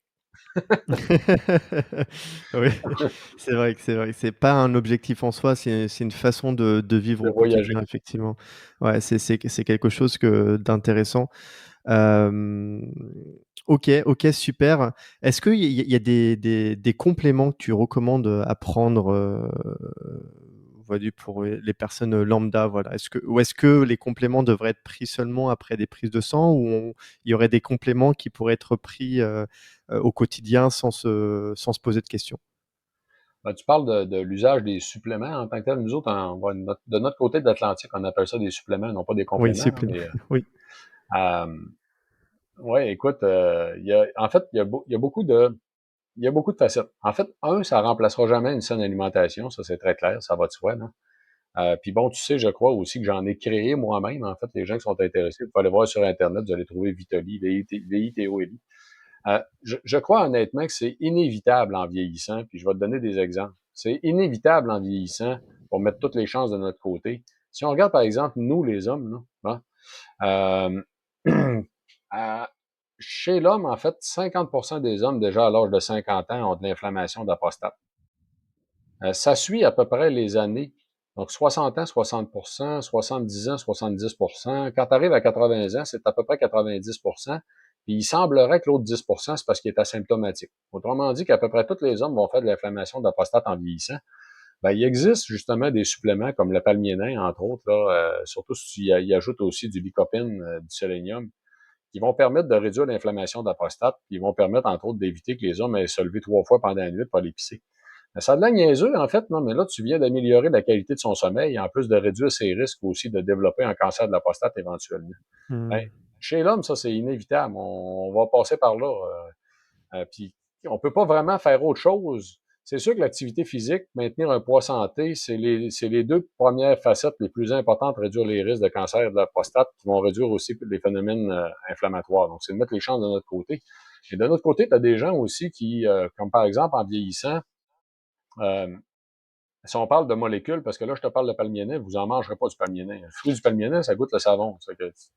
Oui, c'est vrai que c'est pas un objectif en soi, c'est une façon de vivre De au voyager. quotidien, effectivement. Ouais, c'est quelque chose d'intéressant. Hem, OK, OK, super. Est-ce qu'il y a des compléments que tu recommandes, à prendre, on va dire pour les personnes, lambda, voilà? Est-ce que les compléments devraient être pris seulement après des prises de sang ou il y aurait des compléments qui pourraient être pris, au quotidien sans se poser de questions? Ben, tu parles de l'usage des suppléments en tant que tel. Nous autres, de notre côté de l'Atlantique, on appelle ça des suppléments, non pas des Oui, compléments, hein, supplément, mais oui. euh, ouais, écoute, en fait, il y a beaucoup de facettes. En fait, ça remplacera jamais une saine alimentation, ça c'est très clair, ça va de soi, là. Puis bon, tu sais, je crois aussi que j'en ai créé moi-même. En fait, les gens qui sont intéressés, vous pouvez aller voir sur Internet, vous allez trouver Vitoli, VITOLI. Je crois honnêtement que c'est inévitable en vieillissant, puis je vais te donner des exemples. C'est inévitable en vieillissant pour mettre toutes les chances de notre côté. Si on regarde, par exemple, nous, les hommes, là, hein, à- chez l'homme, en fait, 50% des hommes déjà à l'âge de 50 ans ont de l'inflammation de la prostate. Ça suit à peu près les années. Donc, 60 ans, 60%, 70 ans, 70%. Quand tu arrives à 80 ans, c'est à peu près 90%. Puis il semblerait que l'autre 10%, c'est parce qu'il est asymptomatique. Autrement dit qu'à peu près tous les hommes vont faire de l'inflammation de la prostate en vieillissant. Ben, il existe justement des suppléments comme le palmiénin, entre autres, là, surtout si tu y ajoutes aussi du lycopène, du sélénium, qui vont permettre de réduire l'inflammation de la prostate, puis ils vont permettre, entre autres, d'éviter que les hommes aient se lever 3 fois pendant la nuit pour aller pisser. Ça a de l'air niaiseux, en fait, non, mais là, tu viens d'améliorer la qualité de son sommeil, en plus de réduire ses risques aussi de développer un cancer de la prostate éventuellement. Ben, Mmh. chez l'homme, ça, c'est inévitable. On va passer par là. Puis, on peut pas vraiment faire autre chose. C'est sûr que l'activité physique, maintenir un poids santé, c'est les deux premières facettes les plus importantes de réduire les risques de cancer de la prostate, qui vont réduire aussi les phénomènes inflammatoires. Donc, c'est de mettre les chances de notre côté. Et de notre côté, tu as des gens aussi qui, comme par exemple en vieillissant, euh, Si on parle de molécules, parce que là, je te parle de palmier-nez, vous en mangerez pas du palmier-nez. Le fruit du palmier-nez, ça goûte le savon.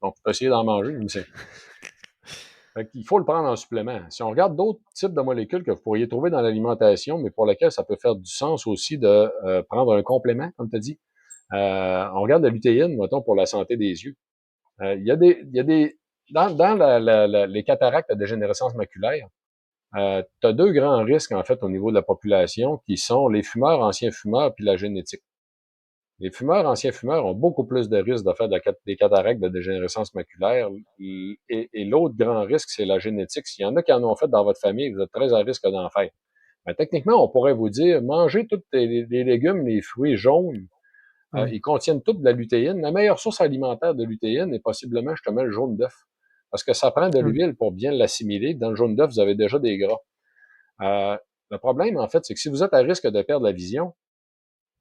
Donc, tu peux essayer d'en manger, mais c'est... Fait qu'il faut le prendre en supplément. Si on regarde d'autres types de molécules que vous pourriez trouver dans l'alimentation, mais pour lesquelles ça peut faire du sens aussi de prendre un complément, comme tu as dit, on regarde la lutéine, mettons, pour la santé des yeux. Il y a des dans les cataractes de dégénérescence maculaire, tu as deux grands risques, en fait, au niveau de la population, qui sont les fumeurs, anciens fumeurs, puis la génétique. Les fumeurs, anciens fumeurs, ont beaucoup plus de risques de faire des cataractes de dégénérescence maculaire. Et l'autre grand risque, c'est la génétique. S'il y en a qui en ont fait dans votre famille, vous êtes très à risque d'en faire. Mais techniquement, on pourrait vous dire, mangez tous les légumes, les fruits jaunes, Oui. ils contiennent toutes de la lutéine. La meilleure source alimentaire de lutéine est possiblement justement le jaune d'œuf. Parce que ça prend de Oui. l'huile pour bien l'assimiler. Dans le jaune d'œuf, vous avez déjà des gras. Le problème, en fait, c'est que si vous êtes à risque de perdre la vision,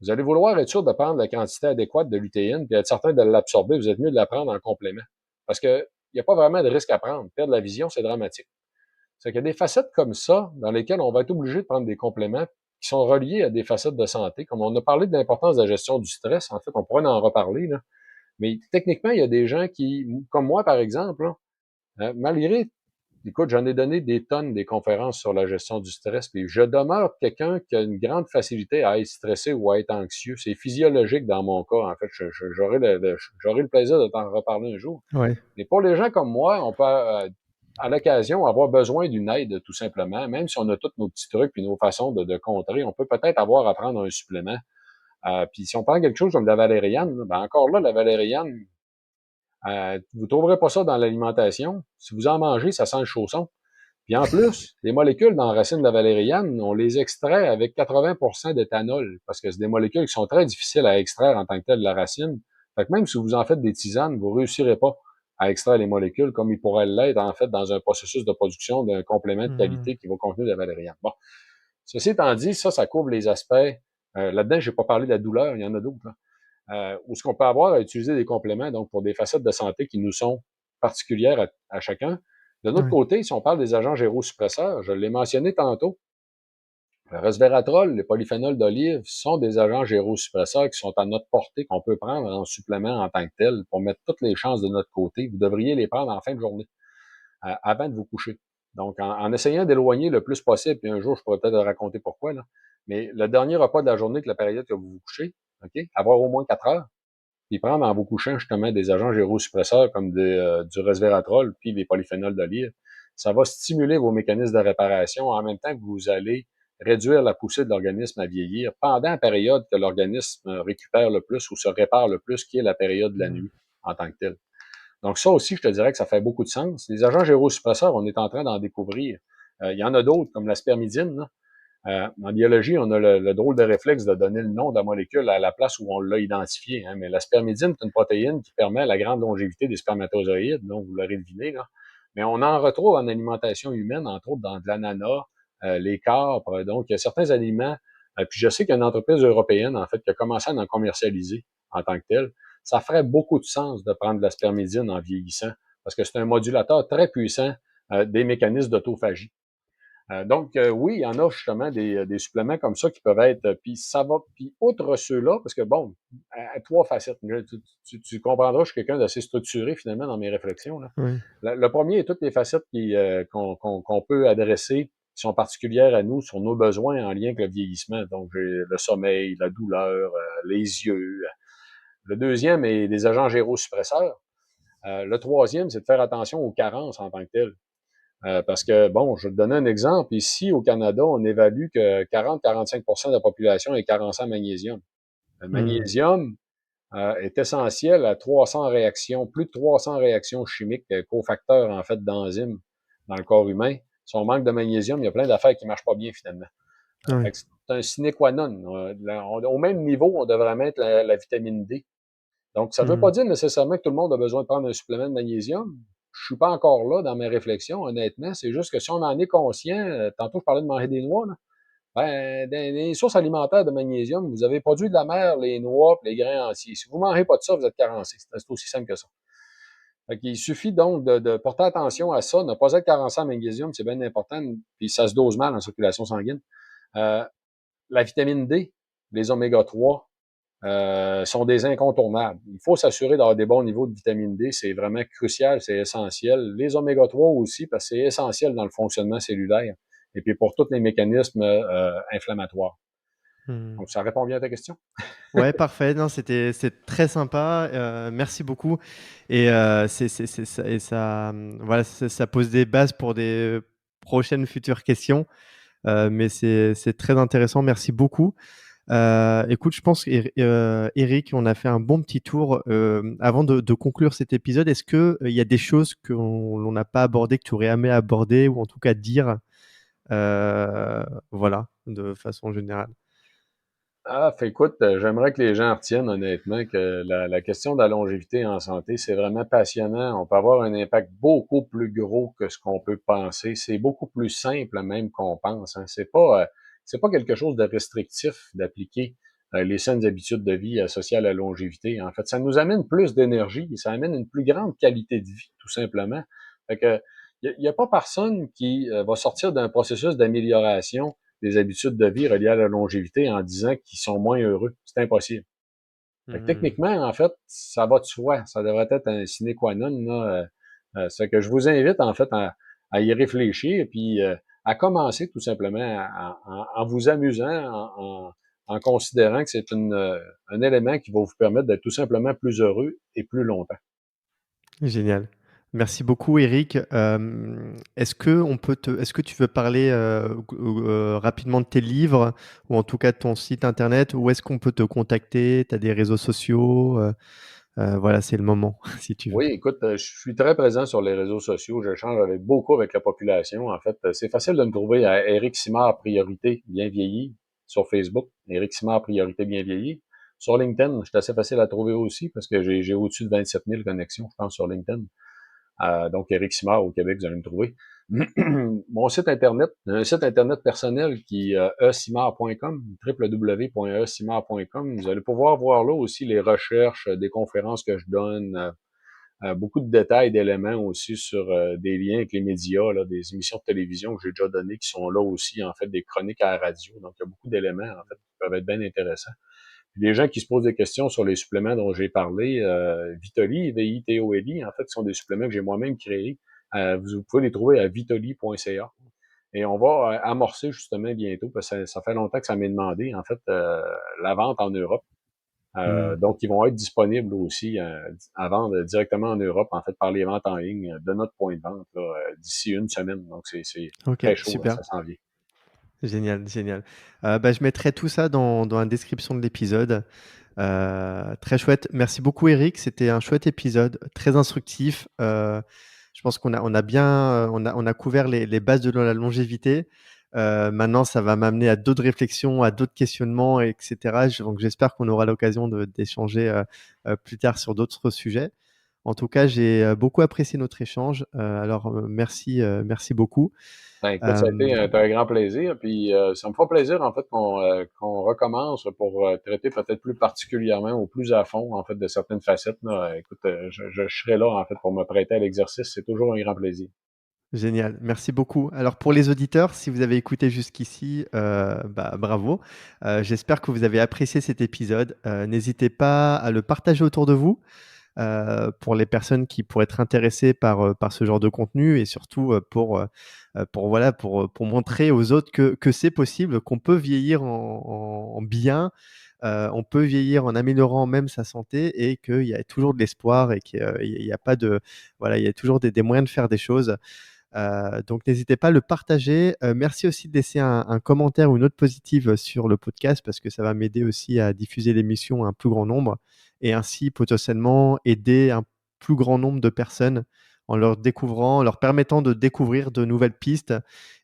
vous allez vouloir être sûr de prendre la quantité adéquate de lutéine puis être certain de l'absorber. Vous êtes mieux de la prendre en complément. Parce que il n'y a pas vraiment de risque à prendre. Perdre la vision, c'est dramatique. C'est qu'il y a des facettes comme ça dans lesquelles on va être obligé de prendre des compléments qui sont reliés à des facettes de santé. Comme on a parlé de l'importance de la gestion du stress, en fait, on pourrait en reparler, là. Mais techniquement, il y a des gens qui, comme moi, par exemple, là, malgré, écoute, j'en ai donné des tonnes des conférences sur la gestion du stress, puis je demeure quelqu'un qui a une grande facilité à être stressé ou à être anxieux. C'est physiologique dans mon cas, en fait. J'aurai le plaisir de t'en reparler un jour. Ouais. Mais pour les gens comme moi, on peut, à l'occasion, avoir besoin d'une aide, tout simplement. Même si on a tous nos petits trucs et nos façons de contrer, on peut peut-être avoir à prendre un supplément. Puis si on prend quelque chose comme de la valériane, ben encore là, la valériane, vous trouverez pas ça dans l'alimentation. Si vous en mangez, ça sent le chausson. Puis en plus, les molécules dans la racine de la valériane, on les extrait avec 80% d'éthanol, parce que c'est des molécules qui sont très difficiles à extraire en tant que telles de la racine. Fait que même si vous en faites des tisanes, vous réussirez pas à extraire les molécules comme ils pourraient l'être, en fait, dans un processus de production d'un complément de Mmh. qualité qui va contenir de la valériane. Bon. Ceci étant dit, ça couvre les aspects. Là-dedans, j'ai pas parlé de la douleur, il y en a d'autres, là. Où ce qu'on peut avoir à utiliser des compléments, donc pour des facettes de santé qui nous sont particulières à chacun. De notre Ouais. côté, si on parle des agents gérosuppresseurs, je l'ai mentionné tantôt, le resveratrol, les polyphénols d'olive sont des agents gérosuppresseurs qui sont à notre portée, qu'on peut prendre en supplément en tant que tel pour mettre toutes les chances de notre côté. Vous devriez les prendre en fin de journée, avant de vous coucher. Donc, en essayant d'éloigner le plus possible, puis un jour, je pourrais peut-être raconter pourquoi, là, mais le dernier repas de la journée que la période que vous vous couchez, OK, avoir au moins 4 heures, puis prendre en vous couchant justement des agents gérosuppresseurs comme du resveratrol puis des polyphénols d'olive, ça va stimuler vos mécanismes de réparation en même temps que vous allez réduire la poussée de l'organisme à vieillir pendant la période que l'organisme récupère le plus ou se répare le plus, qui est la période de la Mmh. nuit en tant que telle. Donc ça aussi, je te dirais que ça fait beaucoup de sens. Les agents gérosuppresseurs, on est en train d'en découvrir. Il y en a d'autres, comme la spermidine, là. En biologie, on a le drôle de réflexe de donner le nom de la molécule à la place où on l'a identifié. Hein, mais la spermidine, c'est une protéine qui permet la grande longévité des spermatozoïdes, donc vous l'aurez deviné, là. Mais on en retrouve en alimentation humaine, entre autres dans de l'ananas, les capres. Donc, il y a certains aliments. Puis je sais qu'il y a une entreprise européenne, en fait, qui a commencé à en commercialiser en tant que telle. Ça ferait beaucoup de sens de prendre de la spermidine en vieillissant, parce que c'est un modulateur très puissant des mécanismes d'autophagie. Donc, oui, il y en a justement des suppléments comme ça qui peuvent être, puis ça va, puis outre ceux-là, parce que bon, à trois facettes, tu comprendras, je suis quelqu'un d'assez structuré finalement dans mes réflexions, là. Oui. Le premier est toutes les facettes qu'on peut adresser, qui sont particulières à nous, sur nos besoins en lien avec le vieillissement. Donc, j'ai le sommeil, la douleur, les yeux. Le deuxième est des agents gérosuppresseurs. Le troisième, c'est de faire attention aux carences en tant que telles. Parce que, bon, je vais te donner un exemple. Ici, au Canada, on évalue que 40-45% de la population est carencée en magnésium. Le Mmh. magnésium est essentiel à 300 réactions, plus de 300 réactions chimiques, cofacteurs, en fait, d'enzymes dans le corps humain. Si on manque de magnésium, il y a plein d'affaires qui marchent pas bien, finalement. Fait Ouais. que c'est un sine qua non. Au même niveau, on devrait mettre la vitamine D. Donc, ça ne veut pas Mmh. dire nécessairement que tout le monde a besoin de prendre un supplément de magnésium. Je suis pas encore là dans mes réflexions, honnêtement. C'est juste que si on en est conscient, tantôt je parlais de manger des noix, là, ben, dans les sources alimentaires de magnésium, vous avez produit de la mer, les noix, les grains entiers. Si vous ne mangez pas de ça, vous êtes carencé. C'est aussi simple que ça. Fait qu'il suffit donc de porter attention à ça, ne pas être carencé en magnésium, c'est bien important, puis ça se dose mal en circulation sanguine. Euh, la vitamine D. les oméga-3 sont des incontournables. Il faut s'assurer d'avoir des bons niveaux de vitamine D. C'est vraiment crucial, c'est essentiel. Les oméga-3 aussi, parce que c'est essentiel dans le fonctionnement cellulaire et puis pour tous les mécanismes inflammatoires. Mmh. Donc, ça répond bien à ta question? Ouais, parfait. Non, c'est très sympa. Merci beaucoup. Et c'est ça, et ça, voilà, ça pose des bases pour des prochaines futures questions. Mais c'est très intéressant. Merci beaucoup. Écoute, je pense, Eric, on a fait un bon petit tour. Avant de conclure cet épisode, est-ce que il y a des choses l'on n'a pas abordées, que tu aurais aimé aborder ou en tout cas dire, voilà, de façon générale? Ah, fait écoute, j'aimerais que les gens retiennent honnêtement que la question de la longévité en santé, c'est vraiment passionnant. On peut avoir un impact beaucoup plus gros que ce qu'on peut penser. C'est beaucoup plus simple même qu'on pense, hein. C'est pas quelque chose de restrictif d'appliquer les saines habitudes de vie associées à la longévité. En fait, ça nous amène plus d'énergie, ça amène une plus grande qualité de vie, tout simplement. Fait que, y a pas personne qui va sortir d'un processus d'amélioration des habitudes de vie reliées à la longévité en disant qu'ils sont moins heureux. C'est impossible. Fait que Mmh. techniquement, en fait, ça va de soi. Ça devrait être un sine qua non. Là, c'est que je vous invite, en fait, à y réfléchir et puis à commencer tout simplement en vous amusant, en considérant que c'est un élément qui va vous permettre d'être tout simplement plus heureux et plus longtemps. Génial. Merci beaucoup, Eric. Est-ce que tu veux parler rapidement de tes livres ou en tout cas de ton site internet? Où est-ce qu'on peut te contacter? Tu as des réseaux sociaux? Voilà, c'est le moment, si tu veux. Oui, écoute, je suis très présent sur les réseaux sociaux. J'échange avec beaucoup avec la population. En fait, c'est facile de me trouver à Éric Simard Priorité Bien Vieilli sur Facebook. Éric Simard Priorité Bien Vieilli. Sur LinkedIn, c'est assez facile à trouver aussi parce que j'ai au-dessus de 27 000 connexions, je pense, sur LinkedIn. Donc, Éric Simard au Québec, vous allez me trouver. Mon site Internet, un site Internet personnel qui est esimard.com, www.esimard.com. Vous allez pouvoir voir là aussi les recherches, des conférences que je donne, beaucoup de détails, d'éléments aussi sur des liens avec les médias, là, des émissions de télévision que j'ai déjà données qui sont là aussi, en fait, des chroniques à la radio. Donc, il y a beaucoup d'éléments, en fait, qui peuvent être bien intéressants. Puis les gens qui se posent des questions sur les suppléments dont j'ai parlé, Vitoli, VITOLI, en fait, sont des suppléments que j'ai moi-même créés. Vous pouvez les trouver à vitoli.ca. Et on va amorcer justement bientôt, parce que ça fait longtemps que ça m'est demandé, en fait, la vente en Europe. Mmh. Donc, ils vont être disponibles aussi à vendre directement en Europe, en fait, par les ventes en ligne de notre point de vente là, d'ici une semaine. Donc, c'est OK, très chaud, là, super. ça s'en vient. Génial, génial. Bah, je mettrai tout ça dans la description de l'épisode. Très chouette. Merci beaucoup, Eric. C'était un chouette épisode, très instructif. Je pense on a bien, on a couvert les bases de la longévité. Maintenant, ça va m'amener à d'autres réflexions, à d'autres questionnements, et cetera. Donc j'espère qu'on aura l'occasion d'échanger, plus tard sur d'autres sujets. En tout cas, j'ai, beaucoup apprécié notre échange. Alors, merci beaucoup. Ben, écoute, ça a été Hem, un grand plaisir. Puis, ça me fera plaisir, en fait, qu'on recommence pour traiter peut-être plus particulièrement ou plus à fond, en fait, de certaines facettes. Là. Écoute, je serai là, en fait, pour me prêter à l'exercice. C'est toujours un grand plaisir. Génial, merci beaucoup. Alors pour les auditeurs, si vous avez écouté jusqu'ici, bah, bravo. J'espère que vous avez apprécié cet épisode. N'hésitez pas à le partager autour de vous, pour les personnes qui pourraient être intéressées par ce genre de contenu et surtout, pour voilà, pour montrer aux autres que c'est possible, qu'on peut vieillir en bien, on peut vieillir en améliorant même sa santé et qu'il y a toujours de l'espoir et qu'il y a pas de voilà, il y a toujours des moyens de faire des choses. Donc n'hésitez pas à le partager. Merci aussi de laisser un commentaire ou une note positive sur le podcast parce que ça va m'aider aussi à diffuser l'émission à un plus grand nombre et ainsi potentiellement aider un plus grand nombre de personnes en leur permettant de découvrir de nouvelles pistes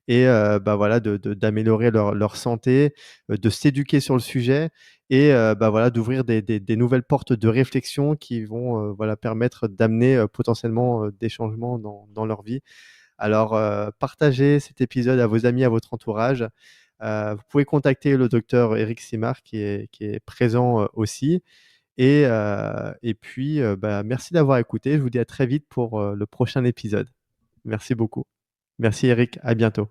et bah, voilà d'améliorer leur santé, de s'éduquer sur le sujet et bah, voilà d'ouvrir des nouvelles portes de réflexion qui vont, voilà permettre d'amener, potentiellement, des changements dans leur vie. Alors, partagez cet épisode à vos amis, à votre entourage. Vous pouvez contacter le docteur Eric Simard qui est présent, aussi et puis, bah, merci d'avoir écouté. Je vous dis à très vite pour, le prochain épisode. Merci beaucoup. Merci Eric, à bientôt.